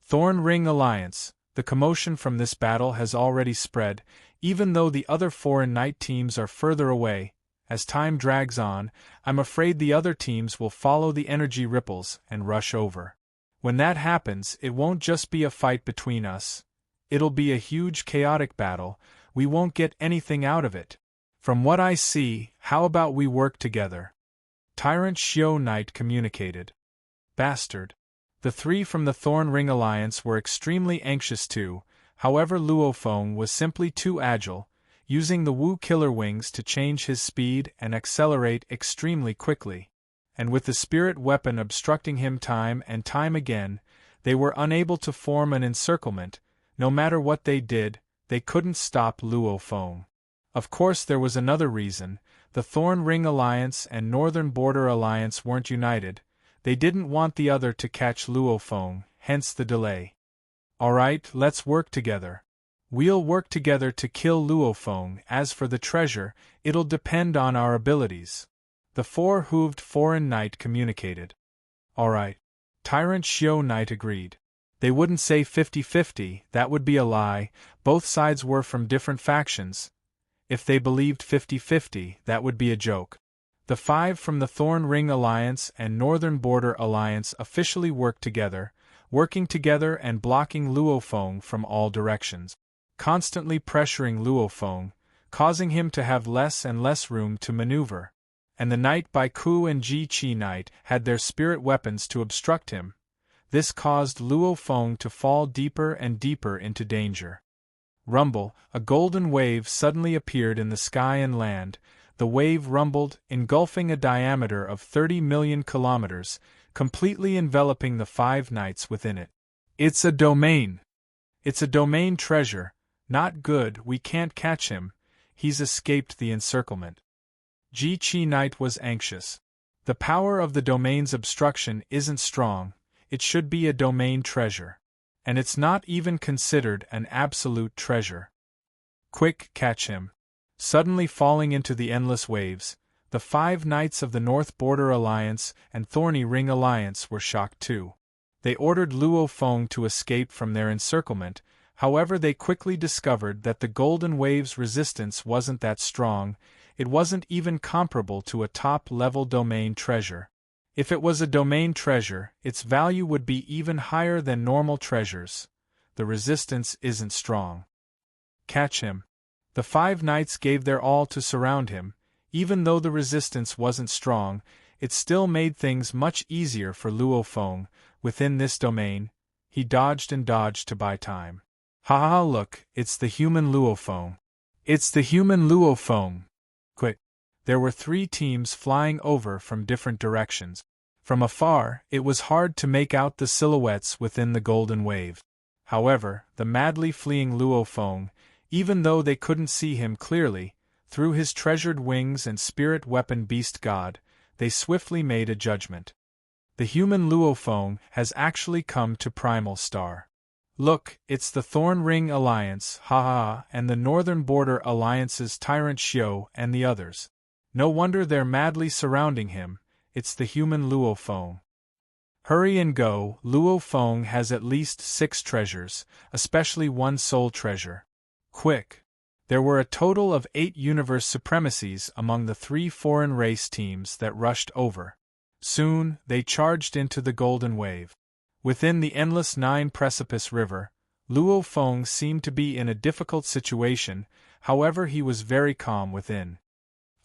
Thorn Ring Alliance, the commotion from this battle has already spread, even though the other foreign knight teams are further away. As time drags on, I'm afraid the other teams will follow the energy ripples and rush over. When that happens, it won't just be a fight between us. It'll be a huge chaotic battle. We won't get anything out of it. From what I see, how about we work together? Tyrant Xiao Knight communicated. Bastard. The three from the Thorn Ring Alliance were extremely anxious too. However, Luo Feng was simply too agile, using the Wu Killer Wings to change his speed and accelerate extremely quickly. And with the spirit weapon obstructing him time and time again, they were unable to form an encirclement. No matter what they did, they couldn't stop Luo Feng. Of course, there was another reason. The Thorn Ring Alliance and Northern Border Alliance weren't united. They didn't want the other to catch Luo Feng, hence the delay. Alright, let's work together. We'll work together to kill Luo Feng. As for the treasure, it'll depend on our abilities. The four-hooved foreign knight communicated. Alright. Tyrant Xiao Knight agreed. They wouldn't say 50-50, that would be a lie. Both sides were from different factions. If they believed 50-50, that would be a joke. The five from the Thorn Ring Alliance and Northern Border Alliance officially worked together, working together and blocking Luo Feng from all directions, constantly pressuring Luo Feng, causing him to have less and less room to maneuver. And the Knight by Ku and Ji Chi Knight had their spirit weapons to obstruct him. This caused Luo Feng to fall deeper and deeper into danger. Rumble, a golden wave suddenly appeared in the sky and land. The wave rumbled, engulfing a diameter of 30 million kilometers, completely enveloping the five knights within it. It's a domain. It's a domain treasure. Not good, we can't catch him. He's escaped the encirclement. Ji-Chi Knight was anxious. The power of the domain's obstruction isn't strong, it should be a domain treasure. And it's not even considered an absolute treasure. Quick, catch him. Suddenly falling into the endless waves, the 5 knights of the North Border Alliance and Thorny Ring Alliance were shocked too. They ordered Luo Feng to escape from their encirclement, however they quickly discovered that the Golden Wave's resistance wasn't that strong, it wasn't even comparable to a top-level domain treasure. If it was a domain treasure, its value would be even higher than normal treasures. The resistance isn't strong. Catch him. The 5 knights gave their all to surround him. Even though the resistance wasn't strong, it still made things much easier for Luo Feng. Within this domain, he dodged and dodged to buy time. Ha ha, look, it's the human Luo Feng. It's the human Luo Feng. Quick. There were 3 teams flying over from different directions. From afar, it was hard to make out the silhouettes within the golden wave. However, the madly fleeing Luo Feng, even though they couldn't see him clearly, through his treasured wings and spirit weapon beast god, they swiftly made a judgment. The human Luo Feng has actually come to Primal Star. Look, it's the Thorn Ring Alliance, haha, and the Northern Border Alliance's Tyrant Xiao and the others. No wonder they're madly surrounding him, it's the human Luo Feng. Hurry and go, Luo Feng has at least 6 treasures, especially 1 soul treasure. Quick! There were a total of 8 universe supremacies among the 3 foreign race teams that rushed over. Soon, they charged into the Golden Wave. Within the endless 9 Precipice River, Luo Feng seemed to be in a difficult situation, however he was very calm within.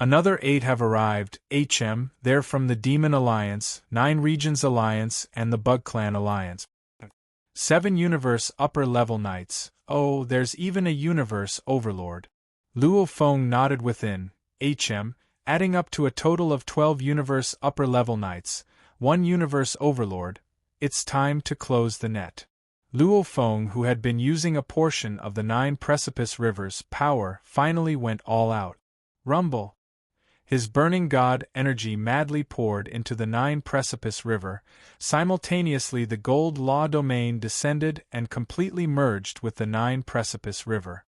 Another 8 have arrived, they're from the Demon Alliance, 9 Regions Alliance and the Bug Clan Alliance. 7 Universe Upper-Level Knights, oh, there's even a Universe Overlord. Luo Feng nodded within, adding up to a total of 12 Universe Upper-Level Knights, 1 Universe Overlord. It's time to close the net. Luo Feng, who had been using a portion of the 9 Precipice Rivers' power, finally went all out. Rumble! His burning god energy madly poured into the 9 Precipice River. Simultaneously the Gold Law domain descended and completely merged with the 9 Precipice River.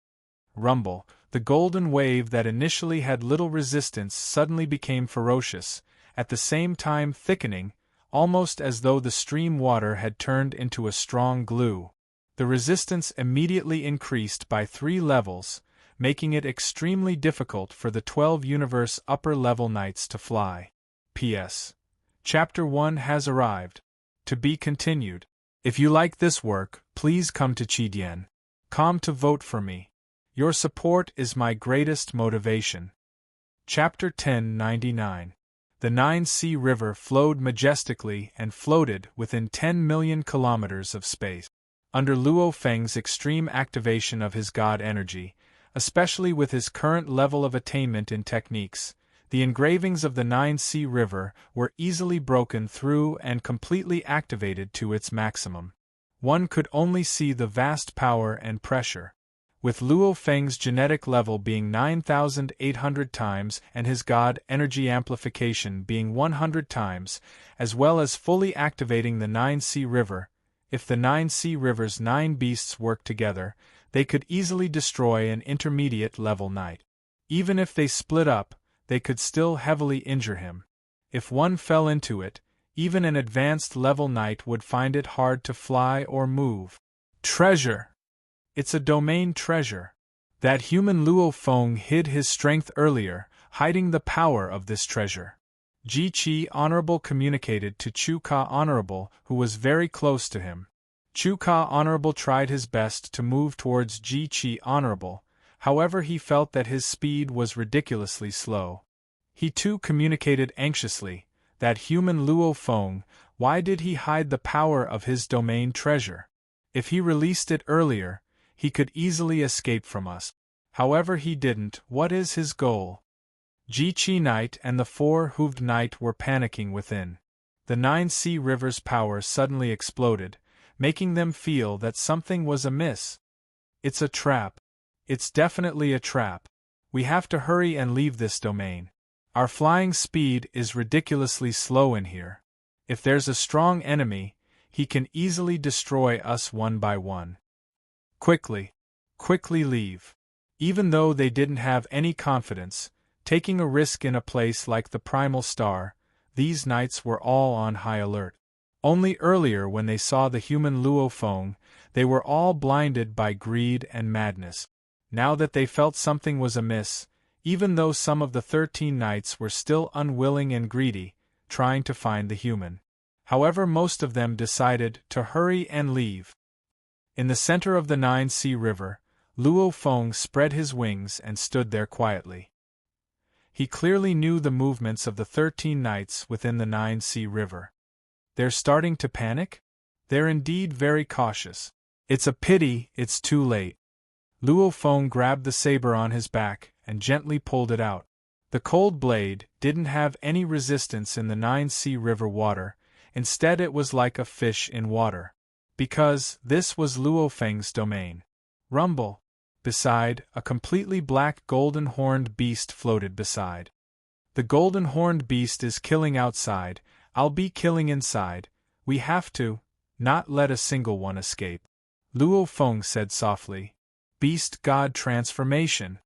Rumble! The golden wave that initially had little resistance suddenly became ferocious, at the same time thickening, almost as though the stream water had turned into a strong glue. The resistance immediately increased by 3 levels, making it extremely difficult for the 12 Universe Upper-Level Knights to fly. P.S. Chapter 1 has arrived. To be continued. If you like this work, please come to Chidian.com to vote for me. Your support is my greatest motivation. Chapter 1099. The 9-Sea River flowed majestically and floated within 10 million kilometers of space. Under Luo Feng's extreme activation of his god energy, especially with his current level of attainment in techniques, the engravings of the 9-Sea River were easily broken through and completely activated to its maximum. One could only see the vast power and pressure. With Luo Feng's genetic level being 9,800 times and his god energy amplification being 100 times, as well as fully activating the 9-Sea River, if the 9-Sea River's 9 beasts worked together, they could easily destroy an intermediate-level knight. Even if they split up, they could still heavily injure him. If one fell into it, even an advanced-level knight would find it hard to fly or move. Treasure! It's a domain treasure. That human Luo Feng hid his strength earlier, hiding the power of this treasure. Ji-Chi Honorable communicated to Chu-Ka Honorable, who was very close to him. Chu-Ka Honorable tried his best to move towards Ji-Chi Honorable, however he felt that his speed was ridiculously slow. He too communicated anxiously, that human Luo Feng, why did he hide the power of his domain treasure? If he released it earlier, he could easily escape from us. However he didn't, what is his goal? Ji-Chi Knight and the 4-hooved knight were panicking within. The 9-Sea River's power suddenly exploded, making them feel that something was amiss. It's a trap. It's definitely a trap. We have to hurry and leave this domain. Our flying speed is ridiculously slow in here. If there's a strong enemy, he can easily destroy us one by one. Quickly leave. Even though they didn't have any confidence, taking a risk in a place like the Primal Star, these knights were all on high alert. Only earlier, when they saw the human Luo Feng, they were all blinded by greed and madness. Now that they felt something was amiss, even though some of the 13 knights were still unwilling and greedy, trying to find the human. However, most of them decided to hurry and leave. In the center of the 9-Sea River, Luo Feng spread his wings and stood there quietly. He clearly knew the movements of the 13 knights within the 9-Sea River. They're starting to panic? They're indeed very cautious. It's a pity it's too late. Luo Feng grabbed the saber on his back and gently pulled it out. The cold blade didn't have any resistance in the 9-Sea River water, instead it was like a fish in water. Because this was Luo Feng's domain. Rumble. Beside, a completely black golden-horned beast floated beside. The golden-horned beast is killing outside, I'll be killing inside. We have to not let a single one escape. Luo Feng said softly. Beast God transformation.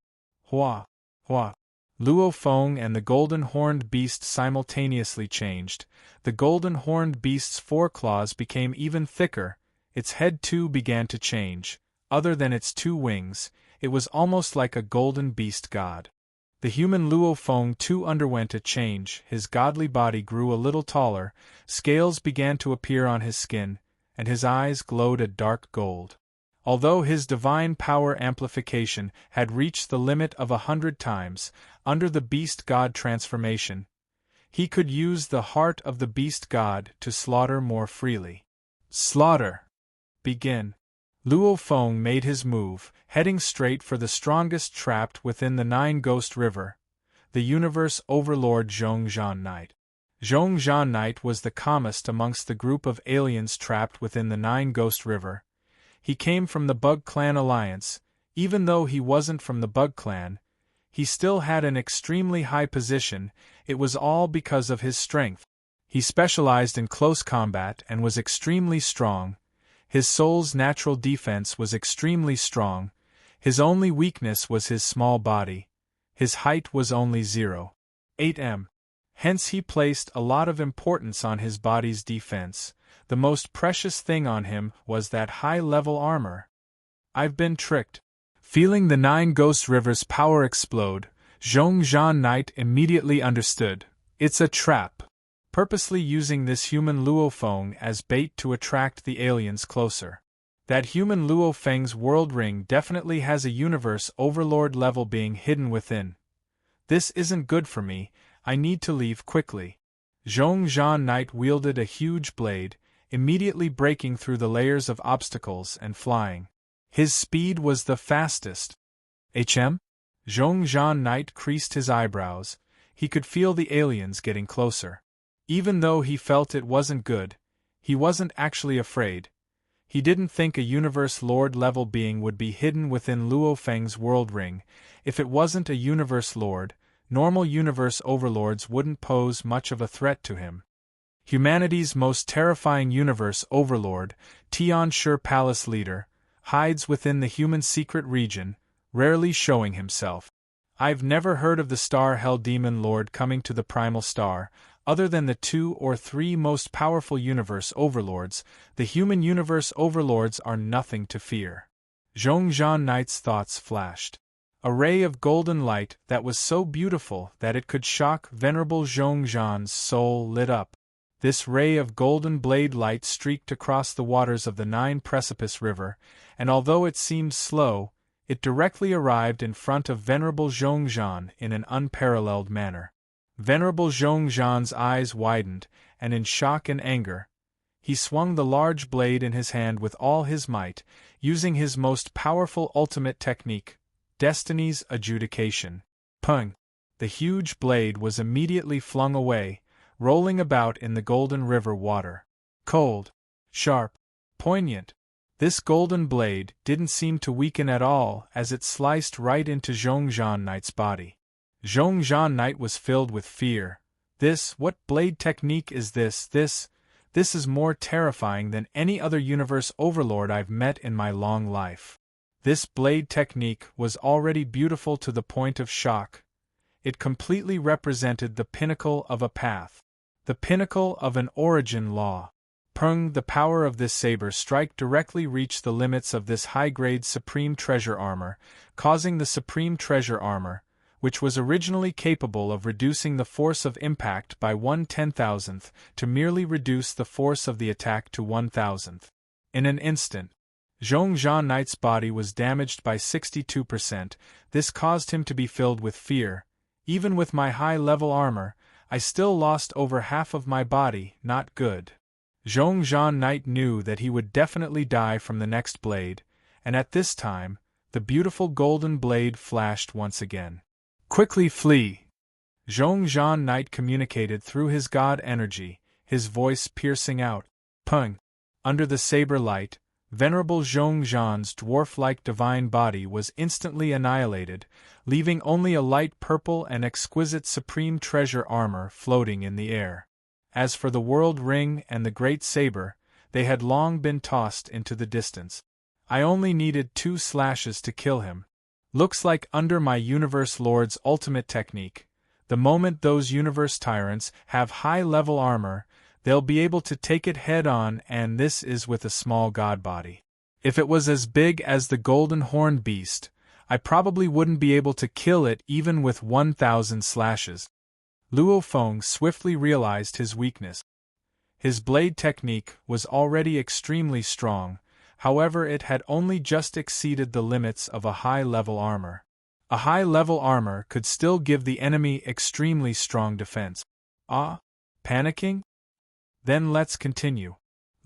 Hua, hua. Luo Feng and the golden-horned beast simultaneously changed. The golden-horned beast's foreclaws became even thicker. Its head too began to change. Other than its 2 wings, it was almost like a golden beast god. The human Luo Feng too underwent a change. His godly body grew a little taller, scales began to appear on his skin, and his eyes glowed a dark gold. Although his divine power amplification had reached the limit of 100 times, under the beast god transformation, he could use the heart of the beast god to slaughter more freely. Slaughter! Begin. Luo Feng made his move, heading straight for the strongest trapped within the 9-Ghost River, the Universe Overlord Zhongzhan Knight. Zhongzhan Knight was the calmest amongst the group of aliens trapped within the 9-Ghost River. He came from the Bug Clan Alliance. Even though he wasn't from the Bug Clan, he still had an extremely high position. It was all because of his strength. He specialized in close combat and was extremely strong. His soul's natural defense was extremely strong. His only weakness was his small body. His height was only 0.8 m. Hence he placed a lot of importance on his body's defense. The most precious thing on him was that high-level armor. I've been tricked. Feeling the 9-Ghost River's power explode, Zhongzhan Knight immediately understood. It's a trap. Purposely using this human Luo Feng as bait to attract the aliens closer. That human Luo Feng's world ring definitely has a universe overlord level being hidden within. This isn't good for me, I need to leave quickly. Zhongzhan Knight wielded a huge blade, immediately breaking through the layers of obstacles and flying. His speed was the fastest. HM? Zhongzhan Knight creased his eyebrows. He could feel the aliens getting closer. Even though he felt it wasn't good, he wasn't actually afraid. He didn't think a Universe Lord level being would be hidden within Luo Feng's world ring. If it wasn't a Universe Lord, normal Universe Overlords wouldn't pose much of a threat to him. Humanity's most terrifying Universe Overlord, Tianshi Palace Leader, hides within the human secret region, rarely showing himself. I've never heard of the Star Hell Demon Lord coming to the Primal Star. Other than the 2 or 3 most powerful Universe Overlords, the human Universe Overlords are nothing to fear. Zhongzhan Knight's thoughts flashed. A ray of golden light that was so beautiful that it could shock Venerable Zhongzhan's soul lit up. This ray of golden blade light streaked across the waters of the 9-Precipice River, and although it seemed slow, it directly arrived in front of Venerable Zhongzhan in an unparalleled manner. Venerable Zhongzhan's eyes widened, and in shock and anger, he swung the large blade in his hand with all his might, using his most powerful ultimate technique, Destiny's Adjudication. Pung! The huge blade was immediately flung away, rolling about in the Golden River water. Cold, sharp, Poignant. This golden blade didn't seem to weaken at all as it sliced right into Zhongzhan Knight's body. Zhongzhan Knight was filled with fear. What blade technique is this? This is more terrifying than any other universe overlord I've met in my long life. This blade technique was already beautiful to the point of shock. It completely represented the pinnacle of a path. The pinnacle of an origin law. The power of this saber strike directly reached the limits of this high-grade Supreme Treasure Armor, causing the Supreme Treasure Armor, which was originally capable of reducing the force of impact by 1/10,000th, to merely reduce the force of the attack to 1,000th. In an instant, Zhongzhan Knight's body was damaged by 62%. This caused him to be filled with fear. Even with my high-level armor, I still lost over half of my body. Not good. Zhongzhan Knight knew that he would definitely die from the next blade, and at this time, the beautiful golden blade flashed once again. Quickly flee! Zhongzhan Knight communicated through his god energy, his voice piercing out. Pung! Under the saber light, venerable Zhongzhan's dwarf-like divine body was instantly annihilated, leaving only a light purple and exquisite Supreme Treasure Armor floating in the air. As for the World Ring and the Great Saber, they had long been tossed into the distance. I only needed 2 slashes to kill him. Looks like under my Universe Lord's ultimate technique, the moment those Universe Tyrants have high-level armor, they'll be able to take it head-on, and this is with a small god body. If it was as big as the Golden Horned Beast, I probably wouldn't be able to kill it even with 1,000 slashes. Luo Feng swiftly realized his weakness. His blade technique was already extremely strong, however it had only just exceeded the limits of a high-level armor. A high-level armor could still give the enemy extremely strong defense. Panicking? Then let's continue.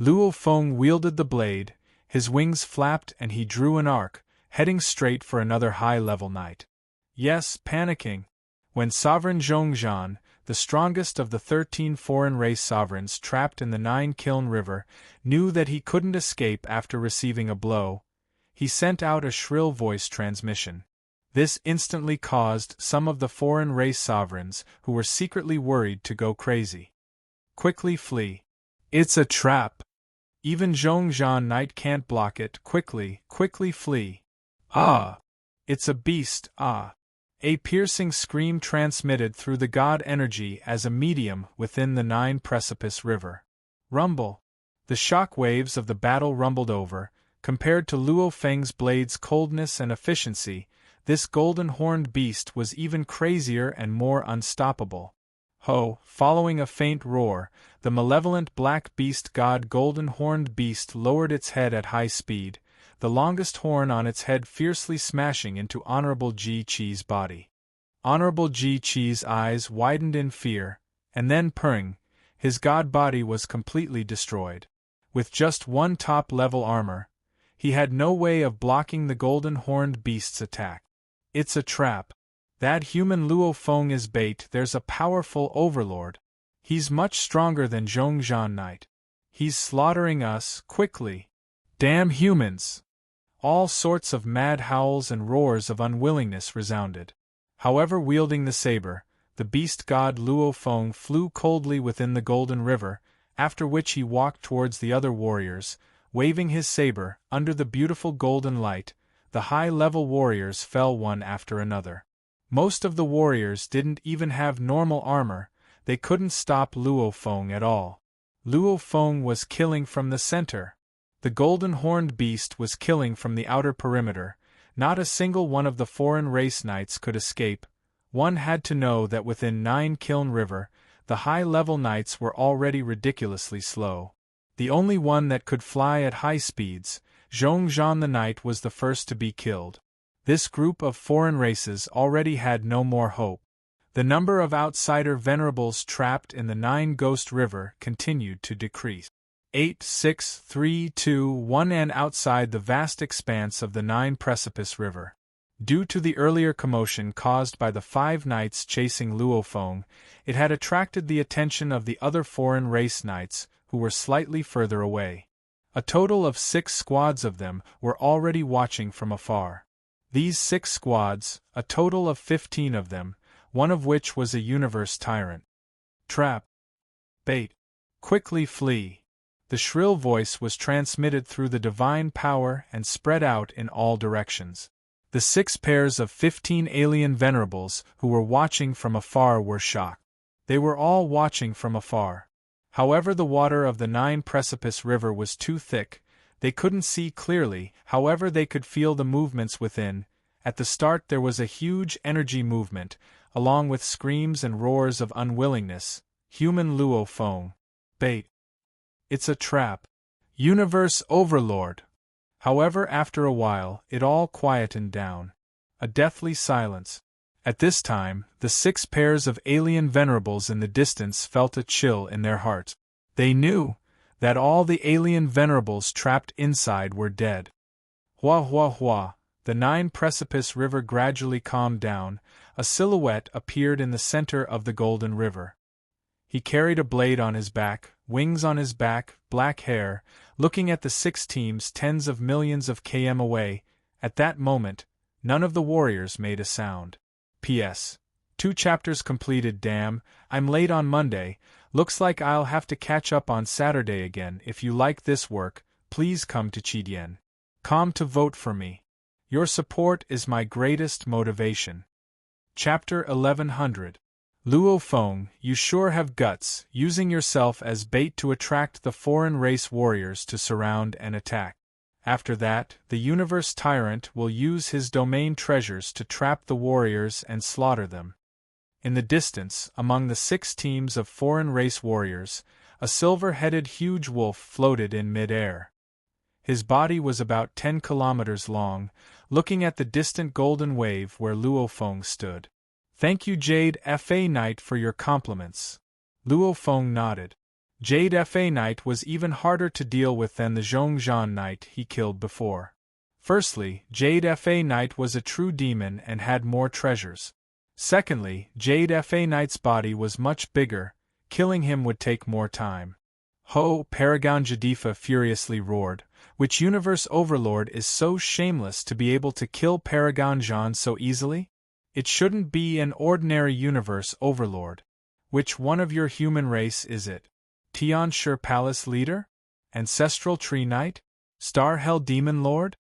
Luo Feng wielded the blade, his wings flapped and he drew an arc, heading straight for another high-level knight. Yes, panicking. When Sovereign Zhongzhan, the strongest of the 13 foreign race sovereigns trapped in the 9-kiln river, knew that he couldn't escape after receiving a blow, he sent out a shrill voice transmission. This instantly caused some of the foreign race sovereigns who were secretly worried to go crazy. Quickly flee. It's a trap. Even Zhongzhan Knight can't block it. Quickly flee. It's a beast. A piercing scream transmitted through the god energy as a medium within the 9-precipice river. Rumble. The shock waves of the battle rumbled over. Compared to Luo Feng's blade's coldness and efficiency, this golden-horned beast was even crazier and more unstoppable. Following a faint roar, the malevolent black beast god golden-horned beast lowered its head at high speed, the longest horn on its head fiercely smashing into Honorable Ji Qi's body. Honorable Ji Qi's eyes widened in fear, and then purring, his god body was completely destroyed. With just 1 top-level armor, he had no way of blocking the golden-horned beast's attack. It's a trap. That human Luo Feng is bait. There's a powerful overlord. He's much stronger than Zhongzhan Knight. He's slaughtering us, quickly. Damn humans! All sorts of mad howls and roars of unwillingness resounded. However, wielding the saber, the beast god Luo Feng flew coldly within the Golden River, after which he walked towards the other warriors, waving his saber. Under the beautiful golden light, the high-level warriors fell one after another. Most of the warriors didn't even have normal armor. They couldn't stop Luo Feng at all. Luo Feng was killing from the center. The golden-horned beast was killing from the outer perimeter. Not a single one of the foreign race knights could escape. One had to know that within 9-kiln river, the high-level knights were already ridiculously slow. The only one that could fly at high speeds, Zhongzhan the Knight, was the first to be killed. This group of foreign races already had no more hope. The number of outsider venerables trapped in the 9-ghost river continued to decrease. 8, 6, 3, 2, 1 and outside the vast expanse of the 9-precipice river. Due to the earlier commotion caused by the 5 knights chasing Luo Feng, it had attracted the attention of the other foreign race knights, who were slightly further away. A total of 6 squads of them were already watching from afar. These 6 squads, a total of 15 of them, one of which was a universe tyrant. Trap. Bait. Quickly flee. The shrill voice was transmitted through the divine power and spread out in all directions. The 6 pairs of 15 alien venerables who were watching from afar were shocked. They were all watching from afar. However, the water of the 9-precipice river was too thick, they couldn't see clearly, however they could feel the movements within. At the start there was a huge energy movement, along with screams and roars of unwillingness. Human Luo Feng. Bait. It's a trap. Universe Overlord. However, after a while, it all quietened down. A deathly silence. At this time, the 6 pairs of alien venerables in the distance felt a chill in their hearts. They knew that all the alien venerables trapped inside were dead. Hua hua hua, the 9-precipice river gradually calmed down. A silhouette appeared in the center of the golden river. He carried a blade on his back, wings on his back, black hair, looking at the 6 teams tens of millions of km away. At that moment, none of the warriors made a sound. P.S. 2 chapters completed. Damn, I'm late on Monday. Looks like I'll have to catch up on Saturday again. If you like this work, please come to Chidien.com to vote for me. Your support is my greatest motivation. Chapter 1100. Luo Feng, you sure have guts, using yourself as bait to attract the foreign race warriors to surround and attack. After that, the universe tyrant will use his domain treasures to trap the warriors and slaughter them. In the distance, among the 6 teams of foreign race warriors, a silver-headed huge wolf floated in mid-air. His body was about 10 kilometers long, looking at the distant golden wave where Luo Feng stood. Thank you, Jade Fa Knight, for your compliments. Luo Feng nodded. Jade Fa Knight was even harder to deal with than the Zhongzhan Knight he killed before. Firstly, Jade Fa Knight was a true demon and had more treasures. Secondly, Jade Fa Knight's body was much bigger, killing him would take more time. Ho! Paragon Jadifa furiously roared. Which universe overlord is so shameless to be able to kill Paragon Jean so easily? It shouldn't be an ordinary universe overlord. Which one of your human race is it? Tianshi Palace Leader? Ancestral Tree Knight? Star Hell Demon Lord?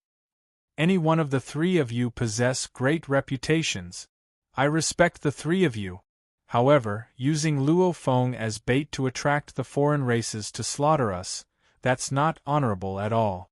Any one of the 3 of you possess great reputations. I respect the 3 of you. However, using Luo Feng as bait to attract the foreign races to slaughter us, that's not honorable at all.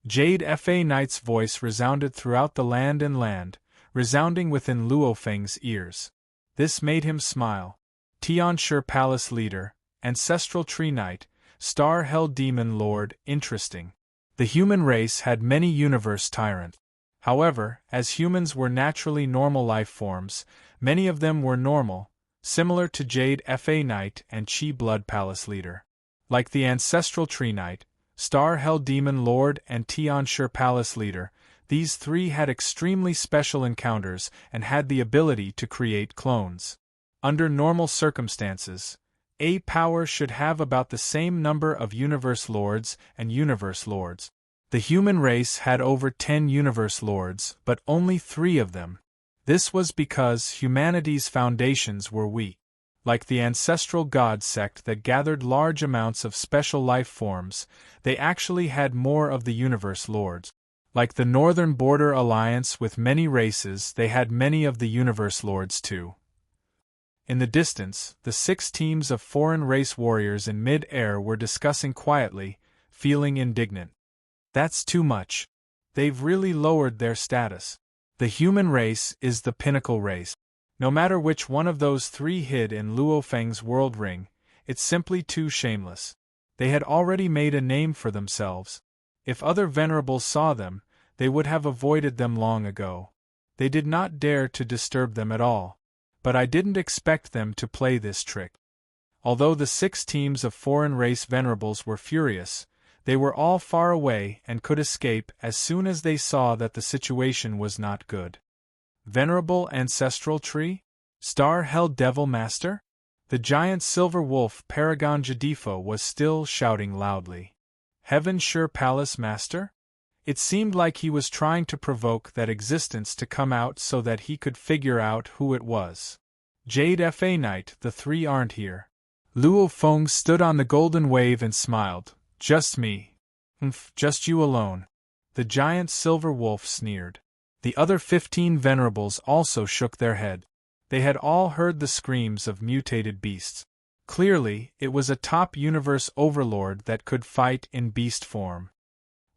Jade Fa Knight's voice resounded throughout the land, resounding within Luo Feng's ears. This made him smile. Tianshi Palace Leader, Ancestral Tree Knight, Star Hell Demon Lord, interesting. The human race had many universe tyrants. However, as humans were naturally normal life forms, many of them were normal, similar to Jade Fa Knight and Chi Blood Palace Leader. Like the Ancestral Tree Knight, Star Hell Demon Lord and Tianshi Palace Leader, these 3 had extremely special encounters and had the ability to create clones. Under normal circumstances, a power should have about the same number of Universe Lords and Universe Lords. The human race had over 10 Universe Lords, but only 3 of them. This was because humanity's foundations were weak. Like the ancestral god sect that gathered large amounts of special life forms, they actually had more of the Universe Lords. Like the Northern Border Alliance with many races, they had many of the Universe Lords too. In the distance, the 6 teams of foreign race warriors in mid-air were discussing quietly, feeling indignant. That's too much. They've really lowered their status. The human race is the pinnacle race. No matter which one of those 3 hid in Luo Feng's world ring, it's simply too shameless. They had already made a name for themselves. If other venerables saw them, they would have avoided them long ago. They did not dare to disturb them at all. But I didn't expect them to play this trick. Although the 6 teams of foreign race venerables were furious, they were all far away and could escape as soon as they saw that the situation was not good. Venerable Ancestral Tree? Star Hell Devil Master? The giant silver wolf Paragon Jadifo was still shouting loudly. Heaven sure palace master? It seemed like he was trying to provoke that existence to come out so that he could figure out who it was. Jade Fa Knight, the three aren't here. Luo Feng stood on the golden wave and smiled. Just me. Just you alone. The giant silver wolf sneered. The other 15 venerables also shook their head. They had all heard the screams of mutated beasts. Clearly, it was a top universe overlord that could fight in beast form.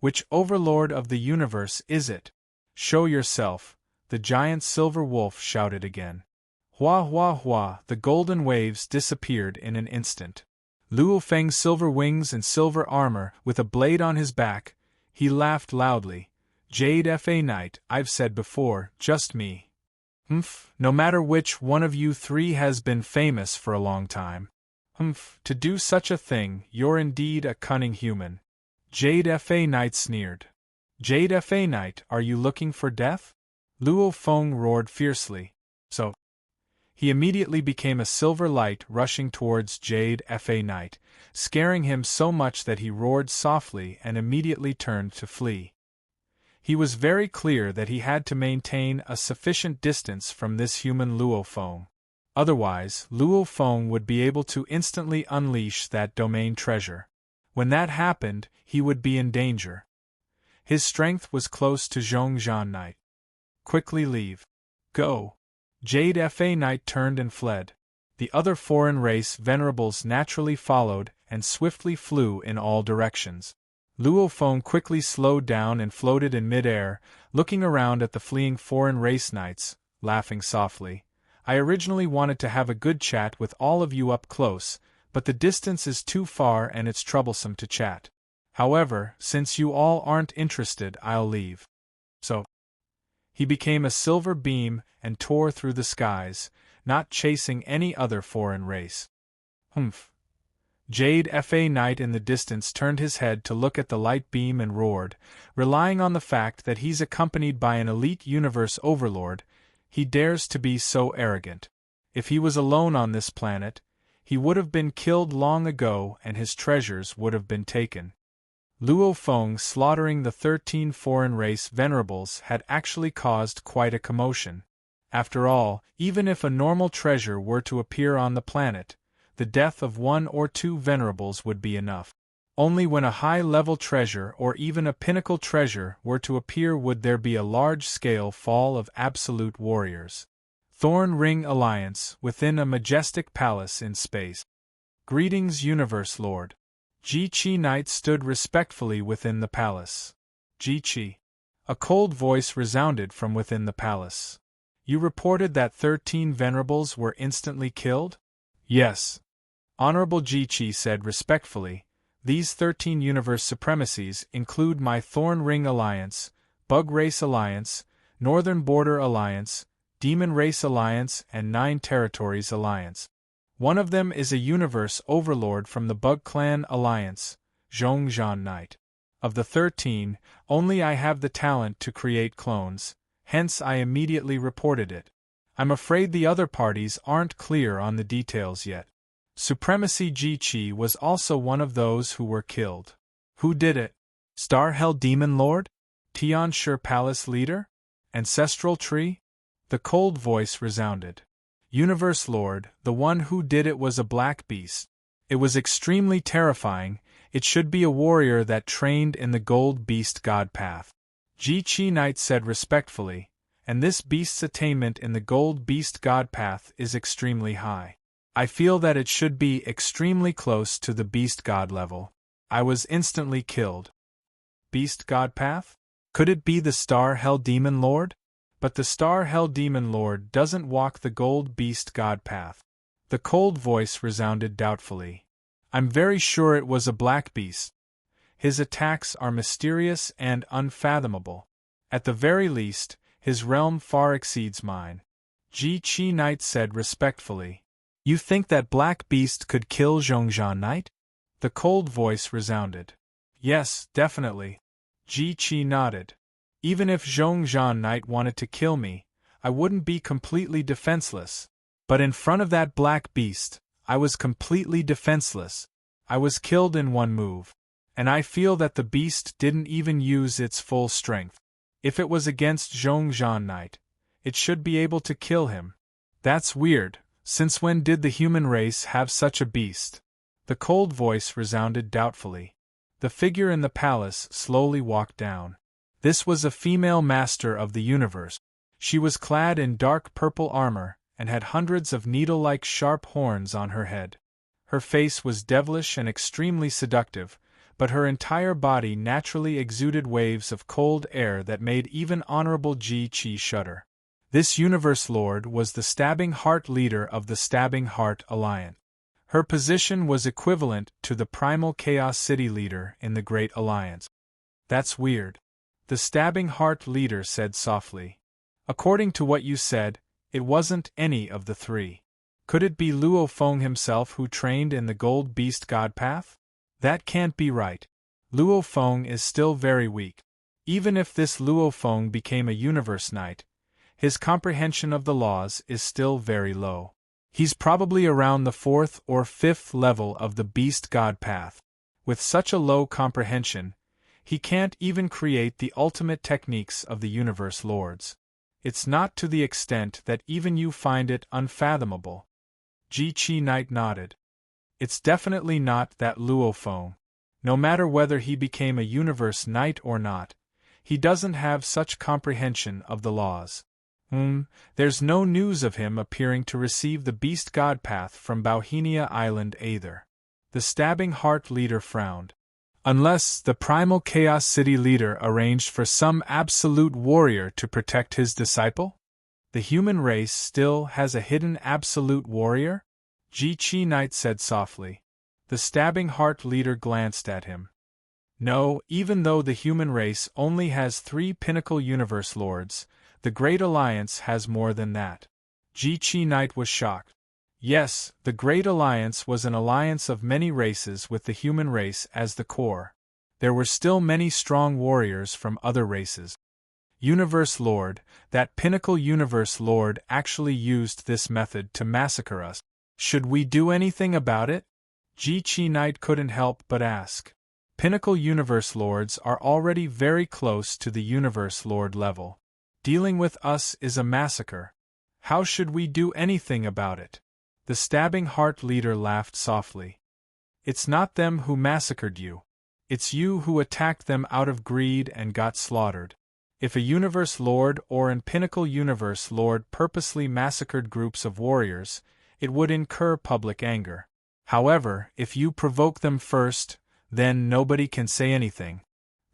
Which overlord of the universe is it? Show yourself, the giant silver wolf shouted again. Hua hua hua, the golden waves disappeared in an instant. Luo Feng's silver wings and silver armor, with a blade on his back, he laughed loudly. Jade Fa Knight, I've said before, just me. No matter which one of you three has been famous for a long time. To do such a thing, you're indeed a cunning human. Jade Fa Knight sneered. Jade Fa Knight, are you looking for death? Luo Feng roared fiercely. So. He immediately became a silver light rushing towards Jade Fa Knight, scaring him so much that he roared softly and immediately turned to flee. He was very clear that he had to maintain a sufficient distance from this human Luo Feng. Otherwise, Luo Feng would be able to instantly unleash that domain treasure. When that happened, he would be in danger. His strength was close to Zhongzhan Knight. Quickly leave. Go. Jade Fa Knight turned and fled. The other foreign race venerables naturally followed and swiftly flew in all directions. Luo Feng quickly slowed down and floated in mid-air, looking around at the fleeing foreign race knights, laughing softly. I originally wanted to have a good chat with all of you up close, but the distance is too far and it's troublesome to chat. However, since you all aren't interested, I'll leave. So. He became a silver beam and tore through the skies, not chasing any other foreign race. Jade Fa Knight in the distance turned his head to look at the light beam and roared, relying on the fact that he's accompanied by an elite universe overlord. He dares to be so arrogant. If he was alone on this planet, he would have been killed long ago and his treasures would have been taken. Luo Feng slaughtering the 13 foreign race venerables had actually caused quite a commotion. After all, even if a normal treasure were to appear on the planet, the death of 1 or 2 venerables would be enough. Only when a high-level treasure or even a pinnacle treasure were to appear would there be a large-scale fall of absolute warriors. Thorn Ring Alliance within a majestic palace in space. Greetings, Universe Lord. Ji-Chi Knight stood respectfully within the palace. Ji-Chi. A cold voice resounded from within the palace. You reported that 13 venerables were instantly killed? Yes. Honorable Ji-Chi said respectfully, these 13 universe supremacies include my Thorn Ring Alliance, Bug Race Alliance, Northern Border Alliance, Demon Race Alliance and 9 Territories Alliance. One of them is a universe overlord from the Bug Clan Alliance, Zhongzhan Knight. Of the 13, only I have the talent to create clones, hence I immediately reported it. I'm afraid the other parties aren't clear on the details yet. Supremacy Ji-Chi was also one of those who were killed. Who did it? Star Hell Demon Lord? Tianshi Palace Leader? Ancestral Tree? The cold voice resounded. Universe Lord, the one who did it was a black beast. It was extremely terrifying. It should be a warrior that trained in the Gold Beast God Path. Ji-Chi Knight said respectfully, and this beast's attainment in the Gold Beast God Path is extremely high. I feel that it should be extremely close to the Beast God level. I was instantly killed. Beast God Path? Could it be the Star Hell Demon Lord? But the Star Hell Demon Lord doesn't walk the Gold Beast God Path. The cold voice resounded doubtfully. I'm very sure it was a black beast. His attacks are mysterious and unfathomable. At the very least, his realm far exceeds mine. Ji-Chi Knight said respectfully. You think that black beast could kill Zhongzhan Knight? The cold voice resounded. Yes, definitely. Ji-Chi nodded. Even if Zhongzhan Knight wanted to kill me, I wouldn't be completely defenseless. But in front of that black beast, I was completely defenseless. I was killed in one move. And I feel that the beast didn't even use its full strength. If it was against Zhongzhan Knight, it should be able to kill him. That's weird. Since when did the human race have such a beast? The cold voice resounded doubtfully. The figure in the palace slowly walked down. This was a female master of the universe. She was clad in dark purple armor, and had hundreds of needle-like sharp horns on her head. Her face was devilish and extremely seductive, but her entire body naturally exuded waves of cold air that made even Honorable Ji-Chi shudder. This Universe Lord was the Stabbing Heart leader of the Stabbing Heart Alliance. Her position was equivalent to the Primal Chaos City leader in the Great Alliance. That's weird. The Stabbing Heart leader said softly. According to what you said, it wasn't any of the three. Could it be Luo Feng himself who trained in the Gold Beast God Path? That can't be right. Luo Feng is still very weak. Even if this Luo Feng became a Universe Knight, his comprehension of the laws is still very low. He's probably around the 4th or 5th level of the Beast God Path. With such a low comprehension, he can't even create the ultimate techniques of the Universe Lords. It's not to the extent that even you find it unfathomable. Ji-Chi Knight nodded. It's definitely not that Luo Feng. No matter whether he became a Universe Knight or not, he doesn't have such comprehension of the laws. There's no news of him appearing to receive the Beast God Path from Bauhinia Island either. The Stabbing Heart leader frowned. Unless the Primal Chaos City leader arranged for some absolute warrior to protect his disciple? The human race still has a hidden absolute warrior? Ji-Chi Knight said softly. The Stabbing Heart leader glanced at him. No, even though the human race only has 3 Pinnacle Universe Lords, the Great Alliance has more than that. Ji-Chi Knight was shocked. Yes, the Great Alliance was an alliance of many races with the human race as the core. There were still many strong warriors from other races. Universe Lord, that Pinnacle Universe Lord actually used this method to massacre us. Should we do anything about it? Ji-Chi Knight couldn't help but ask. Pinnacle Universe Lords are already very close to the Universe Lord level. Dealing with us is a massacre. How should we do anything about it? The Stabbing Heart leader laughed softly. It's not them who massacred you. It's you who attacked them out of greed and got slaughtered. If a Universe Lord or an Pinnacle Universe Lord purposely massacred groups of warriors, it would incur public anger. However, if you provoke them first, then nobody can say anything.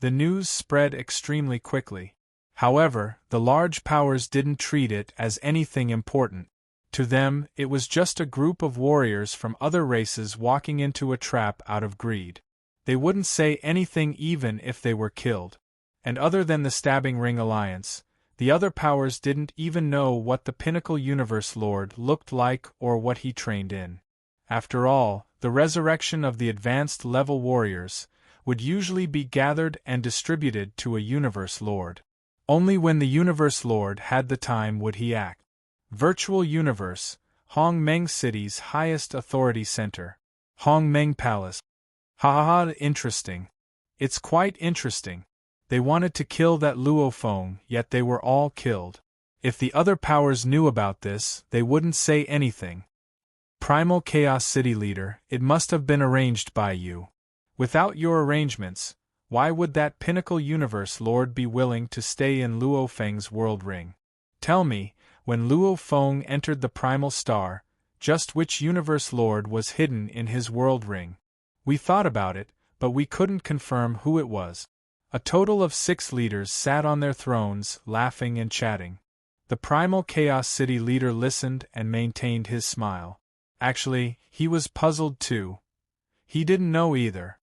The news spread extremely quickly. However, the large powers didn't treat it as anything important. To them, it was just a group of warriors from other races walking into a trap out of greed. They wouldn't say anything even if they were killed. And other than the Stabbing Ring Alliance, the other powers didn't even know what the Pinnacle Universe Lord looked like or what he trained in. After all, the resurrection of the advanced level warriors would usually be gathered and distributed to a Universe Lord. Only when the Universe Lord had the time would he act. Virtual Universe, Hong Meng City's highest authority center. Hong Meng Palace. Interesting. It's quite interesting. They wanted to kill that Luo Feng, yet they were all killed. If the other powers knew about this, they wouldn't say anything. Primal Chaos City leader, it must have been arranged by you. Without your arrangements, why would that Pinnacle Universe Lord be willing to stay in Luo Feng's world ring? Tell me, when Luo Feng entered the Primal Star, just which Universe Lord was hidden in his world ring? We thought about it, but we couldn't confirm who it was. A total of 6 leaders sat on their thrones, laughing and chatting. The Primal Chaos City leader listened and maintained his smile. Actually, he was puzzled too. He didn't know either.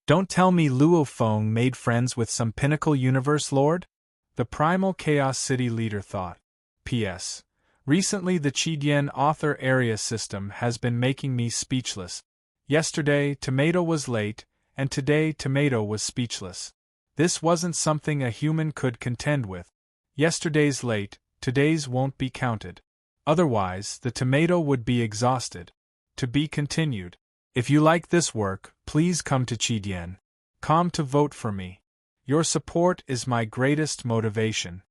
Don't tell me Luo Feng made friends with some Pinnacle Universe Lord? The Primal Chaos City leader thought. P.S. Recently the Qidian author area system has been making me speechless. Yesterday, Tomato was late, and today Tomato was speechless. This wasn't something a human could contend with. Yesterday's late, today's won't be counted. Otherwise, the Tomato would be exhausted. To be continued. If you like this work, please come to Qidian. Come to vote for me. Your support is my greatest motivation.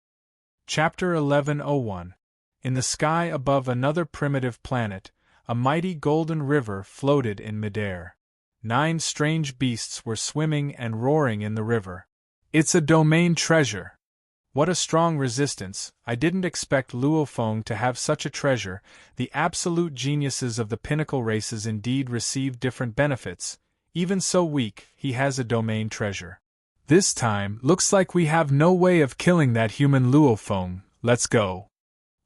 Chapter 1101. In the sky above another primitive planet, a mighty golden river floated in midair. 9 strange beasts were swimming and roaring in the river. It's a domain treasure. What a strong resistance. I didn't expect Luo Feng to have such a treasure. The absolute geniuses of the pinnacle races indeed receive different benefits. Even so weak, he has a domain treasure. This time, looks like we have no way of killing that human Luo Feng. Let's go.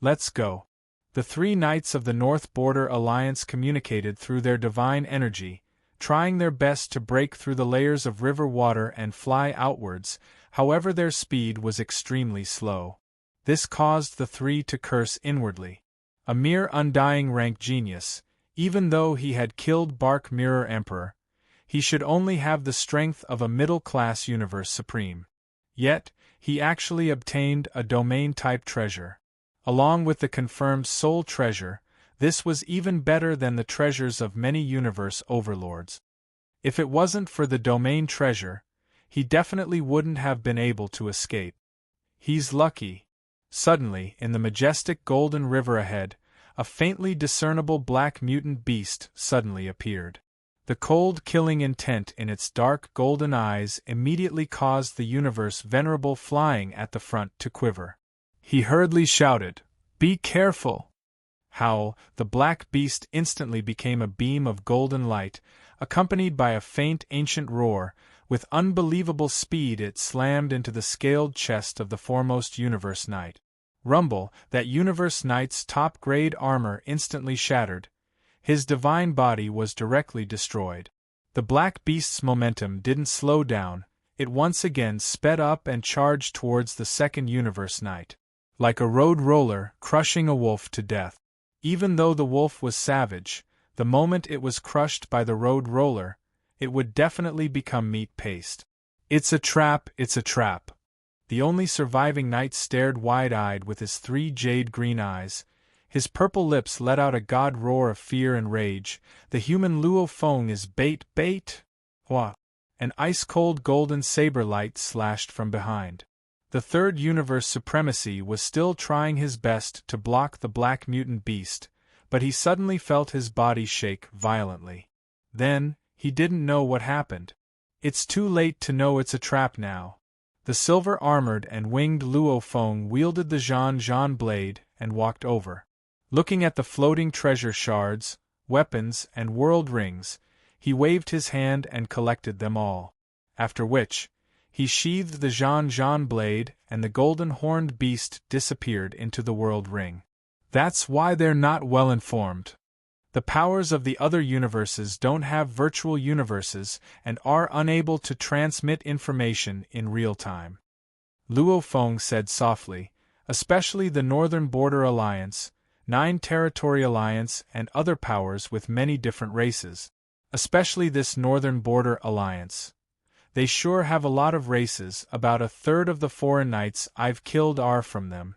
Let's go. The 3 knights of the North Border Alliance communicated through their divine energy, trying their best to break through the layers of river water and fly outwards. However, their speed was extremely slow. This caused the 3 to curse inwardly. A mere undying rank genius, even though he had killed Bark Mirror Emperor, he should only have the strength of a middle-class universe supreme. Yet, he actually obtained a domain-type treasure. Along with the confirmed soul treasure, this was even better than the treasures of many universe overlords. If it wasn't for the domain treasure, he definitely wouldn't have been able to escape. He's lucky. Suddenly, in the majestic golden river ahead, a faintly discernible black mutant beast suddenly appeared. The cold killing intent in its dark golden eyes immediately caused the universe venerable flying at the front to quiver. He hurriedly shouted, "Be careful!" Howl, the black beast instantly became a beam of golden light, accompanied by a faint ancient roar. With unbelievable speed it slammed into the scaled chest of the foremost universe knight. Rumble, that universe knight's top-grade armor instantly shattered. His divine body was directly destroyed. The black beast's momentum didn't slow down, it once again sped up and charged towards the second universe knight. Like a road roller crushing a wolf to death. Even though the wolf was savage, the moment it was crushed by the road roller, it would definitely become meat paste. It's a trap, it's a trap. The only surviving knight stared wide-eyed with his 3 jade-green eyes. His purple lips let out a god roar of fear and rage. The human Luo Feng is bait, bait! Hua! An ice-cold golden saber light slashed from behind. The third universe supremacy was still trying his best to block the black mutant beast, but he suddenly felt his body shake violently. Then, he didn't know what happened. It's too late to know it's a trap now. The silver-armored and winged Luo Feng wielded the Zhan blade and walked over. Looking at the floating treasure shards, weapons, and world rings, he waved his hand and collected them all. After which, he sheathed the Zhan blade and the golden horned beast disappeared into the world ring. That's why they're not well informed. The powers of the other universes don't have virtual universes and are unable to transmit information in real time. Luo Feng said softly, especially the Northern Border Alliance, 9 Territory Alliance and other powers with many different races. Especially this Northern Border Alliance. They sure have a lot of races, about a third of the foreign knights I've killed are from them.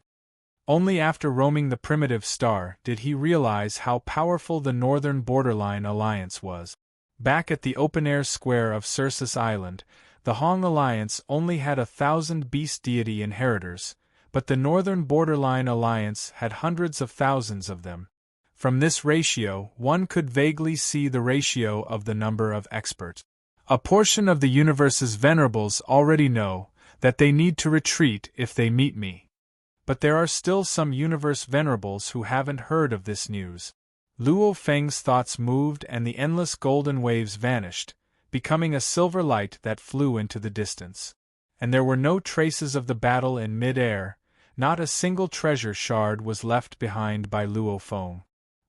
Only after roaming the primitive star did he realize how powerful the Northern Borderline Alliance was. Back at the open-air square of Circus Island, the Hong Alliance only had 1,000 beast deity inheritors, but the Northern Borderline Alliance had hundreds of thousands of them. From this ratio, one could vaguely see the ratio of the number of experts. A portion of the universe's venerables already know that they need to retreat if they meet me. But there are still some universe venerables who haven't heard of this news. Luo Feng's thoughts moved and the endless golden waves vanished, becoming a silver light that flew into the distance. And there were no traces of the battle in mid-air, not a single treasure shard was left behind by Luo Feng.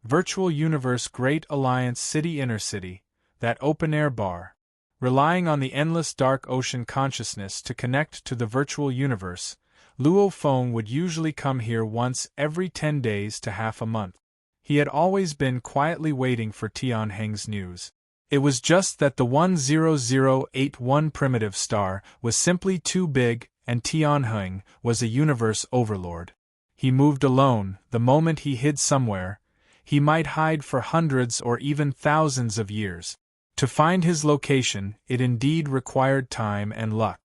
Virtual Universe Great Alliance City Inner City, that open-air bar. Relying on the endless dark ocean consciousness to connect to the virtual universe, Luo Feng would usually come here once every 10 days to half a month. He had always been quietly waiting for Tianheng's news. It was just that the 10081 primitive star was simply too big, and Tianheng was a universe overlord. He moved alone. The moment he hid somewhere, he might hide for hundreds or even thousands of years. To find his location, it indeed required time and luck.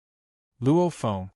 Luo Feng,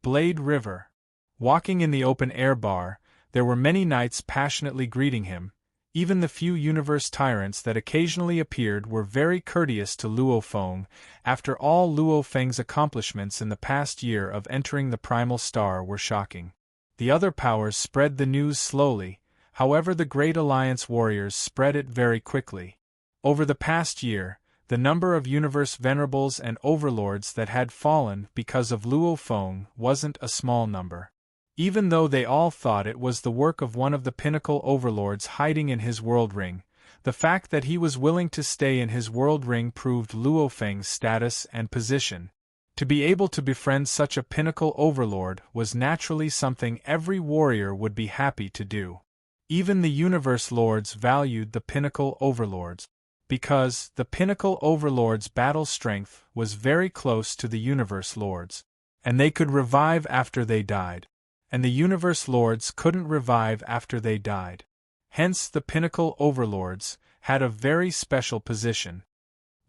Blade River. Walking in the open-air bar, there were many knights passionately greeting him. Even the few universe tyrants that occasionally appeared were very courteous to Luo Feng. After all, Luo Feng's accomplishments in the past year of entering the primal star were shocking. The other powers spread the news slowly, however the Great Alliance warriors spread it very quickly. Over the past year, the number of universe venerables and overlords that had fallen because of Luo Feng wasn't a small number. Even though they all thought it was the work of one of the pinnacle overlords hiding in his world ring, the fact that he was willing to stay in his world ring proved Luo Feng's status and position. To be able to befriend such a pinnacle overlord was naturally something every warrior would be happy to do. Even the universe lords valued the pinnacle overlords, because the pinnacle overlord's battle strength was very close to the universe lords, and they could revive after they died. And the universe lords couldn't revive after they died. Hence the pinnacle overlords had a very special position.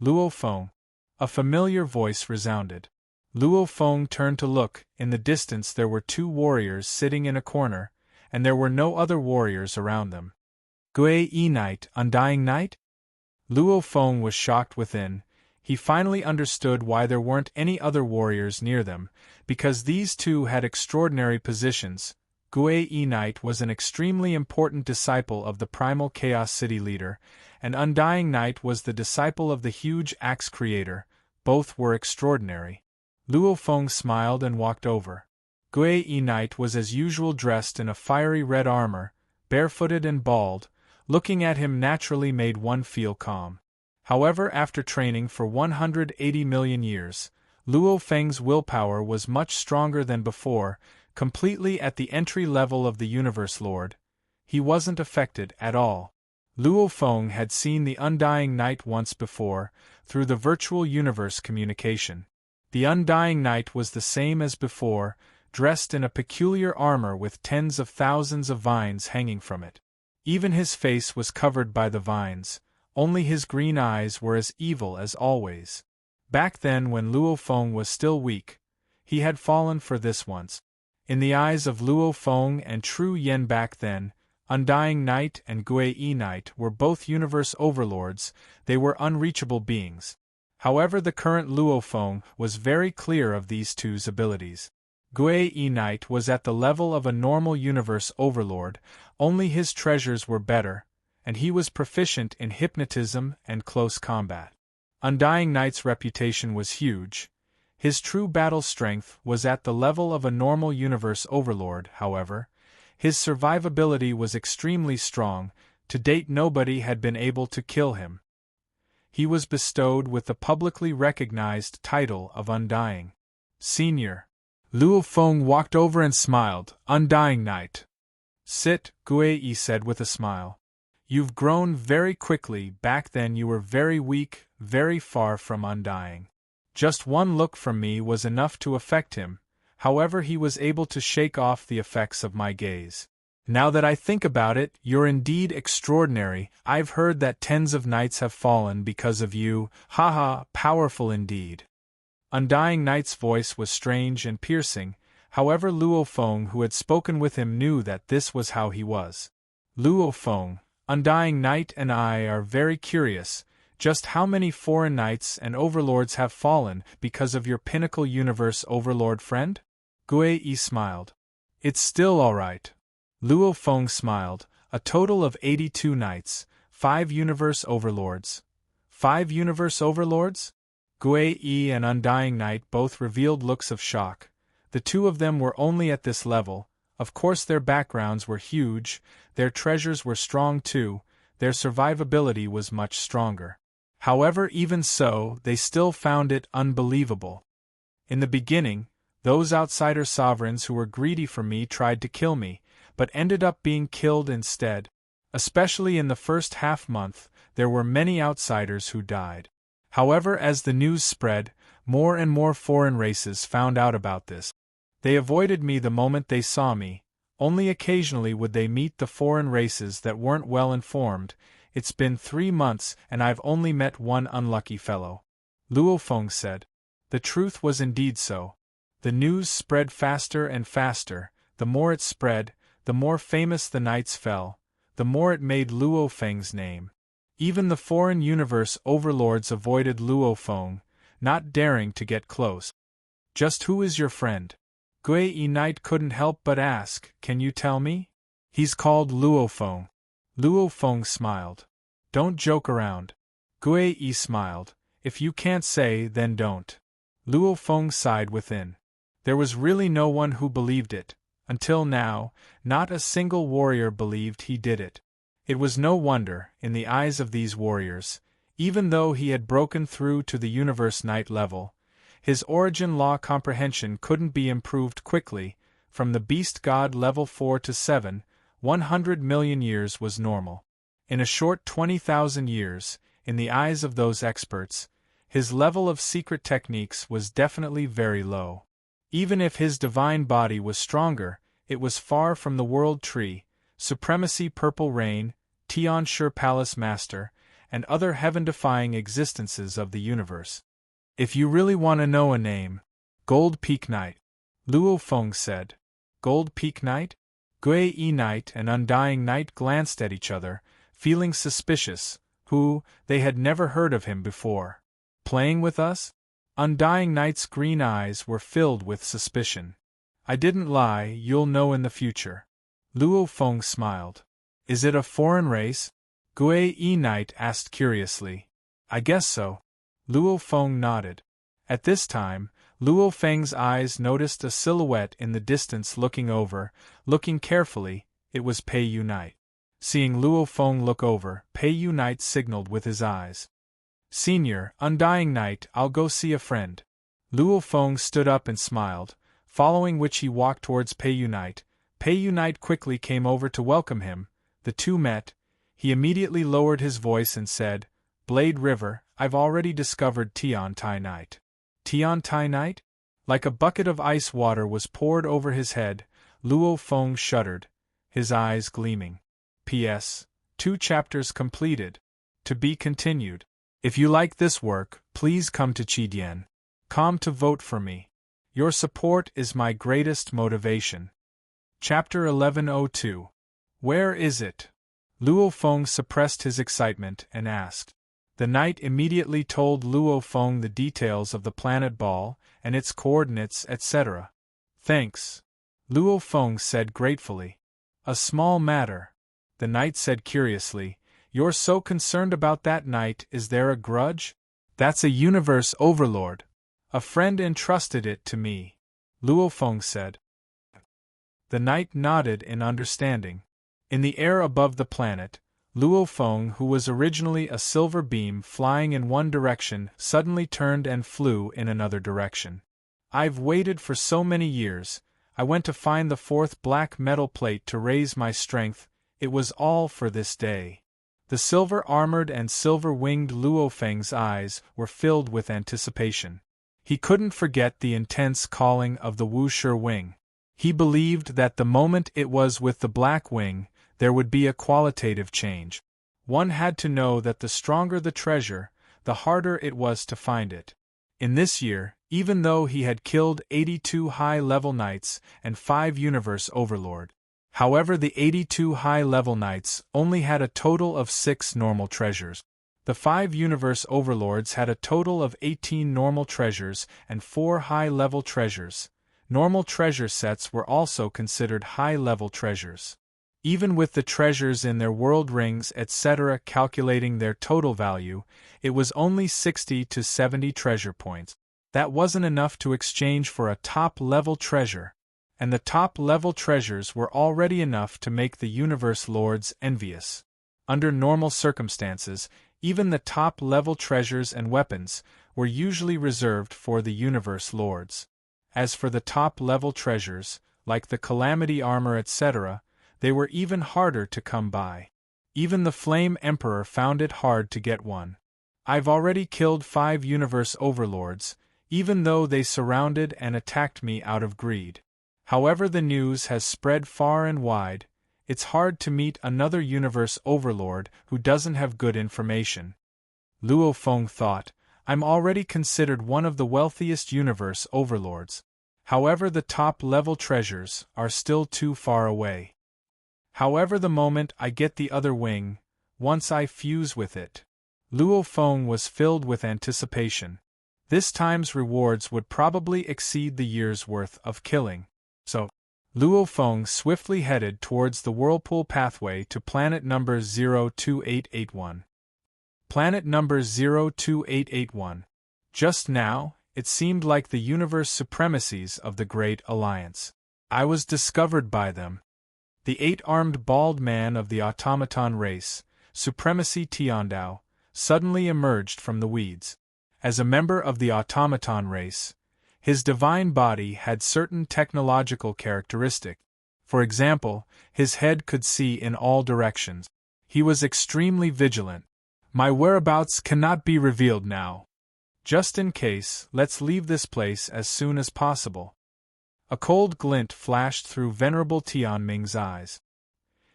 Luo Feng. A familiar voice resounded. Luo Feng turned to look. In the distance there were two warriors sitting in a corner, and there were no other warriors around them. Gui Yi Knight, Undying Knight? Luo Feng was shocked within. He finally understood why there weren't any other warriors near them, because these two had extraordinary positions. Gui Yi Knight was an extremely important disciple of the primal Chaos City leader, and Undying Knight was the disciple of the huge axe creator. Both were extraordinary. Luo Feng smiled and walked over. Gui Yi Knight was as usual dressed in a fiery red armor, barefooted and bald. Looking at him naturally made one feel calm. However, after training for 180 million years, Luo Feng's willpower was much stronger than before. Completely at the entry level of the Universe Lord, he wasn't affected at all. Luo Feng had seen the Undying Knight once before, through the virtual universe communication. The Undying Knight was the same as before, dressed in a peculiar armor with tens of thousands of vines hanging from it. Even his face was covered by the vines. Only his green eyes were as evil as always. Back then, when Luo Feng was still weak, he had fallen for this once. In the eyes of Luo Feng and True Yen back then, Undying Knight and Gui Yi Knight were both universe overlords. They were unreachable beings. However, the current Luo Feng was very clear of these two's abilities. Gui Yi Knight was at the level of a normal universe overlord, only his treasures were better, and he was proficient in hypnotism and close combat. Undying Knight's reputation was huge. His true battle strength was at the level of a normal universe overlord. However, his survivability was extremely strong. To date, nobody had been able to kill him. He was bestowed with the publicly recognized title of Undying Senior. Luo Feng walked over and smiled. Undying Knight. Sit, Gui Yi said with a smile. You've grown very quickly. Back then you were very weak, very far from undying. Just one look from me was enough to affect him. However, he was able to shake off the effects of my gaze. Now that I think about it, you're indeed extraordinary. I've heard that tens of knights have fallen because of you. Haha, powerful indeed. Undying Knight's voice was strange and piercing. However, Luo Feng, who had spoken with him, knew that this was how he was. Luo Feng, Undying Knight and I are very curious. Just how many foreign knights and overlords have fallen because of your pinnacle universe overlord friend? Gui Yi smiled. It's still alright. Luo Feng smiled. A total of 82 knights, 5 universe overlords. 5 universe overlords? Gui Yi and Undying Knight both revealed looks of shock. The two of them were only at this level. Of course, their backgrounds were huge, their treasures were strong too, their survivability was much stronger. However, even so, they still found it unbelievable. In the beginning, those outsider sovereigns who were greedy for me tried to kill me, but ended up being killed instead. Especially in the first half-month, there were many outsiders who died. However, as the news spread, more and more foreign races found out about this. They avoided me the moment they saw me. Only occasionally would they meet the foreign races that weren't well informed. It's been 3 months and I've only met one unlucky fellow. Luo Feng said. The truth was indeed so. The news spread faster and faster. The more it spread, the more famous the knights fell, the more it made Luo Feng's name. Even the foreign universe overlords avoided Luo Feng, not daring to get close. Just who is your friend? Gui Yi Knight couldn't help but ask, can you tell me? He's called Luo Feng. Luo Feng smiled. Don't joke around. Gui Yi smiled. If you can't say, then don't. Luo Feng sighed within. There was really no one who believed it. Until now, not a single warrior believed he did it. It was no wonder, in the eyes of these warriors, even though he had broken through to the universe knight level, his origin law comprehension couldn't be improved quickly. From the beast god level 4 to 7, 100 million years was normal. In a short 20,000 years, in the eyes of those experts, his level of secret techniques was definitely very low. Even if his divine body was stronger, it was far from the World Tree, Supremacy Purple Rain, Tianshi Palace Master, and other heaven-defying existences of the universe. If you really want to know a name, Gold Peak Knight, Luo Feng said. Gold Peak Knight? Gui Yi Knight and Undying Knight glanced at each other, feeling suspicious. They had never heard of him before. Playing with us? Undying Knight's green eyes were filled with suspicion. I didn't lie, you'll know in the future. Luo Feng smiled. Is it a foreign race? Gui Yi Knight asked curiously. I guess so. Luo Feng nodded. At this time, Luo Feng's eyes noticed a silhouette in the distance looking carefully. It was Pei Yu Knight. Seeing Luo Feng look over, Pei Yu Knight signaled with his eyes. Senior, Undying Knight, I'll go see a friend. Luo Feng stood up and smiled, following which he walked towards Pei Yu Knight. Pei Yu Knight quickly came over to welcome him. The two met. He immediately lowered his voice and said, Blade River, I've already discovered Tian Tai Knight. Tian Tai Knight? Like a bucket of ice water was poured over his head. Luo Feng shuddered, his eyes gleaming. P.S. 2 chapters completed. To be continued. If you like this work, please come to Chidian.com to vote for me. Your support is my greatest motivation. Chapter 1102. Where is it? Luo Feng suppressed his excitement and asked. The knight immediately told Luo Feng the details of the planet ball and its coordinates, etc. Thanks. Luo Feng said gratefully. A small matter. The knight said curiously. You're so concerned about that knight, is there a grudge? That's a universe overlord. A friend entrusted it to me. Luo Feng said. The knight nodded in understanding. In the air above the planet, Luo Feng, who was originally a silver beam flying in one direction, suddenly turned and flew in another direction. I've waited for so many years. I went to find the 4th black metal plate to raise my strength. It was all for this day. The silver-armored and silver-winged Luo Feng's eyes were filled with anticipation. He couldn't forget the intense calling of the Wushi wing. He believed that the moment it was with the black wing, there would be a qualitative change. One had to know that the stronger the treasure, the harder it was to find it. In this year, even though he had killed 82 high-level knights and 5 universe overlords, however, the 82 high-level knights only had a total of 6 normal treasures. The 5 universe overlords had a total of 18 normal treasures and 4 high-level treasures. Normal treasure sets were also considered high-level treasures. Even with the treasures in their world rings, etc., calculating their total value, it was only 60 to 70 treasure points. That wasn't enough to exchange for a top-level treasure. And the top-level treasures were already enough to make the universe lords envious. Under normal circumstances, even the top-level treasures and weapons were usually reserved for the universe lords. As for the top-level treasures, like the Calamity Armor, etc., they were even harder to come by. Even the Flame Emperor found it hard to get one. I've already killed 5 universe overlords, even though they surrounded and attacked me out of greed. However, the news has spread far and wide. It's hard to meet another universe overlord who doesn't have good information. Luo Feng thought, I'm already considered one of the wealthiest universe overlords. However, the top-level treasures are still too far away. However, the moment I get the other wing, once I fuse with it. Luo Feng was filled with anticipation. This time's rewards would probably exceed the year's worth of killing. So, Luo Feng swiftly headed towards the whirlpool pathway to planet number 02881. Planet number 02881. Just now, it seemed like the universe supremacies of the Great Alliance. I was discovered by them. The eight-armed bald man of the automaton race, Supremacy Tiandao, suddenly emerged from the weeds. As a member of the automaton race, his divine body had certain technological characteristics. For example, his head could see in all directions. He was extremely vigilant. My whereabouts cannot be revealed now. Just in case, let's leave this place as soon as possible. A cold glint flashed through Venerable Tianming's eyes.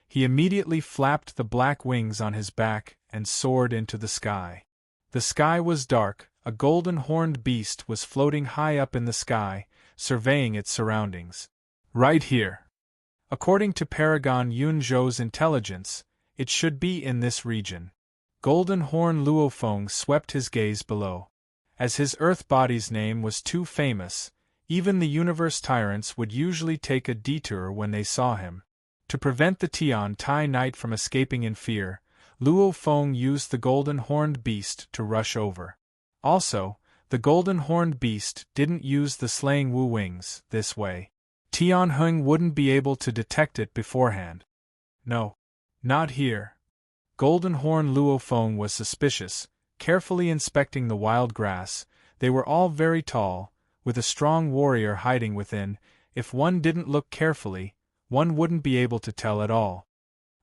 He immediately flapped the black wings on his back and soared into the sky. The sky was dark, a golden-horned beast was floating high up in the sky, surveying its surroundings. Right here. According to Paragon Yunzhou's intelligence, it should be in this region. Golden Horn Luo Feng swept his gaze below. As his Earth body's name was too famous, even the universe tyrants would usually take a detour when they saw him. To prevent the Tian Tai Knight from escaping in fear, Luo Feng used the golden-horned beast to rush over. Also, the golden-horned beast didn't use the slaying Wu wings this way. Tian Heng wouldn't be able to detect it beforehand. No. Not here. Golden Horn Luo Feng was suspicious, carefully inspecting the wild grass. They were all very tall, with a strong warrior hiding within. If one didn't look carefully, one wouldn't be able to tell at all.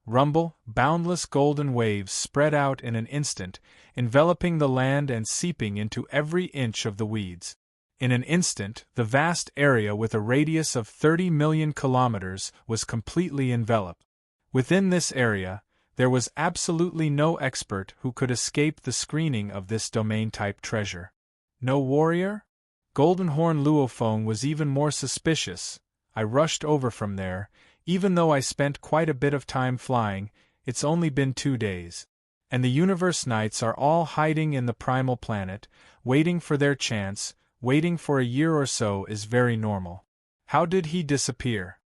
Rumble, boundless golden waves spread out in an instant, enveloping the land and seeping into every inch of the weeds. In an instant, the vast area with a radius of 30 million kilometers was completely enveloped. Within this area, there was absolutely no expert who could escape the screening of this domain-type treasure. No warrior? Golden Horn Luo Feng was even more suspicious. I rushed over from there. Even though I spent quite a bit of time flying, it's only been 2 days. And the universe knights are all hiding in the primal planet, waiting for their chance. Waiting for a year or so is very normal. How did he disappear?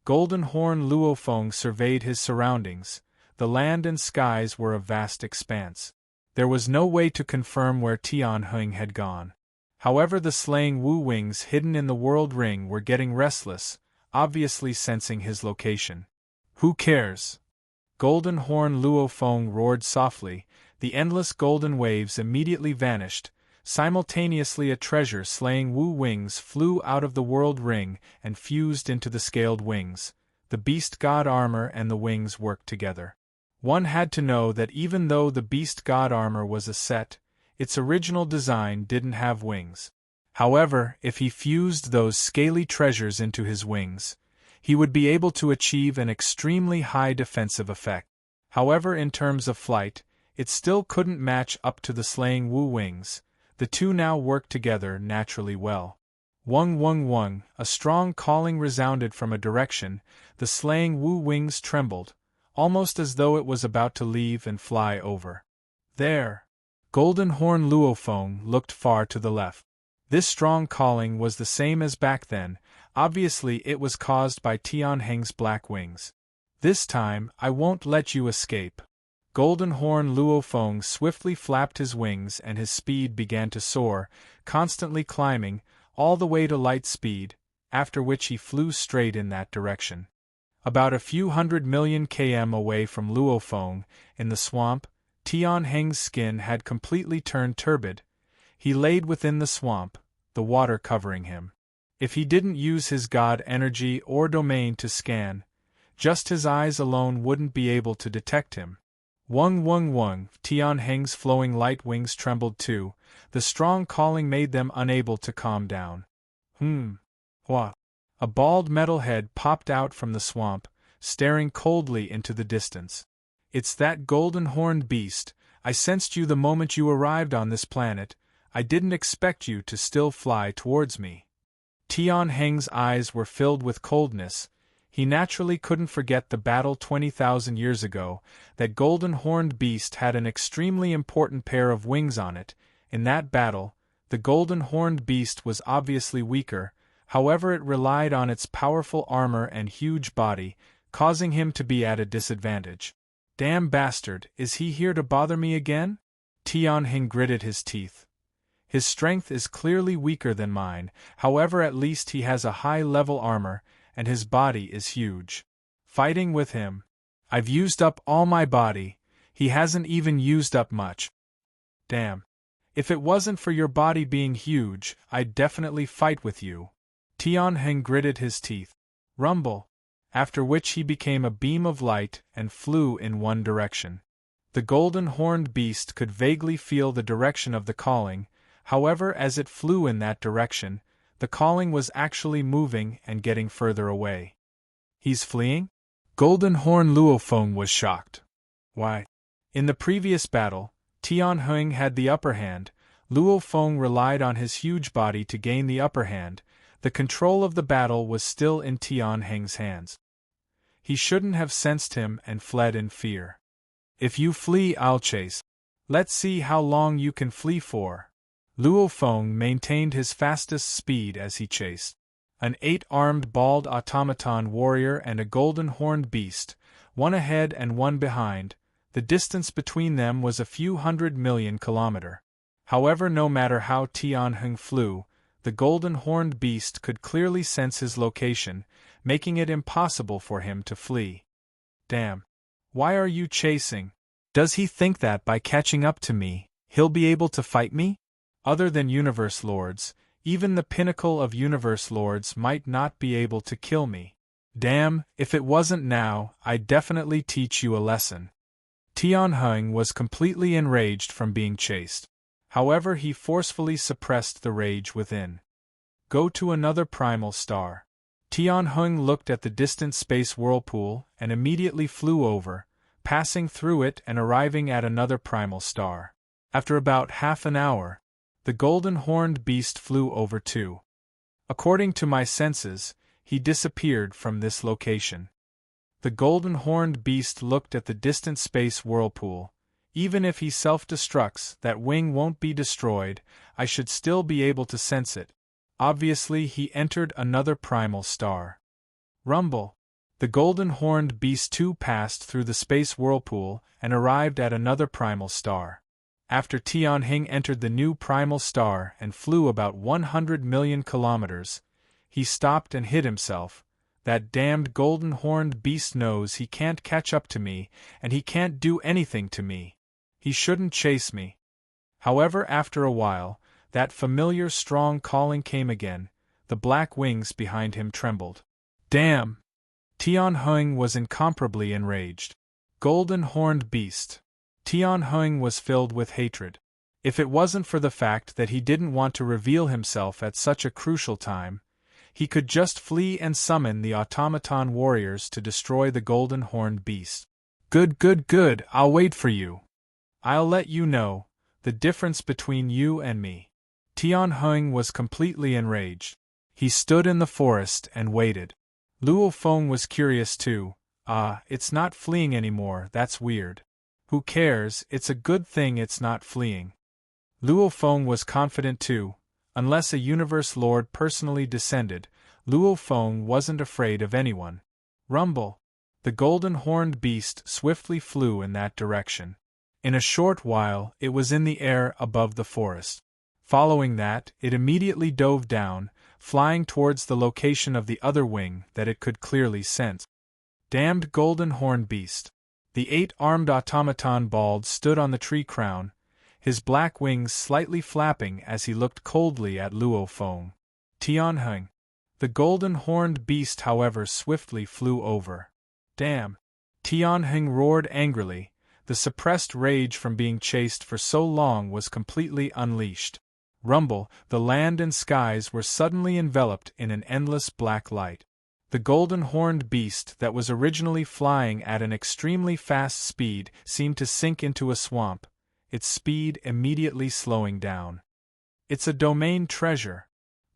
Golden Horn Luo Feng surveyed his surroundings. The land and skies were a vast expanse. There was no way to confirm where Tian Heng had gone. However, the slaying Wu wings hidden in the world ring were getting restless, obviously sensing his location. Who cares? Golden Horn Luo Feng roared softly. The endless golden waves immediately vanished. Simultaneously, a treasure-slaying Wu wings flew out of the world ring and fused into the scaled wings. The beast god armor and the wings worked together. One had to know that even though the beast god armor was a set, its original design didn't have wings. However, if he fused those scaly treasures into his wings, he would be able to achieve an extremely high defensive effect. However, in terms of flight, it still couldn't match up to the slaying Wu wings. The two now worked together naturally well. Wung wung wung, a strong calling resounded from a direction. The slaying Wu wings trembled, almost as though it was about to leave and fly over. There! Golden Horn Luo Feng looked far to the left. This strong calling was the same as back then. Obviously it was caused by Tian Heng's black wings. This time, I won't let you escape. Golden Horn Luo Feng swiftly flapped his wings and his speed began to soar, constantly climbing, all the way to light speed, after which he flew straight in that direction. About a few 100 million km away from Luo Feng, in the swamp, Tian Heng's skin had completely turned turbid. He laid within the swamp, the water covering him. If he didn't use his god energy or domain to scan, just his eyes alone wouldn't be able to detect him. Wung wung wung, Tian Heng's flowing light wings trembled too. The strong calling made them unable to calm down. Hua. A bald metal head popped out from the swamp, staring coldly into the distance. "It's that golden-horned beast. I sensed you the moment you arrived on this planet. I didn't expect you to still fly towards me." Tian Heng's eyes were filled with coldness. He naturally couldn't forget the battle 20,000 years ago. That golden-horned beast had an extremely important pair of wings on it. In that battle, the golden-horned beast was obviously weaker, however it relied on its powerful armor and huge body, causing him to be at a disadvantage. "Damn bastard, is he here to bother me again?" Tian Heng gritted his teeth. "His strength is clearly weaker than mine, however at least he has a high-level armor, and his body is huge. Fighting with him? I've used up all my body, he hasn't even used up much. Damn. If it wasn't for your body being huge, I'd definitely fight with you." Tian Heng gritted his teeth. Rumble. After which he became a beam of light and flew in one direction. The golden-horned beast could vaguely feel the direction of the calling, however as it flew in that direction, the calling was actually moving and getting further away. "He's fleeing?" Golden-horn Luofeng was shocked. "Why? In the previous battle, Tian Heng had the upper hand. Luofeng relied on his huge body to gain the upper hand. The control of the battle was still in Tian Heng's hands. He shouldn't have sensed him and fled in fear. "If you flee, I'll chase. Let's see how long you can flee for." Luofeng maintained his fastest speed as he chased. An 8-armed bald automaton warrior and a golden-horned beast, one ahead and one behind. The distance between them was a few 100 million kilometers. However, no matter how Tian Heng flew, the golden-horned beast could clearly sense his location, making it impossible for him to flee. "Damn. Why are you chasing? Does he think that by catching up to me, he'll be able to fight me? Other than Universe Lords, even the pinnacle of Universe Lords might not be able to kill me. Damn, if it wasn't now, I'd definitely teach you a lesson." Tian Heng was completely enraged from being chased. However, he forcefully suppressed the rage within. "Go to another primal star." Tian Heng looked at the distant space whirlpool and immediately flew over, passing through it and arriving at another primal star. After about half an hour, the golden-horned beast flew over too. According to my senses, he disappeared from this location. The golden-horned beast looked at the distant space whirlpool. "Even if he self-destructs, that wing won't be destroyed, I should still be able to sense it." Obviously he entered another primal star. Rumble. The golden-horned beast too passed through the space whirlpool and arrived at another primal star. After Tian Heng entered the new primal star and flew about 100 million kilometers, he stopped and hid himself. "That damned golden-horned beast knows he can't catch up to me, and he can't do anything to me. He shouldn't chase me." However, after a while, that familiar strong calling came again. The black wings behind him trembled. "Damn!" Tian Heng was incomparably enraged. Golden-horned beast. Tian Heng was filled with hatred. If it wasn't for the fact that he didn't want to reveal himself at such a crucial time, he could just flee and summon the automaton warriors to destroy the golden-horned beast. Good, I'll wait for you. I'll let you know the difference between you and me." Tian Heng was completely enraged. He stood in the forest and waited. Luofeng was curious too. It's not fleeing anymore, that's weird. Who cares, it's a good thing it's not fleeing. Luofeng was confident too. Unless a Universe Lord personally descended, Luofeng wasn't afraid of anyone. Rumble. The golden-horned beast swiftly flew in that direction. In a short while, it was in the air above the forest. Following that, it immediately dove down, flying towards the location of the other wing that it could clearly sense. Damned golden-horned beast. The 8-armed automaton bald stood on the tree crown, his black wings slightly flapping as he looked coldly at Luofeng. Tian Heng. The golden-horned beast, however, swiftly flew over. "Damn!" Tian Heng roared angrily. The suppressed rage from being chased for so long was completely unleashed. Rumble. The land and skies were suddenly enveloped in an endless black light. The golden-horned beast that was originally flying at an extremely fast speed seemed to sink into a swamp, its speed immediately slowing down. It's a domain treasure.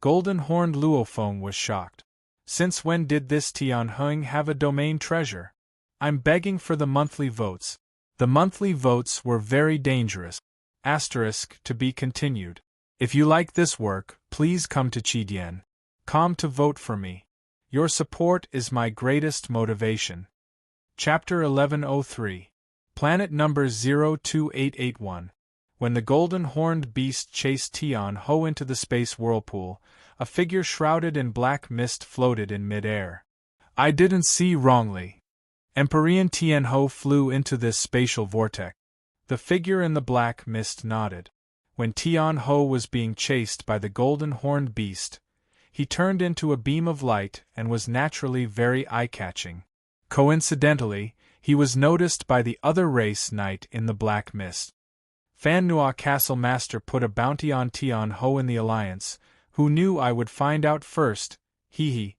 Golden-horned Luophone was shocked. Since when did this Tianheng have a domain treasure? I'm begging for the monthly votes. The monthly votes were very dangerous. To be continued. If you like this work, please come to Chidian.com to vote for me. Your support is my greatest motivation. Chapter 1103. Planet number 02881. When the golden-horned beast chased Tian-Ho into the space whirlpool, a figure shrouded in black mist floated in mid-air. I didn't see wrongly. Empyrean Tian-Ho flew into this spatial vortex. The figure in the black mist nodded. When Tian-Ho was being chased by the golden-horned beast, he turned into a beam of light and was naturally very eye-catching. Coincidentally, he was noticed by the other race knight in the black mist. Fan Nua Castle Master put a bounty on Tian-Ho in the Alliance, who knew I would find out first, hee.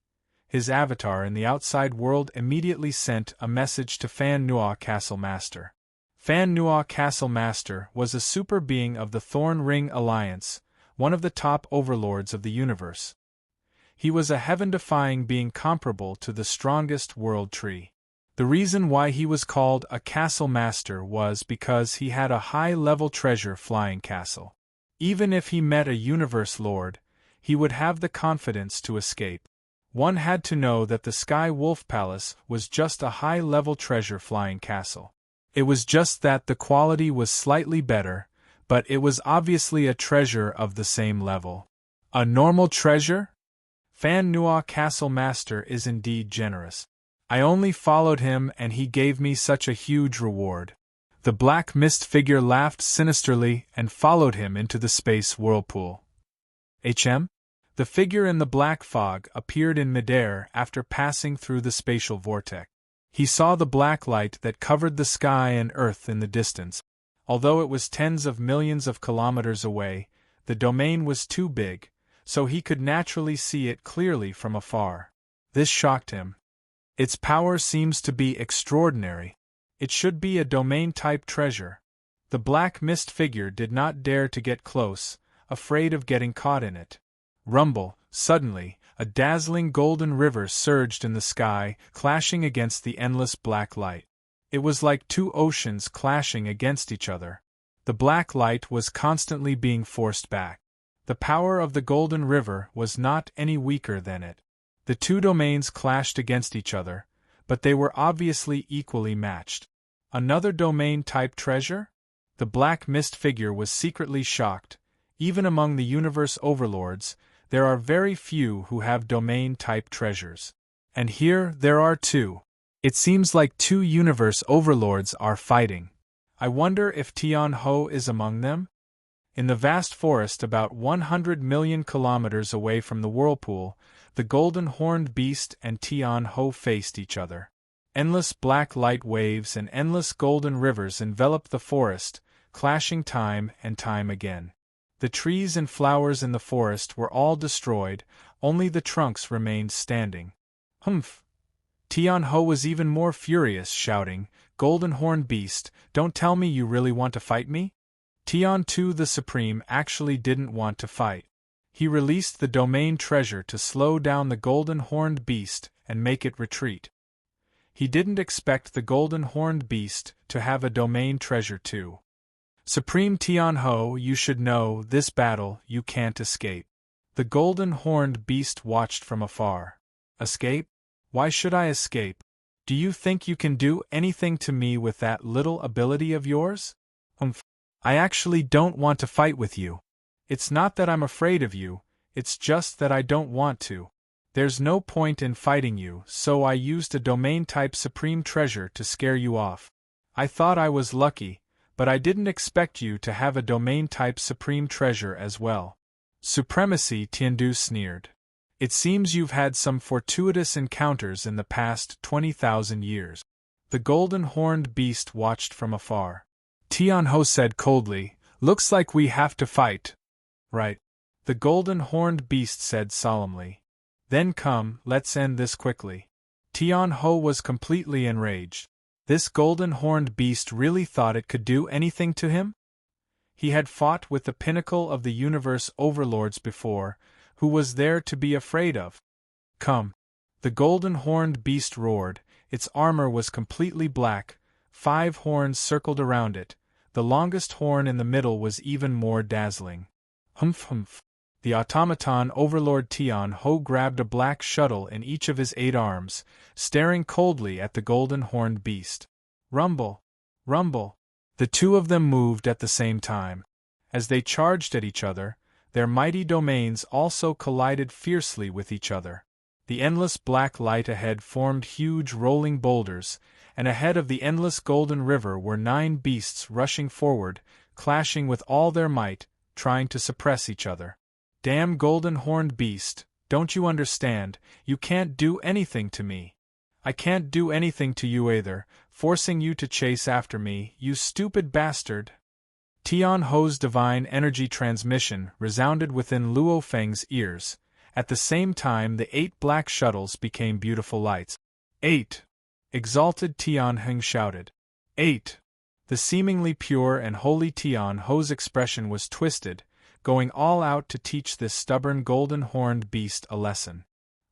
His avatar in the outside world immediately sent a message to Fan Nua Castle Master. Fan Nua Castle Master was a super being of the Thorn Ring Alliance, one of the top overlords of the universe. He was a heaven-defying being comparable to the strongest world tree. The reason why he was called a castle master was because he had a high-level treasure flying castle. Even if he met a universe lord, he would have the confidence to escape. One had to know that the Sky Wolf Palace was just a high-level treasure flying castle. It was just that the quality was slightly better, but it was obviously a treasure of the same level. A normal treasure? Fan Nua Castle Master is indeed generous. I only followed him and he gave me such a huge reward. The black mist figure laughed sinisterly and followed him into the space whirlpool. The figure in the black fog appeared in midair after passing through the spatial vortex. He saw the black light that covered the sky and earth in the distance. Although it was tens of millions of kilometers away, the domain was too big, so he could naturally see it clearly from afar. This shocked him. Its power seems to be extraordinary. It should be a domain-type treasure. The black mist figure did not dare to get close, afraid of getting caught in it. Rumble, suddenly, a dazzling golden river surged in the sky, clashing against the endless black light. It was like two oceans clashing against each other. The black light was constantly being forced back. The power of the golden river was not any weaker than it. The two domains clashed against each other, but they were obviously equally matched. Another domain-type treasure? The black mist figure was secretly shocked. Even among the universe overlords, there are very few who have domain-type treasures. And here there are two. It seems like two universe overlords are fighting. I wonder if Tian-Ho is among them? In the vast forest about 100 million kilometers away from the whirlpool, the golden-horned beast and Tian-Ho faced each other. Endless black light waves and endless golden rivers enveloped the forest, clashing time and time again. The trees and flowers in the forest were all destroyed, only the trunks remained standing. Humph! Tian-Ho was even more furious, shouting, "Golden-horned beast, don't tell me you really want to fight me?" Tian-Tu the Supreme actually didn't want to fight. He released the domain treasure to slow down the golden-horned beast and make it retreat. He didn't expect the golden-horned beast to have a domain treasure too. Supreme Tian-Ho, you should know, this battle you can't escape. The golden-horned beast watched from afar. Escape? Why should I escape? Do you think you can do anything to me with that little ability of yours? I actually don't want to fight with you. It's not that I'm afraid of you, it's just that I don't want to. There's no point in fighting you, so I used a domain-type supreme treasure to scare you off. I thought I was lucky, but I didn't expect you to have a domain-type supreme treasure as well. Supremacy, Tiandu sneered. It seems you've had some fortuitous encounters in the past 20,000 years. The golden-horned beast watched from afar. Tian-Ho said coldly, "Looks like we have to fight." "Right." The golden-horned beast said solemnly. Then come, let's end this quickly. Tian Ho was completely enraged. This golden-horned beast really thought it could do anything to him? He had fought with the pinnacle of the universe overlords before, who was there to be afraid of? Come. The golden-horned beast roared. Its armor was completely black, 5 horns circled around it. The longest horn in the middle was even more dazzling. Humph humph. The automaton overlord Tian Ho grabbed a black shuttle in each of his 8 arms, staring coldly at the golden-horned beast. Rumble! Rumble! The two of them moved at the same time. As they charged at each other, their mighty domains also collided fiercely with each other. The endless black light ahead formed huge rolling boulders, and ahead of the endless golden river were 9 beasts rushing forward, clashing with all their might, trying to suppress each other. Damn golden-horned beast, don't you understand? You can't do anything to me. I can't do anything to you either, forcing you to chase after me, you stupid bastard. Tian Ho's divine energy transmission resounded within Luo Feng's ears. At the same time the 8 black shuttles became beautiful lights. 8! Exalted Tian Heng shouted. 8! The seemingly pure and holy Tian Ho's expression was twisted, going all out to teach this stubborn golden-horned beast a lesson.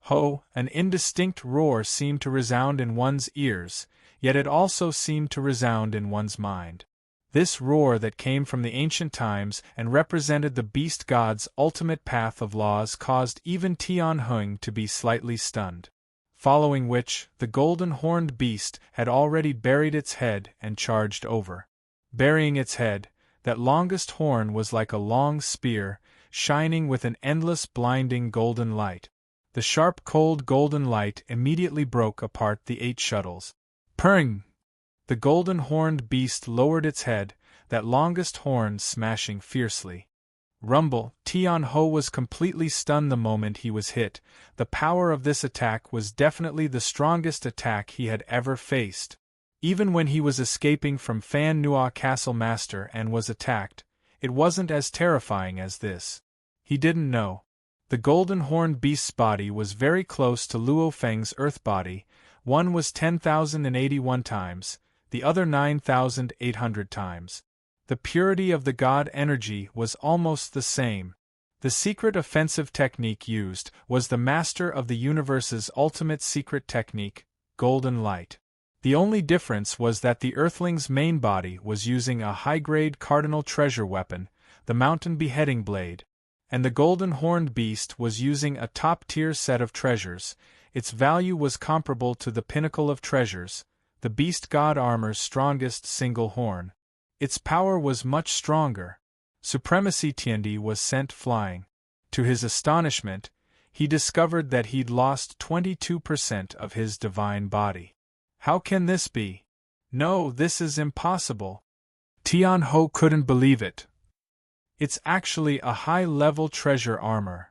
Ho! An indistinct roar seemed to resound in one's ears, yet it also seemed to resound in one's mind. This roar that came from the ancient times and represented the beast god's ultimate path of laws caused even Tian Heng to be slightly stunned. Following which, the golden-horned beast had already buried its head and charged over. Burying its head, that longest horn was like a long spear, shining with an endless blinding golden light. The sharp cold golden light immediately broke apart the 8 shuttles. Purring! The golden-horned beast lowered its head, that longest horn smashing fiercely. Rumble! Tian Ho was completely stunned the moment he was hit. The power of this attack was definitely the strongest attack he had ever faced. Even when he was escaping from Fan Nua Castle Master and was attacked, it wasn't as terrifying as this. He didn't know. The golden-horned beast's body was very close to Luo Feng's earth body. One was 10,081 times, the other 9,800 times. The purity of the god energy was almost the same. The secret offensive technique used was the master of the universe's ultimate secret technique, Golden Light. The only difference was that the Earthling's main body was using a high-grade cardinal treasure weapon, the Mountain Beheading Blade, and the golden-horned beast was using a top-tier set of treasures. Its value was comparable to the pinnacle of treasures, the beast god armor's strongest single horn. Its power was much stronger. Supremacy Tiandi was sent flying. To his astonishment, he discovered that he'd lost 22% of his divine body. How can this be? No, this is impossible. Tian Ho couldn't believe it. It's actually a high-level treasure armor.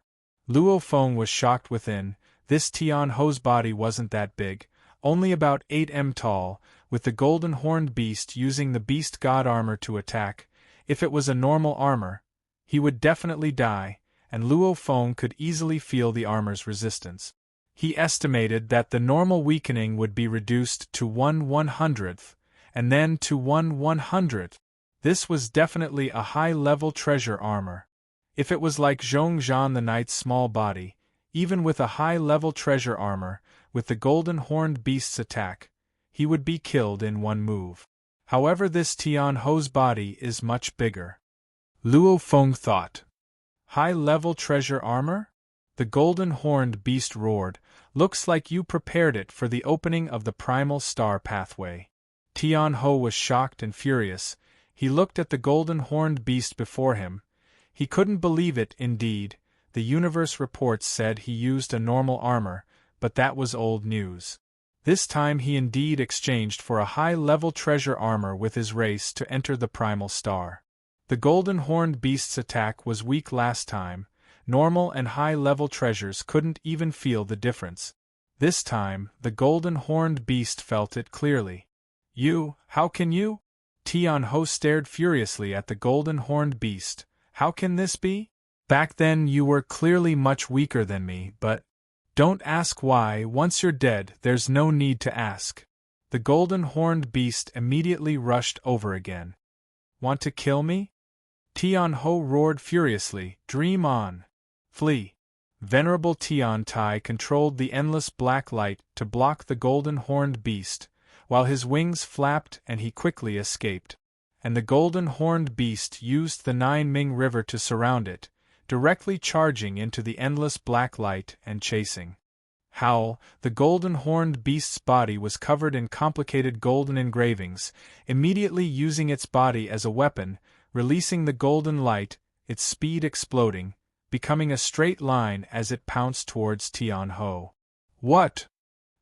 Luo Feng was shocked within. This Tian Ho's body wasn't that big, only about 8 m tall, with the golden-horned beast using the beast god armor to attack. If it was a normal armor, he would definitely die, and Luo Feng could easily feel the armor's resistance. He estimated that the normal weakening would be reduced to 1/100th, and then to 1/100th. This was definitely a high-level treasure armor. If it was like Zhong Zhan the Knight's small body, even with a high-level treasure armor, with the golden-horned beast's attack, he would be killed in one move. However, this Tian Ho's body is much bigger. Luo Feng thought. High-level treasure armor? The golden-horned beast roared. Looks like you prepared it for the opening of the primal star pathway. Tian Ho was shocked and furious. He looked at the golden-horned beast before him. He couldn't believe it, indeed. The universe reports said he used a normal armor, but that was old news. This time he indeed exchanged for a high-level treasure armor with his race to enter the primal star. The golden-horned beast's attack was weak last time. Normal and high-level treasures couldn't even feel the difference. This time, the golden-horned beast felt it clearly. You, how can you? Tian Ho stared furiously at the golden-horned beast. How can this be? Back then you were clearly much weaker than me, but... Don't ask why, once you're dead, there's no need to ask. The golden-horned beast immediately rushed over again. Want to kill me? Tian Ho roared furiously, dream on. Flee. Venerable Tian Tai controlled the endless black light to block the golden-horned beast, while his wings flapped and he quickly escaped. And the golden-horned beast used the Nine Ming River to surround it, directly charging into the endless black light and chasing. Howl, the golden-horned beast's body was covered in complicated golden engravings, immediately using its body as a weapon, releasing the golden light, its speed exploding, becoming a straight line as it pounced towards Tian Ho. What?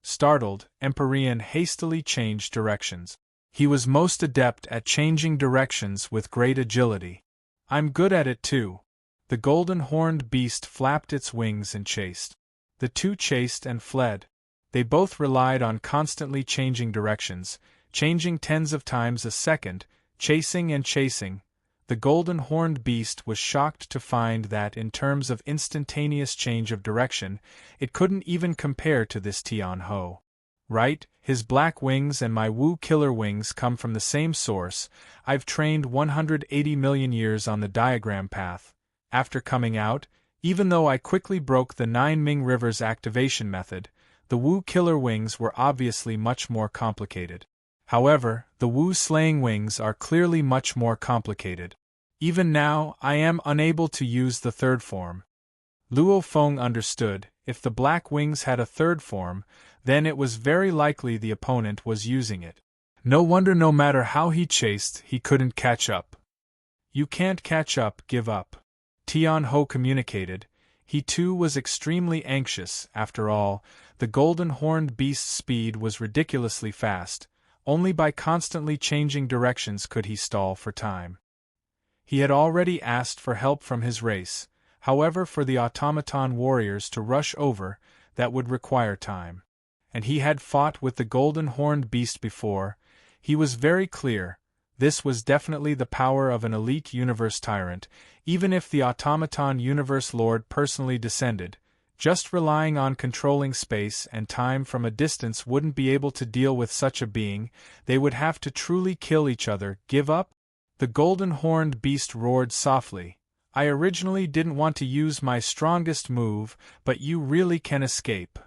Startled, Empyrean hastily changed directions. He was most adept at changing directions with great agility. I'm good at it too. The golden-horned beast flapped its wings and chased. The two chased and fled. They both relied on constantly changing directions, changing tens of times a second, chasing and chasing. The golden-horned beast was shocked to find that in terms of instantaneous change of direction, it couldn't even compare to this Tian Ho. Right, his black wings and my Wu killer wings come from the same source. I've trained 180 million years on the diagram path. After coming out, even though I quickly broke the Nine Ming River's activation method, the Wu killer wings were obviously much more complicated. However, the Wu slaying wings are clearly much more complicated. Even now, I am unable to use the third form. Luo Feng understood, if the black wings had a third form, then it was very likely the opponent was using it. No wonder no matter how he chased, he couldn't catch up. You can't catch up, give up. Tian Ho communicated. He too was extremely anxious. After all, the golden-horned beast's speed was ridiculously fast. Only by constantly changing directions could he stall for time. He had already asked for help from his race. However, for the automaton warriors to rush over, that would require time. And he had fought with the golden-horned beast before. He was very clear. This was definitely the power of an elite universe tyrant, even if the automaton universe lord personally descended. Just relying on controlling space and time from a distance wouldn't be able to deal with such a being. They would have to truly kill each other. Give up? The golden-horned beast roared softly. I originally didn't want to use my strongest move, but you really can escape.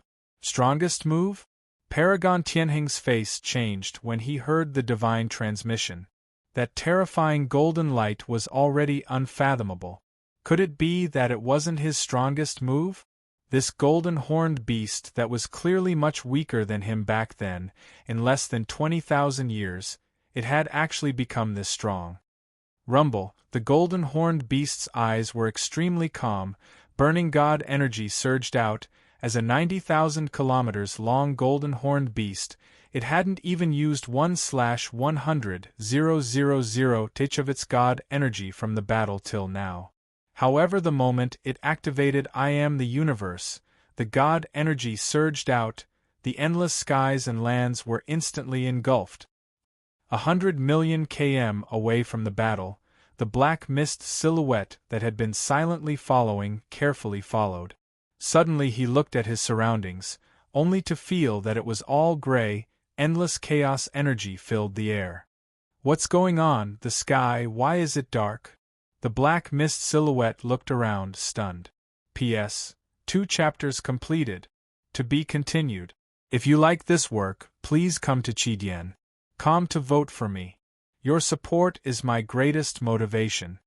Strongest move? Paragon Tianheng's face changed when he heard the divine transmission. That terrifying golden light was already unfathomable. Could it be that it wasn't his strongest move? This golden-horned beast that was clearly much weaker than him back then, in less than 20,000 years, it had actually become this strong. Rumble, the golden-horned beast's eyes were extremely calm. Burning god energy surged out. As a 90,000 kilometers long golden-horned beast, it hadn't even used 1/100,000 tich of its god energy from the battle till now. However, the moment it activated I Am the Universe, the god energy surged out. The endless skies and lands were instantly engulfed. 100 million km away from the battle, the black mist silhouette that had been silently following carefully followed. Suddenly he looked at his surroundings, only to feel that it was all gray. Endless chaos energy filled the air. What's going on? The sky, why is it dark? The black mist silhouette looked around, stunned. P.S. 2 chapters completed. To be continued. If you like this work, please come to Chidian.com to vote for me. Your support is my greatest motivation.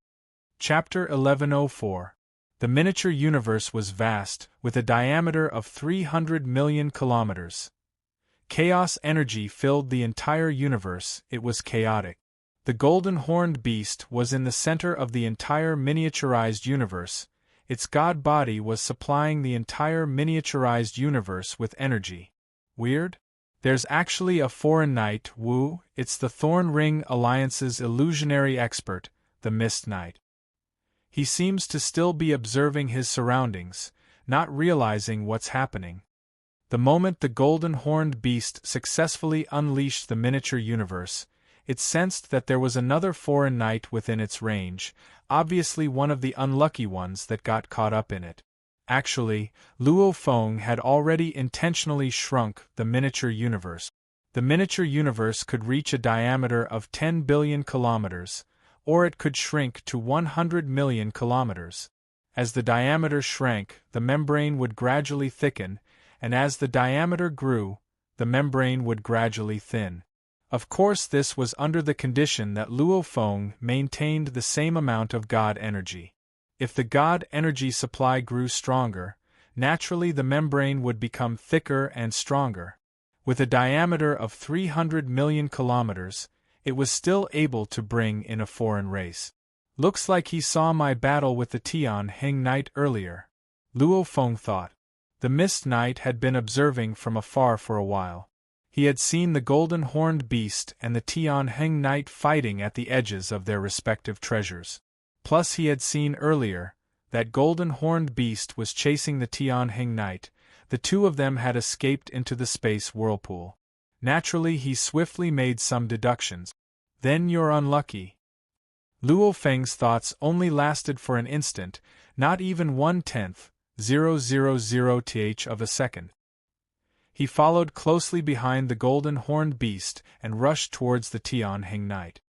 Chapter 1104. The miniature universe was vast, with a diameter of 300 million kilometers. Chaos energy filled the entire universe. It was chaotic. The golden-horned beast was in the center of the entire miniaturized universe. Its god body was supplying the entire miniaturized universe with energy. Weird? There's actually a foreign knight, Wu. It's the Thorn Ring Alliance's illusionary expert, the Mist Knight. He seems to still be observing his surroundings, not realizing what's happening. The moment the golden-horned beast successfully unleashed the miniature universe, it sensed that there was another foreign knight within its range, obviously one of the unlucky ones that got caught up in it. Actually, Luo Feng had already intentionally shrunk the miniature universe. The miniature universe could reach a diameter of 10 billion kilometers, or it could shrink to 100 million kilometers. As the diameter shrank, the membrane would gradually thicken, and as the diameter grew, the membrane would gradually thin. Of course, this was under the condition that Luo Feng maintained the same amount of God energy. If the God energy supply grew stronger, naturally the membrane would become thicker and stronger. With a diameter of 300 million kilometers, it was still able to bring in a foreign race. Looks like he saw my battle with the Tian Heng Knight earlier, Luo Feng thought. The Mist Knight had been observing from afar for a while. He had seen the golden horned beast and the Tian Heng Knight fighting at the edges of their respective treasures. Plus he had seen earlier that golden horned beast was chasing the Tian Heng Knight. The two of them had escaped into the space whirlpool. Naturally he swiftly made some deductions. Then you're unlucky. Luo Feng's thoughts only lasted for an instant, not even 1/10,000th of a second. He followed closely behind the golden horned beast and rushed towards the Tian Heng Knight.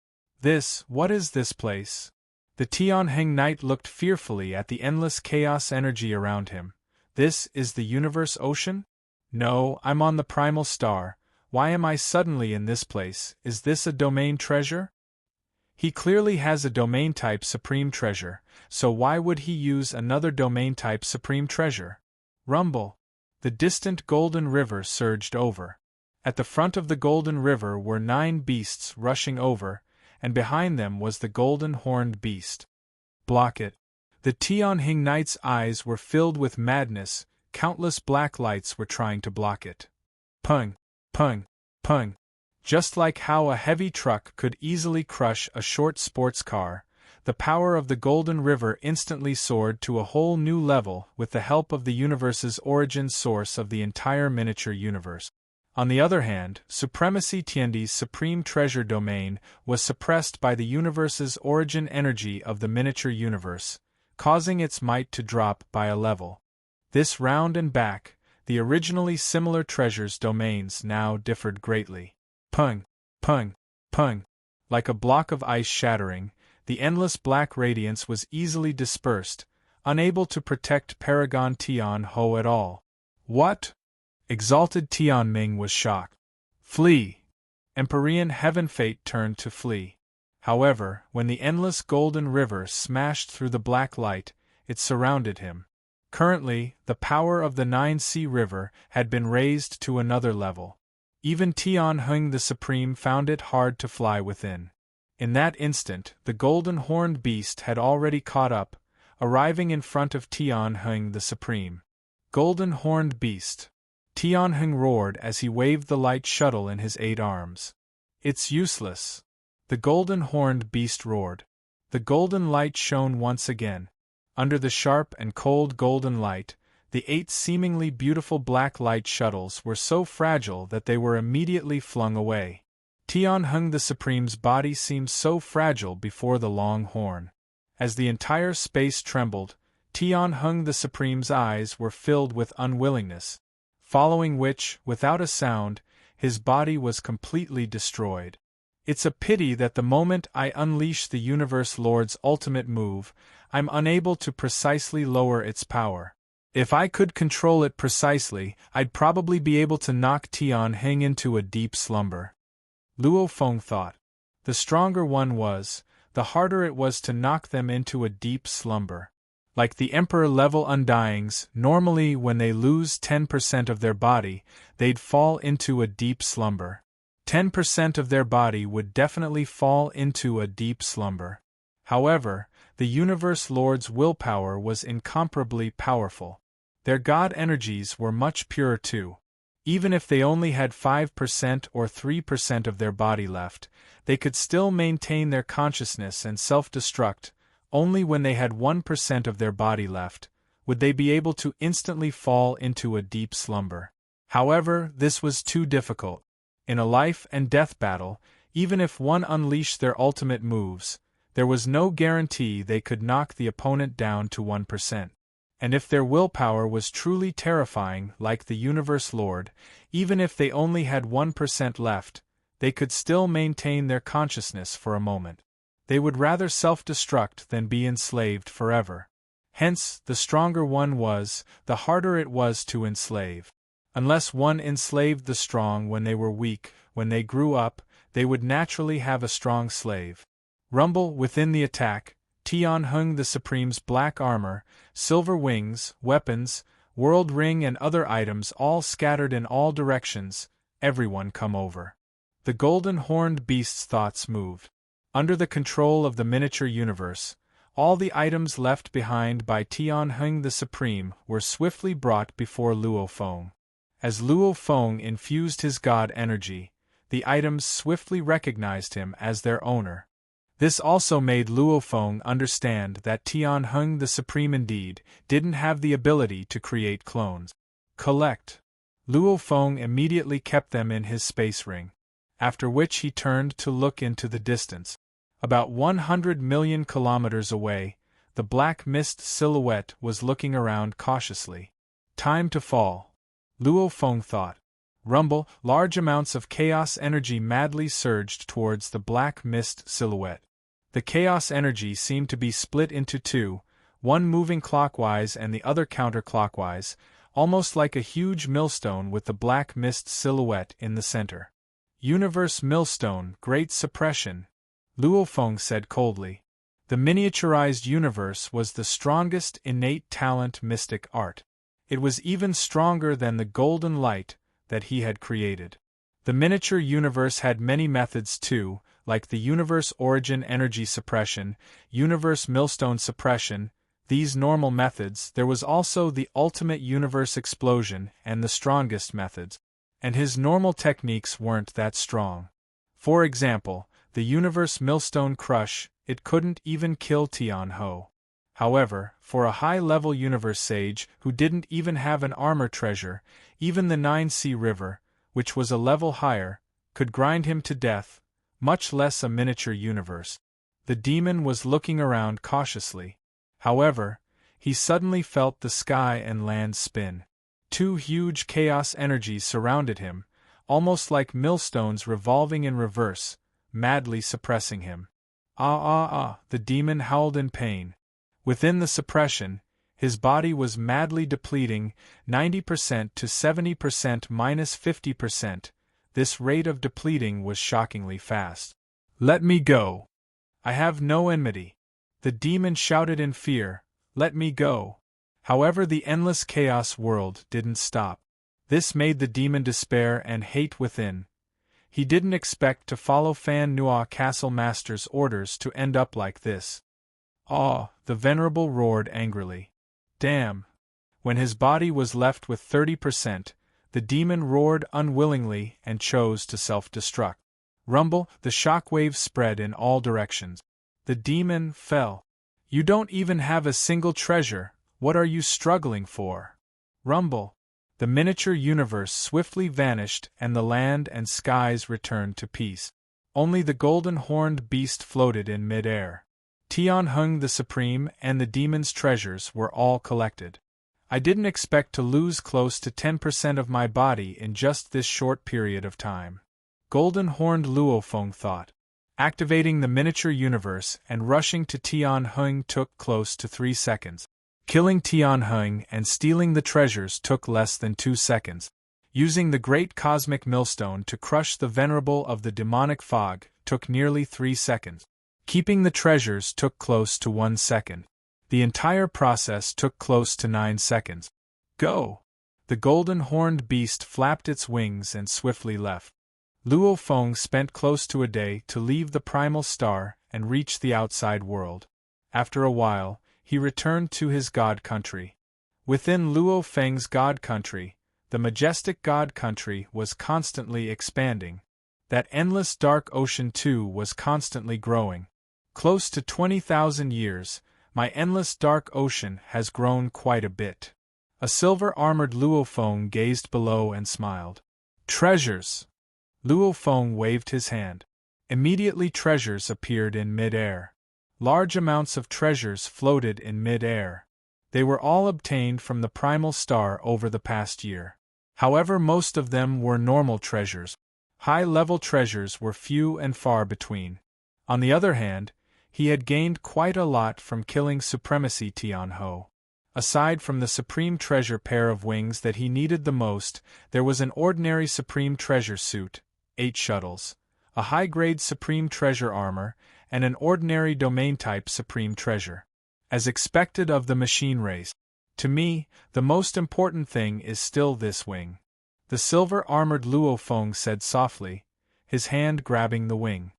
What is this place? The Tian Heng Knight looked fearfully at the endless chaos energy around him. This is the universe ocean? No, I'm on the primal star. Why am I suddenly in this place? Is this a domain treasure? He clearly has a domain type supreme treasure, so why would he use another domain type supreme treasure? Rumble. The distant Golden River surged over. At the front of the Golden River were 9 beasts rushing over, and behind them was the golden horned beast. Block it. The Tian Heng Knight's eyes were filled with madness, countless black lights were trying to block it. Pung, pung, pung. Just like how a heavy truck could easily crush a short sports car, the power of the Golden River instantly soared to a whole new level with the help of the universe's origin source of the entire miniature universe. On the other hand, Supremacy Tiandi's supreme treasure domain was suppressed by the universe's origin energy of the miniature universe, causing its might to drop by a level. This round and back, the originally similar treasures domains now differed greatly. Pung, pung, pung. Like a block of ice shattering, the endless black radiance was easily dispersed, unable to protect Paragon Tian Ho at all. What? Exalted Tian Ming was shocked. Flee! Empyrean Heaven Fate turned to flee. However, when the endless golden river smashed through the black light, it surrounded him. Currently, the power of the 9-Sea River had been raised to another level. Even Tian Heng the Supreme found it hard to fly within. In that instant, the golden horned beast had already caught up, arriving in front of Tian Heng the Supreme. Golden horned beast. Tian Heng roared as he waved the light shuttle in his 8 arms. It's useless. The golden horned beast roared. The golden light shone once again. Under the sharp and cold golden light, the 8 seemingly beautiful black light shuttles were so fragile that they were immediately flung away. Tian Heng the Supreme's body seemed so fragile before the long horn. As the entire space trembled, Tian Heng the Supreme's eyes were filled with unwillingness, following which, without a sound, his body was completely destroyed. It's a pity that the moment I unleash the Universe Lord's ultimate move, I'm unable to precisely lower its power. If I could control it precisely, I'd probably be able to knock Tian Heng into a deep slumber. Luo Feng thought. The stronger one was, the harder it was to knock them into a deep slumber. Like the Emperor-level Undyings, normally when they lose 10% of their body, they'd fall into a deep slumber. 10% of their body would definitely fall into a deep slumber. However, the Universe Lord's willpower was incomparably powerful. Their god energies were much purer too. Even if they only had 5% or 3% of their body left, they could still maintain their consciousness and self-destruct. Only when they had 1% of their body left would they be able to instantly fall into a deep slumber. However, this was too difficult. In a life-and-death battle, even if one unleashed their ultimate moves, there was no guarantee they could knock the opponent down to 1%. And if their willpower was truly terrifying like the Universe Lord, even if they only had 1% left, they could still maintain their consciousness for a moment. They would rather self-destruct than be enslaved forever. Hence, the stronger one was, the harder it was to enslave. Unless one enslaved the strong when they were weak, when they grew up, they would naturally have a strong slave. Rumble within the attack. Tian Hung the Supreme's black armor, silver wings, weapons, world ring and other items all scattered in all directions, everyone come over. The golden horned beast's thoughts moved. Under the control of the miniature universe, all the items left behind by Tian Hung the Supreme were swiftly brought before Luo Feng. As Luo Feng infused his god energy, the items swiftly recognized him as their owner. This also made Luo Feng understand that Tian Hung the Supreme indeed didn't have the ability to create clones. Collect. Luo Feng immediately kept them in his space ring, after which he turned to look into the distance. About 100 million kilometers away, the black mist silhouette was looking around cautiously. Time to fall. Luo Feng thought. Rumble, large amounts of chaos energy madly surged towards the black mist silhouette. The chaos energy seemed to be split into two, one moving clockwise and the other counterclockwise, almost like a huge millstone with the black mist silhouette in the center. Universe millstone, great suppression, Luo Feng said coldly. The miniaturized universe was the strongest innate talent mystic art. It was even stronger than the golden light that he had created. The miniature universe had many methods too, like the universe origin energy suppression, universe millstone suppression. These normal methods, there was also the ultimate universe explosion and the strongest methods. And his normal techniques weren't that strong. For example, the universe millstone crush, it couldn't even kill Tian Ho. However, for a high-level universe sage who didn't even have an armor treasure, even the 9-sea river, which was a level higher, could grind him to death, much less a miniature universe. The demon was looking around cautiously. However, he suddenly felt the sky and land spin. Two huge chaos energies surrounded him, almost like millstones revolving in reverse, madly suppressing him. The demon howled in pain. Within the suppression, his body was madly depleting, 90% to 70% minus 50%. This rate of depleting was shockingly fast. Let me go. I have no enmity. The demon shouted in fear, let me go. However, the endless chaos world didn't stop. This made the demon despair and hate within. He didn't expect to follow Fan Nua Castle Master's orders to end up like this. The venerable roared angrily. Damn! When his body was left with 30%, the demon roared unwillingly and chose to self-destruct. Rumble, the shockwave spread in all directions. The demon fell. You don't even have a single treasure, what are you struggling for? Rumble. The miniature universe swiftly vanished and the land and skies returned to peace. Only the golden horned beast floated in mid-air. Tian Hung the Supreme and the demon's treasures were all collected. I didn't expect to lose close to 10% of my body in just this short period of time. Golden horned Luo Feng thought. Activating the miniature universe and rushing to Tian Hung took close to 3 seconds. Killing Tian Hung and stealing the treasures took less than 2 seconds. Using the great cosmic millstone to crush the venerable of the demonic fog took nearly 3 seconds. Keeping the treasures took close to 1 second. The entire process took close to 9 seconds. Go! The golden horned beast flapped its wings and swiftly left. Luo Feng spent close to a day to leave the primal star and reach the outside world. After a while, he returned to his god country. Within Luo Feng's god country, the majestic god country was constantly expanding. That endless dark ocean too was constantly growing. Close to 20,000 years, my endless dark ocean has grown quite a bit. A silver-armored Luo Feng gazed below and smiled. Treasures! Luo Feng waved his hand. Immediately treasures appeared in mid-air. Large amounts of treasures floated in mid-air. They were all obtained from the primal star over the past year. However, most of them were normal treasures. High-level treasures were few and far between. On the other hand, he had gained quite a lot from killing Supremacy Tianho. Aside from the Supreme Treasure pair of wings that he needed the most, there was an ordinary Supreme Treasure suit, 8 shuttles, a high-grade Supreme Treasure armor, and an ordinary domain-type Supreme Treasure. As expected of the machine race. To me, the most important thing is still this wing. The silver-armored Luo Feng said softly, his hand grabbing the wing.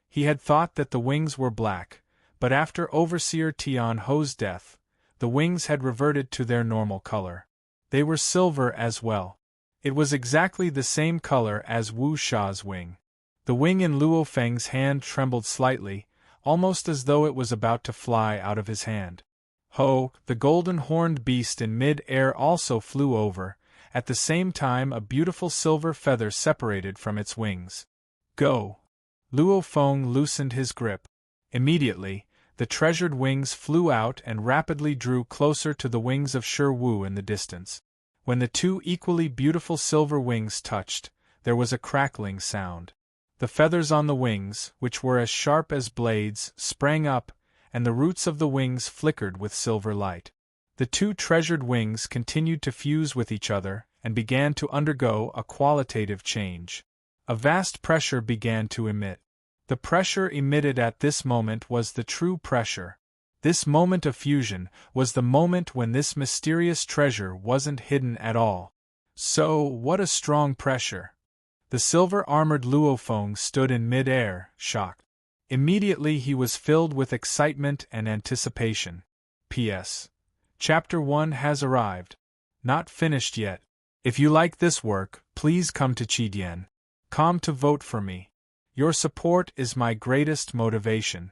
He had thought that the wings were black, but after Overseer Tian Ho's death, the wings had reverted to their normal color. They were silver as well. It was exactly the same color as Wu Sha's wing. The wing in Luo Feng's hand trembled slightly, almost as though it was about to fly out of his hand. Ho, the golden-horned beast in mid-air also flew over. At the same time a beautiful silver feather separated from its wings. Go! Luo Feng loosened his grip. Immediately, the treasured wings flew out and rapidly drew closer to the wings of Shi Wu in the distance. When the two equally beautiful silver wings touched, there was a crackling sound. The feathers on the wings, which were as sharp as blades, sprang up, and the roots of the wings flickered with silver light. The two treasured wings continued to fuse with each other and began to undergo a qualitative change. A vast pressure began to emit. The pressure emitted at this moment was the true pressure. This moment of fusion was the moment when this mysterious treasure wasn't hidden at all. So, what a strong pressure! The silver-armored Luo Feng stood in mid-air, shocked. Immediately he was filled with excitement and anticipation. P.S. Chapter 1 has arrived. Not finished yet. If you like this work, please come to Qidien.com to vote for me. Your support is my greatest motivation.